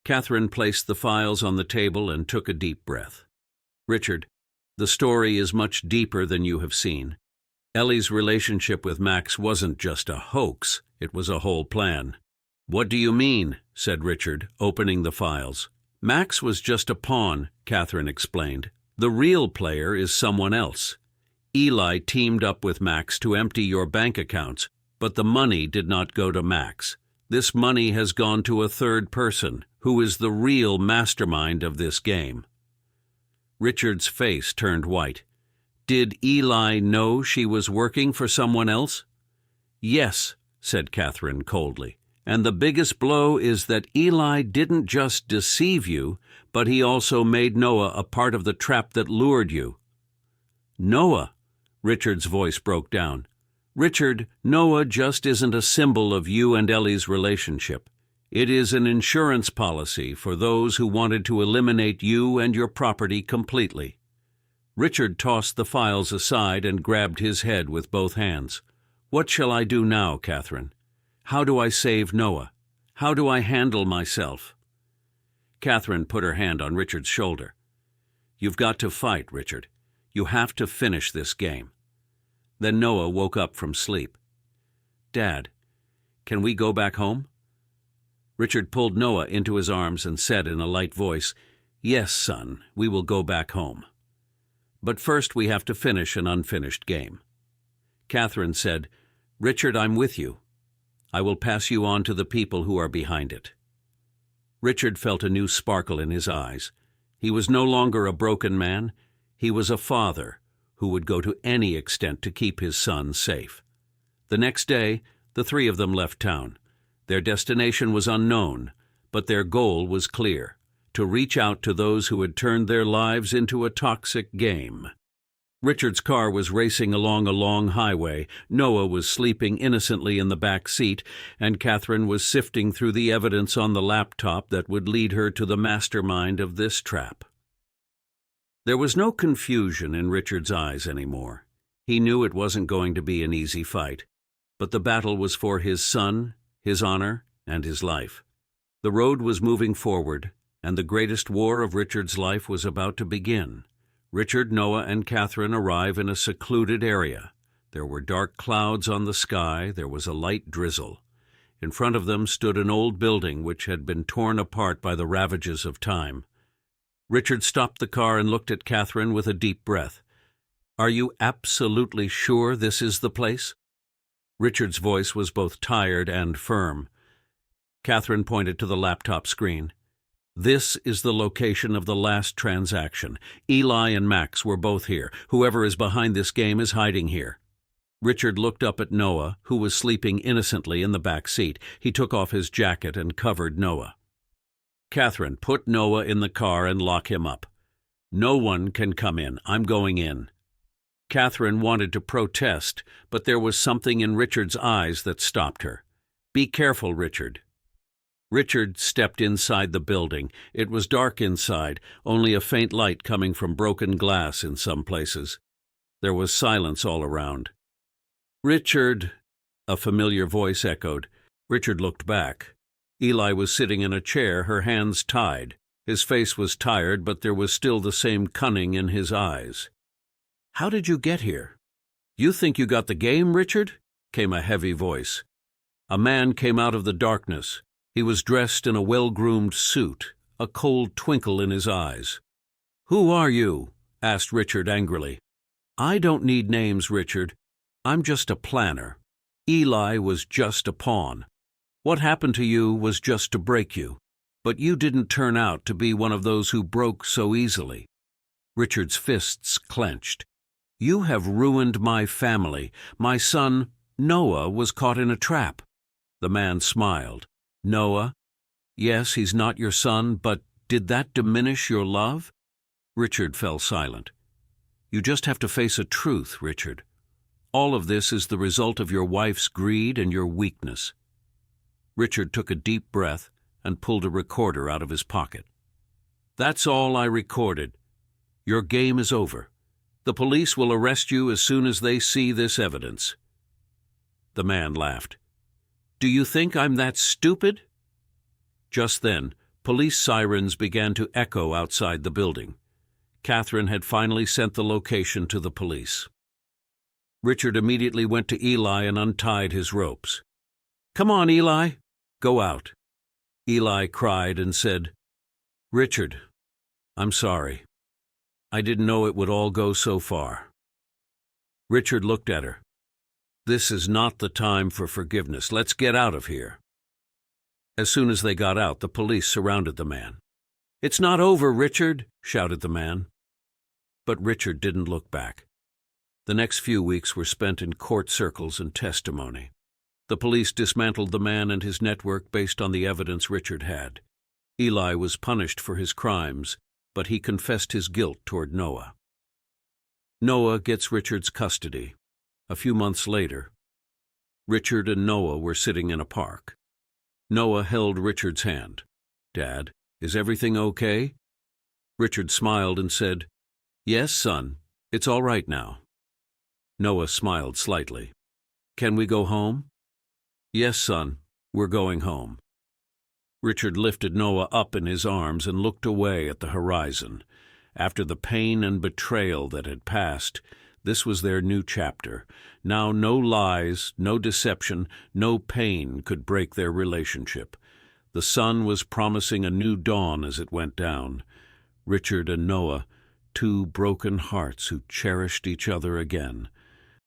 Catherine placed the files on the table and took a deep breath. "Richard, the story is much deeper than you have seen. Ellie's relationship with Max wasn't just a hoax, it was a whole plan." "What do you mean?" said Richard, opening the files. "Max was just a pawn," Catherine explained. "The real player is someone else. Eli teamed up with Max to empty your bank accounts, but the money did not go to Max. This money has gone to a third person, who is the real mastermind of this game." Richard's face turned white. "Did Eli know she was working for someone else?" "Yes," said Catherine coldly. "And the biggest blow is that Eli didn't just deceive you, but he also made Noah a part of the trap that lured you." "Noah?" Richard's voice broke down. "Richard, Noah just isn't a symbol of you and Ellie's relationship. It is an insurance policy for those who wanted to eliminate you and your property completely." Richard tossed the files aside and grabbed his head with both hands. "What shall I do now, Catherine? How do I save Noah? How do I handle myself?" Catherine put her hand on Richard's shoulder. "You've got to fight, Richard. You have to finish this game." Then Noah woke up from sleep. "Dad, can we go back home?" Richard pulled Noah into his arms and said in a light voice, "Yes, son, we will go back home. But first we have to finish an unfinished game." Catherine said, "Richard, I'm with you. I will pass you on to the people who are behind it." Richard felt a new sparkle in his eyes. He was no longer a broken man. He was a father who would go to any extent to keep his son safe. The next day, the three of them left town. Their destination was unknown, but their goal was clear: to reach out to those who had turned their lives into a toxic game. Richard's car was racing along a long highway. Noah was sleeping innocently in the back seat, and Catherine was sifting through the evidence on the laptop that would lead her to the mastermind of this trap. There was no confusion in Richard's eyes anymore. He knew it wasn't going to be an easy fight, but the battle was for his son, his honor, and his life. The road was moving forward, and the greatest war of Richard's life was about to begin. Richard, Noah, and Catherine arrive in a secluded area. There were dark clouds on the sky. There was a light drizzle. In front of them stood an old building which had been torn apart by the ravages of time. Richard stopped the car and looked at Catherine with a deep breath. "Are you absolutely sure this is the place?" Richard's voice was both tired and firm. Catherine pointed to the laptop screen. "This is the location of the last transaction. Eli and Max were both here. Whoever is behind this game is hiding here." Richard looked up at Noah, who was sleeping innocently in the back seat. He took off his jacket and covered Noah. "Catherine, put Noah in the car and lock him up. No one can come in. I'm going in." Catherine wanted to protest, but there was something in Richard's eyes that stopped her. "Be careful, Richard." Richard stepped inside the building. It was dark inside, only a faint light coming from broken glass in some places. There was silence all around. "Richard," a familiar voice echoed. Richard looked back. Eli was sitting in a chair, her hands tied. His face was tired, but there was still the same cunning in his eyes. "How did you get here?" "You think you got the game, Richard?" came a heavy voice. A man came out of the darkness. He was dressed in a well-groomed suit, a cold twinkle in his eyes. "Who are you?" asked Richard angrily. I don't need names, Richard. I'm just a planner. Eli was just a pawn. What happened to you was just to break you. But you didn't turn out to be one of those who broke so easily. Richard's fists clenched. You have ruined my family. My son, Noah, was caught in a trap. The man smiled. Noah? Yes, he's not your son, but did that diminish your love? Richard fell silent. You just have to face a truth, Richard. All of this is the result of your wife's greed and your weakness. Richard took a deep breath and pulled a recorder out of his pocket. That's all I recorded. Your game is over. The police will arrest you as soon as they see this evidence. The man laughed. Do you think I'm that stupid? Just then, police sirens began to echo outside the building. Catherine had finally sent the location to the police. Richard immediately went to Eli and untied his ropes. Come on, Eli. Go out. Eli cried and said, Richard, I'm sorry. I didn't know it would all go so far. Richard looked at her. This is not the time for forgiveness. Let's get out of here. As soon as they got out, the police surrounded the man. It's not over, Richard, shouted the man. But Richard didn't look back. The next few weeks were spent in court circles and testimony. The police dismantled the man and his network based on the evidence Richard had. Eli was punished for his crimes, but he confessed his guilt toward Noah. Noah gets Richard's custody. A few months later, Richard and Noah were sitting in a park. Noah held Richard's hand. Dad, is everything okay? Richard smiled and said, Yes, son, it's all right now. Noah smiled slightly. Can we go home? Yes, son, we're going home. Richard lifted Noah up in his arms and looked away at the horizon. After the pain and betrayal that had passed, this was their new chapter. Now no lies, no deception, no pain could break their relationship. The sun was promising a new dawn as it went down. Richard and Noah, two broken hearts who cherished each other again.